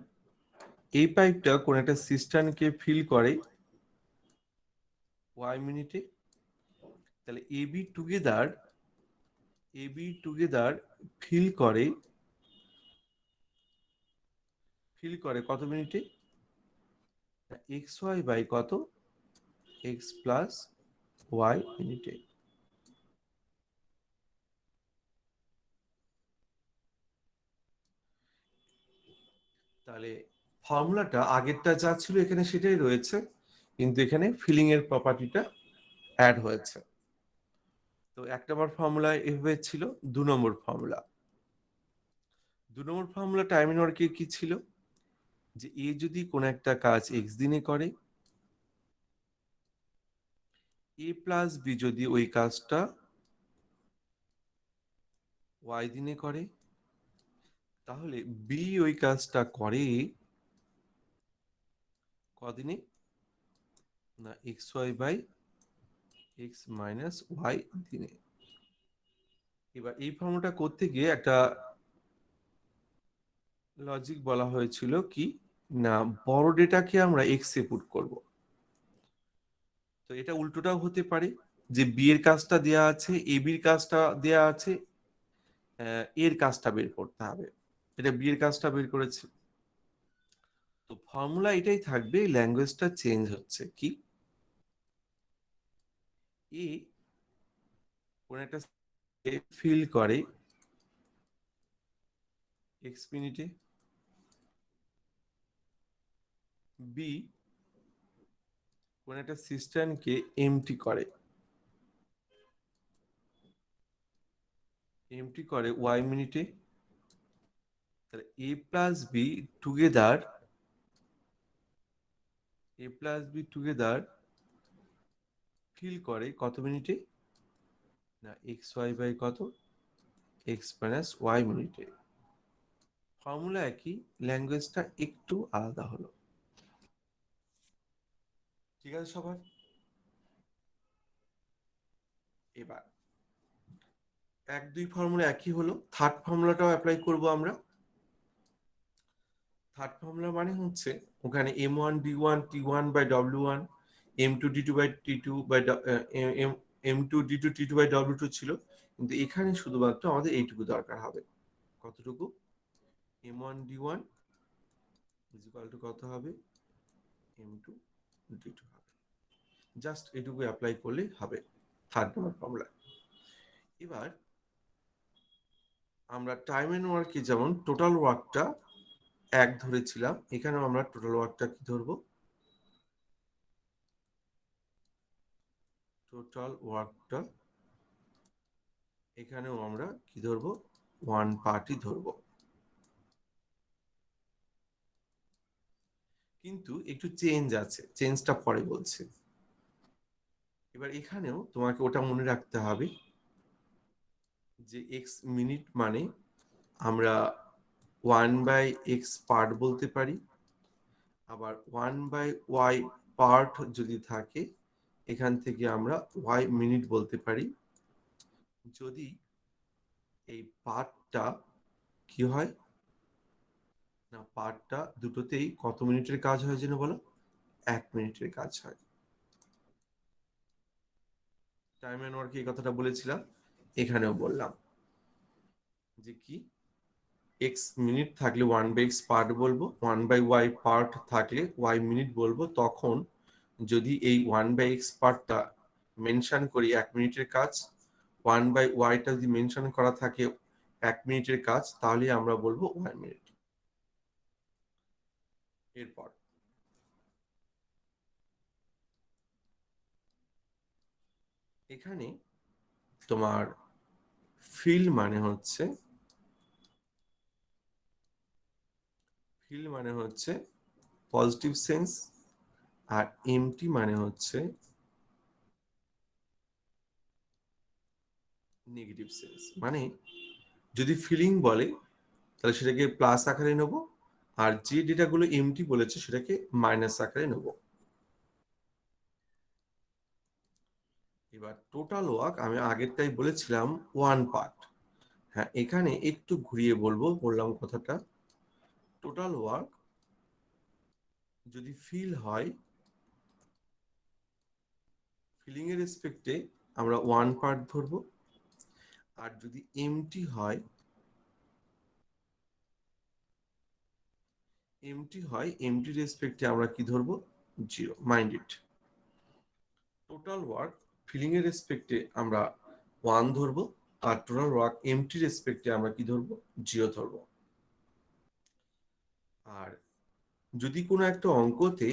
এই পাইপটা কোন একটা সিস্টেমকে ফিল করে ওয়াই মিনিটে। তাহলে এবি টুগেদার ফিল করে কত মিনিটে? এক্স ওয়াই বাই কত? এক্স প্লাস ওয়াই মিনিটে। তাহলে ফর্মুলাটা আগেরটা যা ছিল এখানে সেটাই রয়েছে, কিন্তু এখানে ফিলিং এর প্রপার্টিটা অ্যাড হয়েছে। তো 1 নম্বর ফর্মুলা এভাবে ছিল, 2 নম্বর ফর্মুলা। 2 নম্বর ফর্মুলা টাইম এন্ড ওয়ার্কের কি ছিল, যে এ যদি কোন একটা কাজ x দিনে করে, a প্লাস বি যদি ওই কাজটা y দিনে করে, তাহলে বি ওই কাজটা করে কদিনে, না xy by x minus y দিনে। এবার এই ফর্মুলাটা করতে গিয়ে একটা লজিক বলা হয়েছিল কি, না বড় ডেটাকে আমরা এক্স এ পুট করব। তো এটা উল্টোটাও হতে পারে, যে বি এর কাজটা দেয়া আছে, এ বির কাজটা দেয়া আছে, এর কাজটা বের করতে হবে। এটা বি এর কাজটা বের করেছে। তো ফর্মুলা এটাই থাকবে, ল্যাঙ্গুয়েজটা চেঞ্জ হচ্ছে কি, এ কোন একটা ফিল করে এক্স মিনিটে, বি কোন একটা সিস্টেমকে এমটি করে ওয়াই মিনিটে। তাহলে এ প্লাস বি টুগেদার ফিল করে কত মিনিটে, না এক্স ওয়াই বাই কত, এক্স মাইনাস ওয়াই মিনিটে। ফর্মুলা একই, ল্যাঙ্গুয়েজটা একটু আলাদা হলো। ঠিক আছে সবার? এবার 1-2 ফর্মুলা একই হলো, থার্ড ফর্মুলাটাও অ্যাপ্লাই করব আমরা। থার্ড ফর্মুলা মানে হচ্ছে ওখানে m1d1t1/w1, m2d2t2/w2 ছিল, কিন্তু এখানে শুধুমাত্র আমাদের এইটুকু দরকার হবে। কতটুকু, m1d1 কত হবে, m2d2 হবে। জাস্ট এটুকু অ্যাপ্লাই করলেই হবে থার্ড নম্বর ফর্মুলা। এবার আমরা টাইম এন্ড ওয়ার্কে যেমন টোটাল ওয়ার্কটা 1 ধরেছিলাম, এখানেও আমরা টোটাল ওয়ার্কটা কি ধরবো, এখানেও আমরা কি ধরবো, 1 পার্টই ধরবো। কিন্তু একটু চেঞ্জ আছে, চেঞ্জটা পরে বলছি। এবার এখানেও তোমাকে ওটা মনে রাখতে হবে যে এক্স মিনিট মানে আমরা 1/x পার্ট বলতে পারি, আবার 1/y পার্ট যদি থাকে এখান থেকে আমরা y মিনিট বলতে পারি, যদি এই পার্টটা কি হয়, না পার্টটা দুটোতেই কত মিনিটের কাজ হয় যেন বলো, 1 মিনিটের কাজ হয়। টাইম এন্ড ওয়ার্কে এই কথাটা বলেছিলাম, এখানেও বললাম যে কি, এক্স মিনিট থাকলে 1/x পার্ট বলবো, 1/y পার্ট থাকলে y মিনিট বলবো। তখন যদি এই 1/x পার্টটা মেনশন করি 1 মিনিটের কাজ, 1/yটা যদি মেনশন করা থাকে 1 মিনিটের কাজ, তাহলে আমরা বলবো y মিনিট। এরপর এখানে তোমার ফিল মানে হচ্ছে পজিটিভ সেন্স, আর এমটি মানে হচ্ছে নেগেটিভ সেন্স। মানে যদি ফিলিং বলে তাহলে সেটাকে প্লাস আকারে নেব, আর যে ডেটাগুলো এমটি বলেছে সেটাকে মাইনাস আকারে নেব। এবার টোটাল ওয়ার্ক আমি আগেরটাই বলেছিলাম 1 পার্ট। হ্যাঁ, এখানে একটু ঘুরিয়ে বললাম কথাটা, টোটাল ওয়ার্ক যদি ফিল হয়, ফিলিং এর রেসপেক্টে আমরা 1 পার্ট ধরবো, আর যদি এমটি হয় এমটি রেসপেক্টে আমরা কি ধরবো, 0। Mind it, total work filling এর রেসপেক্টে আমরা 1 ধরবো, আর টোটাল ওয়ার্ক এমটি রেসপেক্টে আমরা কি ধরবো, 0 ধরবো। আর যদি কোনো একটা অঙ্কতে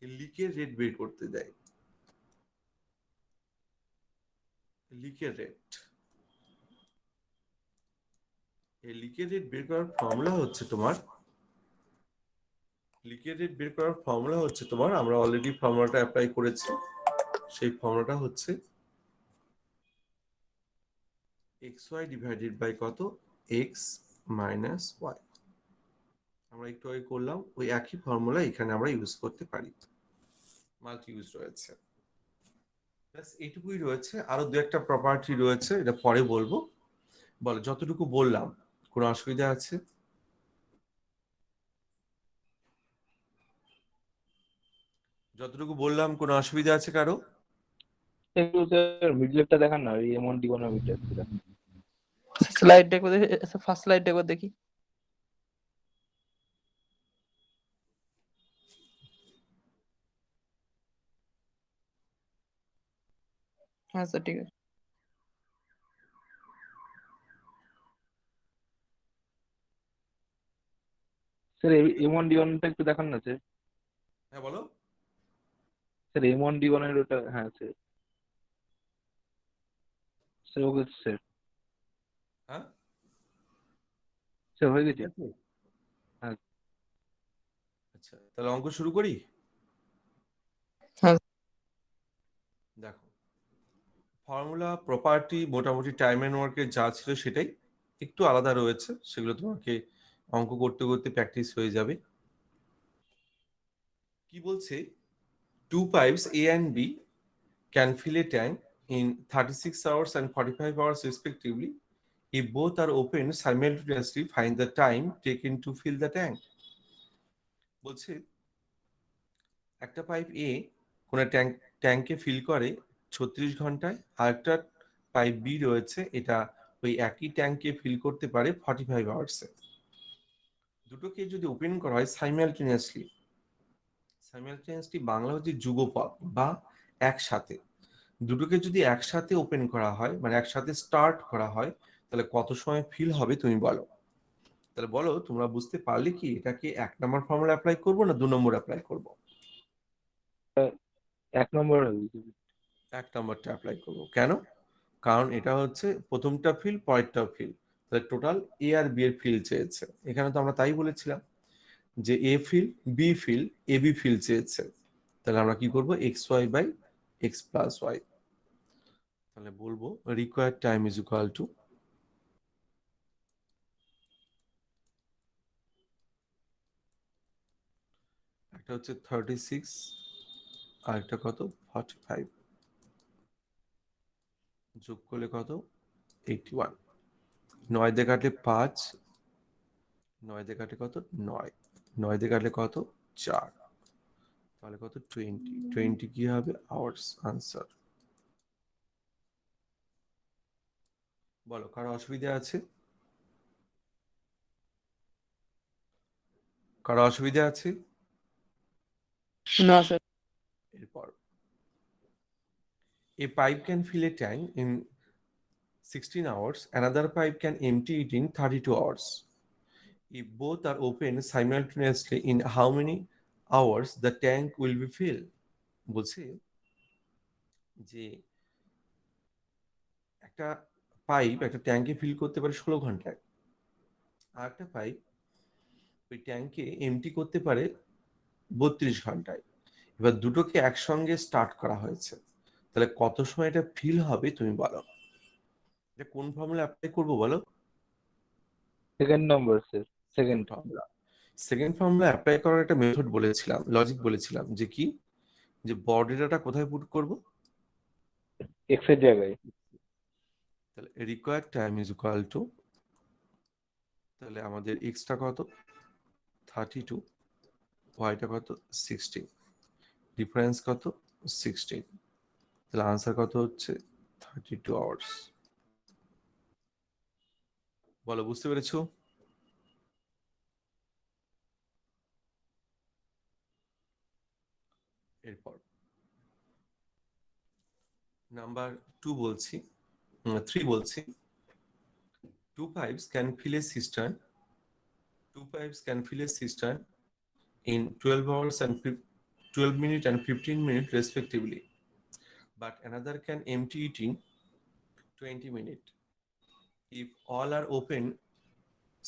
লিকের রেট বের করতে দেয়, লিকের রেট, এই লিকেজ রেট বের করার ফর্মুলা হচ্ছে তোমার আমরা অলরেডি ফর্মুলাটা অ্যাপ্লাই করেছি। সেই ফর্মুলাটা হচ্ছে xy ডিভাইডেড বাই কত x মাইনাস y। আমরা একটু আগে করলাম ওই একই ফর্মুলা এখানে আমরা ইউজ করতে পারি, মাল্টি ইউজ রয়েছে। ব্যাস এইটুকুই রয়েছে, আরো দু একটা প্রপার্টি রয়েছে, এটা পরে বলবো। বলো যতটুকু বললাম কোনো অসুবিধা আছে? যতটুকু বললাম কোনো অসুবিধা আছে কারো? একটু স্যার মিডলেটটা দেখান না, ওই এমন ডিগোনা মিডলেট দেখান। স্লাইড দেখো দেখি, ফার্স্ট স্লাইড দেখো দেখি। হ্যাঁ স্যার ঠিক আছে। স্যার এমন ডিগোনাটা একটু দেখান না স্যার। হ্যাঁ বলো। স্যার এমন ডিগোনের ওটা, হ্যাঁ স্যার। Sir okay sir. হ্যাঁ স্যার হয়ে ঠিক গেছে। আছে। হ্যাঁ। আচ্ছা তাহলে অঙ্ক শুরু করি। হ্যাঁ। দেখো ফর্মুলা প্রপার্টি মোটামুটি টাইম এন্ড ওয়ার্কের যা ছিল সেটাই, একটু আলাদা রয়েছে, সেগুলো তোমাকে অঙ্ক করতে করতে প্র্যাকটিস হয়ে যাবে। কি বলছে, two pipes A and B can fill a tank in 36 hours and 45 hours respectively. If both are open simultaneously, find the time taken to fill the tank. বলছে একটা পাইপ এ কোন ট্যাঙ্কে ফিল করে 36 ঘন্টায়, আর একটা পাইপ বি রয়েছে, এটা ওই একই ট্যাঙ্কে ফিল করতে পারে 45 আওয়ার্সে। দুটোকে যদি ওপেন করা হয় সাইমালটেনিয়াসলি বাংলা হচ্ছে যুগপৎ বা একসাথে, দুটোকে যদি একসাথে ওপেন করা হয় মানে একসাথে স্টার্ট করা হয়, তাহলে কত সময় ফিল হবে তুমি বলো। তাহলে বলো তোমরা বুঝতে পারলে কি এটাকে 1 নম্বর ফর্মুলা অ্যাপ্লাই করব না 2 নম্বর অ্যাপ্লাই করব? 1 নম্বর। 1 নম্বরটা অ্যাপ্লাই করব। কেন? কারণ এটা হচ্ছে প্রথমটা ফিল পরেরটাও ফিল, তাহলে টোটাল এ আর বি এর ফিল চেয়েছে। এখানে তো আমরা তাই বলেছিলাম যে A fill B fill A B fill চেয়েছে, তাহলে আমরা কি করব xy by x plus y। তাহলে বলবো required time is equal to, একটা হচ্ছে 36 আর একটা কত 45, যোগ করলে কত 81, 9 দিয়ে কাটলে 5, 9 দিয়ে কাটলে কত 9, 9 দিয়ে কাটলে কত 4, তাহলে কত 20 কি হবে আওয়ার্স আনসার। বলো কারো অসুবিধা আছে? কারো অসুবিধা আছে? না স্যার। এরপর a pipe can fill a tank in 16 hours, another pipe can empty it in 32 hours. If both are open simultaneously, in how many hours the tank will be filled? বলছে যে একটা পাইপ একটা ট্যাঙ্কে feel করতে পারে 16 ঘন্টায়, আর একটা pipe ওই ট্যাঙ্কে এমটি করতে পারে 32 ঘন্টায়। এবার দুটোকে একসঙ্গে স্টার্ট করা হয়েছে, তাহলে কত সময় এটা ফিল হবে তুমি বলো। এটা কোন ফর্মুলা অ্যাপ্লাই করবো বলো? সেকেন্ড নম্বর স্যার। সেকেন্ড ফর্মুলা অ্যাপ্লাই করার একটা মেথড বলেছিলাম, লজিক বলেছিলাম যে কি, যে বর্ড ডেটাটা কোথায় পুট করব? এক্স এর জায়গায়। তাহলে required time is equal two, তাহলে আমাদের এক্সটা কত 32, ওয়াইটা কত 16, ডিফারেন্স কত 16, তাহলে আনসার কত হচ্ছে 32 আওয়ার্স। বলো বুঝতে পেরেছো? এরপর নাম্বার 2 বলছি, 3 বলছি, two pipes can fill a cistern in 12 hours and 12 minutes and 15 minutes respectively, but another can empty it in 20 minutes. If all are open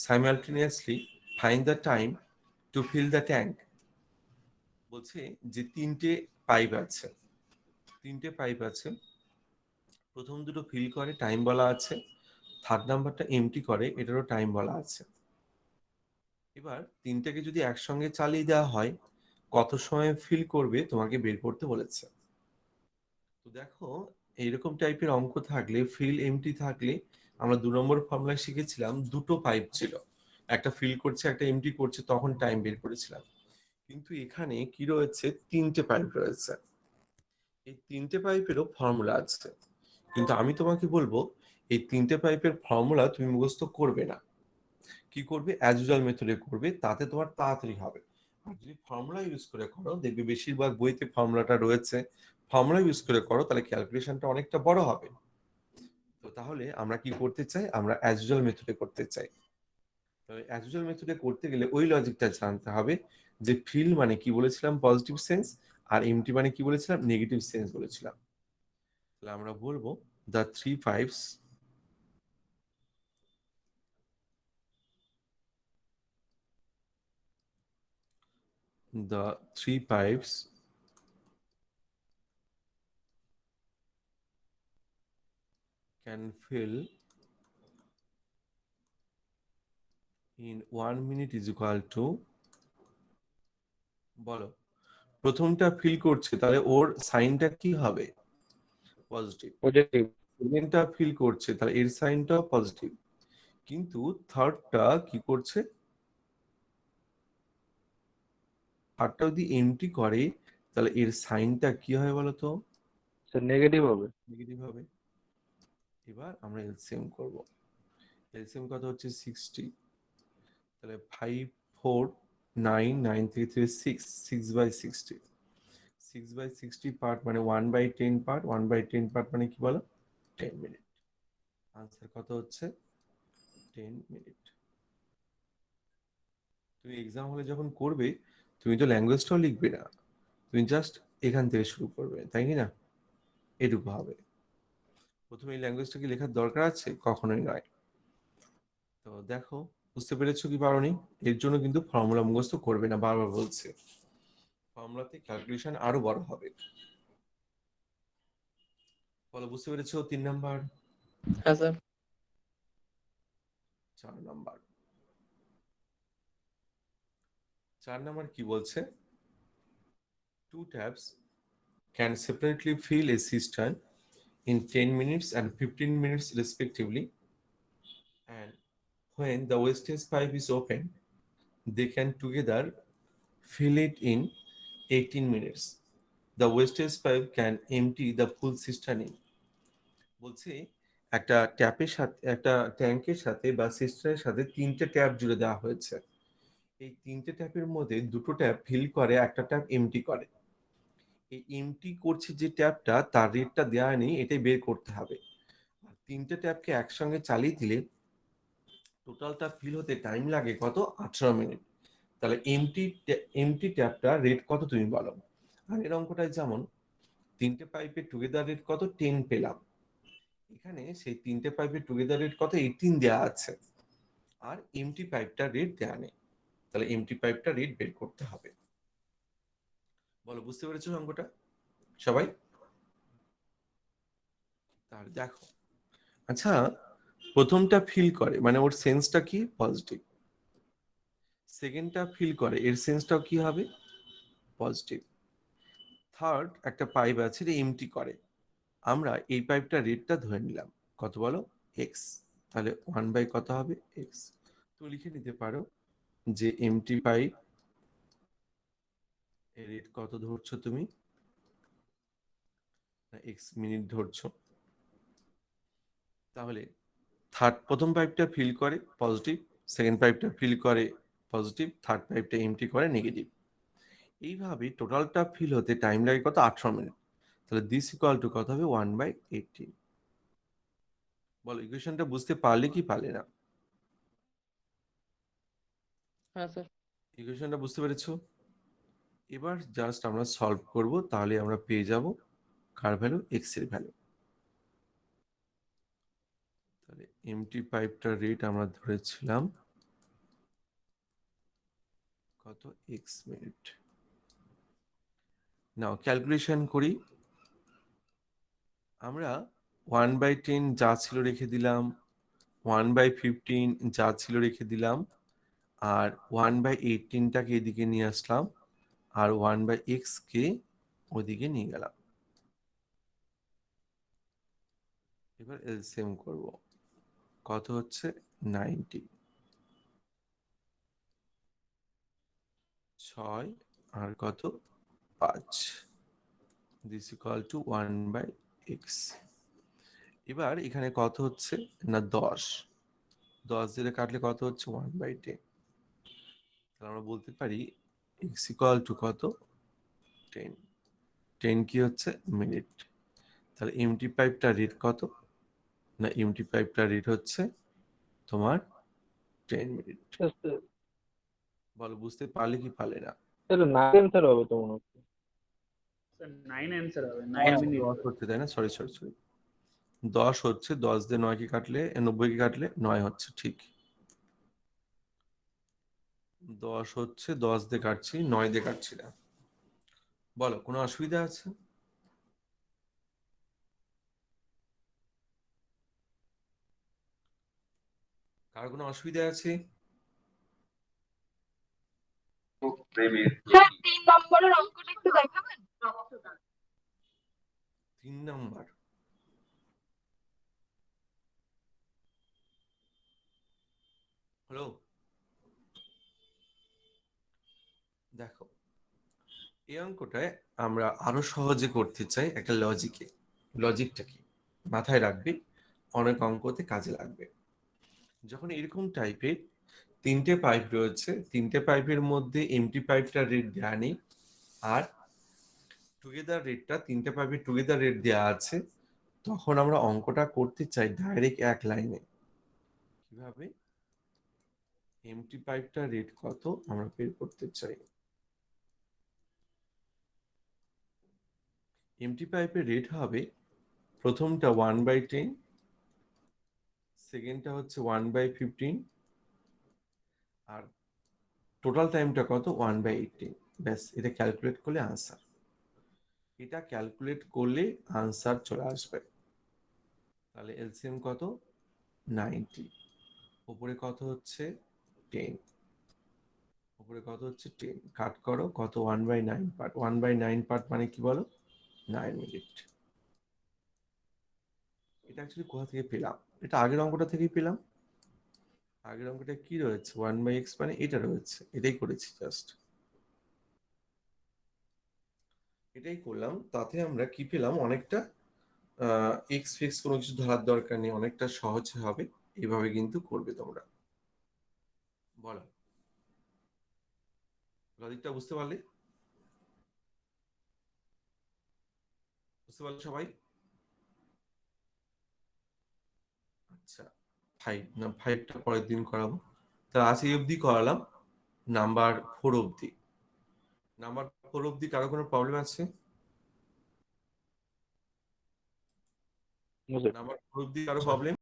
simultaneously find the time to fill the tank. বলছে যে তিনটে pipe আছে, প্রথম দুটো feel করে time বলা আছে, third নাম্বারটা এমটি করে এটারও টাইম বলা আছে। এবার তিনটাকে যদি একসঙ্গে চালিয়ে দেওয়া হয় কত সময় ফিল করবে তোমাকে বের করতে বলেছে। তো দেখো এইরকম টাইপের অঙ্ক থাকলে, ফিল এমটি থাকলে, আমরা 2 নম্বর ফর্মুলায় শিখেছিলাম দুটো পাইপ ছিল, একটা ফিল করছে একটা এমটি করছে, তখন টাইম বের করেছিলাম। কিন্তু এখানে কি রয়েছে, তিনটে পাইপ রয়েছে। এই তিনটে পাইপেরও ফর্মুলা আছে, কিন্তু আমি তোমাকে বলবো এই তিনটে পাইপের ফর্মুলা তুমি মুখস্থ করবে না, কি করবে, অ্যাজ ইউজুয়াল মেথডে করবে, তাতে তোমার তাড়াতাড়ি হবে। আর যদি ফর্মুলা ইউজ করে করো, দেখবে বেশিরভাগ বইতে ফর্মুলাটা রয়েছে, ফর্মুলা ইউজ করে করো তাহলে ক্যালকুলেশনটা অনেকটা বড় হবে। তো তাহলে আমরা কি করতে চাই, আমরা অ্যাজ ইউজুয়াল মেথডে করতে চাই। তবে অ্যাজ ইউজুয়াল মেথডে করতে গেলে ওই লজিকটা জানতে হবে যে ফিল মানে কি বলেছিলাম, পজিটিভ সেন্স, আর এমটি মানে কি বলেছিলাম, নেগেটিভ সেন্স বলেছিলাম। তাহলে আমরা বলবো the three pipes can fill in 1 minute is equal to, বলো প্রথমটা ফিল করছে তাহলে ওর সাইনটা কি হবে, পজিটিভ। পজিটিভ। সেকেন্ডটা ফিল করছে তাহলে এর সাইনটাও পজিটিভ, কিন্তু থার্ডটা কি করছে, থার্ডটা যদি এমটি করে তাহলে এর সাইনটা কি হয় বলতো, স্যার নেগেটিভ হবে। নেগেটিভ হবে। এবার আমরা এলসিএম করব, এলসিএম কত হচ্ছে 60, তাহলে 5 4 9 9 3 3 6 6/60, 6/60 পার্ট মানে 1/10 পার্ট, 1/10 পার্ট মানে কি বলো, 10 মিনিট। আনসার কত হচ্ছে 10 মিনিট। তুমি এক্সাম হলে যখন করবে তুমি তো ল্যাঙ্গুয়েজটাও লিখবে না, তুমি জাস্ট এখান থেকে শুরু করবে, তাই কি না, এটুকু হবে। প্রথমে এই ল্যাঙ্গুয়েজটা কি লেখার দরকার আছে, কখনোই নয়। তো দেখো বুঝতে পেরেছো কি পারোনি, এর জন্য কিন্তু ফর্মুলা মুখস্থ করবে না, বারবার বলছে, ফর্মুলাতে ক্যালকুলেশন আরো বড় হবে। বলো বুঝতে পেরেছো, 3 নাম্বার। হ্যাঁ স্যার। 4 নাম্বার, 4 নাম্বার কি বলছে, two taps can separately fill a cistern in 10 minutes and 15 minutes respectively, and when the wastage pipe is open they can together fill it in 18 minutes. The wastage pipe can empty the full cistern in. বলছে একটা ট্যাপের সাথে, একটা ট্যাঙ্কের সাথে বা সিস্টারের সাথে 3টে tap জুড়ে দেওয়া হয়েছে। এই 3টে ট্যাপের মধ্যে 2টো ট্যাপ ফিল করে, একটা ট্যাপ এমটি করে। এই এমটি করছে যে ট্যাপটা, তার রেটটা দেওয়া নেই, এটাই বের করতে হবে। আর 3টে ট্যাপকে একসঙ্গে চালিয়ে দিলে টোটালটা ফিল হতে টাইম লাগে কত, 18 মিনিট। তাহলে এমটি ট্যাপটা রেট কত তুমি বলো। আগের অঙ্কটায় যেমন 3টে পাইপের টুগেদার রেট কত, 10 পেলাম, এখানে সেই 3টে পাইপের টুগেদার রেট কত, 18 দেওয়া আছে, আর এমটি পাইপটা রেট দেওয়া নেই। তাহলে এমটি পাইপটা রেট বের করতে হবে। বলো বুঝতে পেরেছো অঙ্কটা সবাই। তাহলে দেখো, আচ্ছা প্রথমটা ফিল করে মানে ওর সেন্সটা কি, পজিটিভ। সেকেন্ডটা ফিল করে, এর সেন্সটাও কি হবে, পজিটিভ। থার্ড একটা পাইপ আছে এটা এমটি করে, আমরা এই পাইপটা রেটটা ধরে নিলাম কত বলো, এক্স। তাহলে 1 বাই কত হবে, এক্স। তো লিখে নিতে পারো যে এমটি পাইপ এর রেট কত ধরছো তুমি, এক্স মিনিট ধরছো। তাহলে প্রথম পাইপটা ফিল করে পজিটিভ, সেকেন্ড পাইপটা ফিল করে পজিটিভ, থার্ড পাইপটা এমটি করে নেগেটিভ। এইভাবে টোটালটা ফিল হতে টাইম লাগে কত, 18 মিনিট। তাহলে দিস ইকুয়াল টু কত হবে, 1/18। বলো ইকুয়েশনটা বুঝতে পারলে কি পারলে না, হ্যাঁ স্যার। ইকুয়েশনটা বুঝতে পেরেছো। এবার জাস্ট আমরা সলভ করব, তাহলে আমরা পেয়ে যাব কার ভ্যালু, এক্স এর ভ্যালু। তাহলে এমটি পাইপটার রেট আমরা ধরেছিলাম কত এক্স মিনিট। নাও ক্যালকুলেশন করি। আমরা 1/10 যা ছিল রেখে দিলাম, 1/15 যা ছিল রেখে দিলাম, আর 1/18টাকে এদিকে নিয়ে আসলাম, আর 1/x কে ওদিকে নিয়ে গেলাম। এবার এলসিএম করব, কত হচ্ছে 90, 6 আর কত 5, দিস ইকুয়াল টু 1/x। এবার এখানে কত হচ্ছে না 10, 10 দিয়ে কাটলে কত হচ্ছে 1/10। তাহলে আমরা বলতে পারি x ইকুয়াল টু কত 10, 10 কি হচ্ছে মিনিট। তাহলে এমটি পাইপটার রেট কত না, এমটি পাইপটার রেট হচ্ছে তোমার 10 মিনিট। বলো বুঝতে পারলে কি পারলে না? এটা না অ্যান্সার হবে তো মনে হচ্ছে। স্যার 9 অ্যান্সার হবে 9 মিনিট 10 হচ্ছে তাই না, সরি সরি সরি, 10 হচ্ছে, 10 দিয়ে 9 কে কাটলে 90 কে কাটলে 9 হচ্ছে, ঠিক 10 হচ্ছে, 10 দিয়ে কাটছি, 9 দিয়ে কাটছি না। বলো কোনো অসুবিধা আছে? কার কোনো অসুবিধা আছে? স্যার 3 নম্বরের অঙ্কটা একটু দেখাবেন? 3 নাম্বার, হ্যালো দেখো, এই অঙ্কটায় আমরা আরো সহজে করতে চাই একটা লজিকে। লজিকটা কি মাথায় রাখবে, অনেক অঙ্কতে কাজে লাগবে। যখন এরকম টাইপের 3টে পাইপ রয়েছে, 3টে পাইপের মধ্যে এমটি পাইপটা রেট দেওয়া নেই, আর টুগেদার রেটটা 3টে পাইপের টুগেদার রেট দেওয়া আছে, তখন আমরা অঙ্কটা করতে চাই ডাইরেক্ট এক লাইনে। কিভাবে? এমটি পাইপটা রেট কত আমরা বের করতে চাই। এমটি পাইপের রেট হবে প্রথমটা 1/10, সেকেন্ডটা হচ্ছে 1/15, আর টোটাল টাইমটা কত 1/18। ব্যাস, এটা ক্যালকুলেট করলে আনসার, এটা ক্যালকুলেট করলে আনসার চলে আসবে। তাহলে এলসিএম কত 90, উপরে কত হচ্ছে 10, উপরে কত হচ্ছে 10, কাট করো কত 1/9 পার্ট, 1/9 পার্ট মানে কি বলো 9 মিনিট। এটা অ্যাকচুয়ালি কোথা থেকে পেলাম? এটা আগের অঙ্কটা থেকেই পেলাম। আগের অঙ্কটা কি রয়েছে 1/x মানে এটা রয়েছে, এটাই করেছি, জাস্ট এটাই করলাম। তাতে আমরা কি পেলাম, অনেকটা এক্স ফিক্স কোনো কিছু ধরার দরকার নেই, অনেকটা সহজ হবে। এইভাবে কিন্তু করবে তোমরা। বলো লজিকটা বুঝতে পারলে? বুঝতে পারলে সবাই? আচ্ছা 5 না, 5টা পরের দিন করাবো। তা আজ এই অবধি করালাম, নাম্বার 4 অবধি। নাম্বার 4 অবধি কারো কোনো প্রবলেম আছে? নাম্বার 4 অবধি কারো প্রবলেম?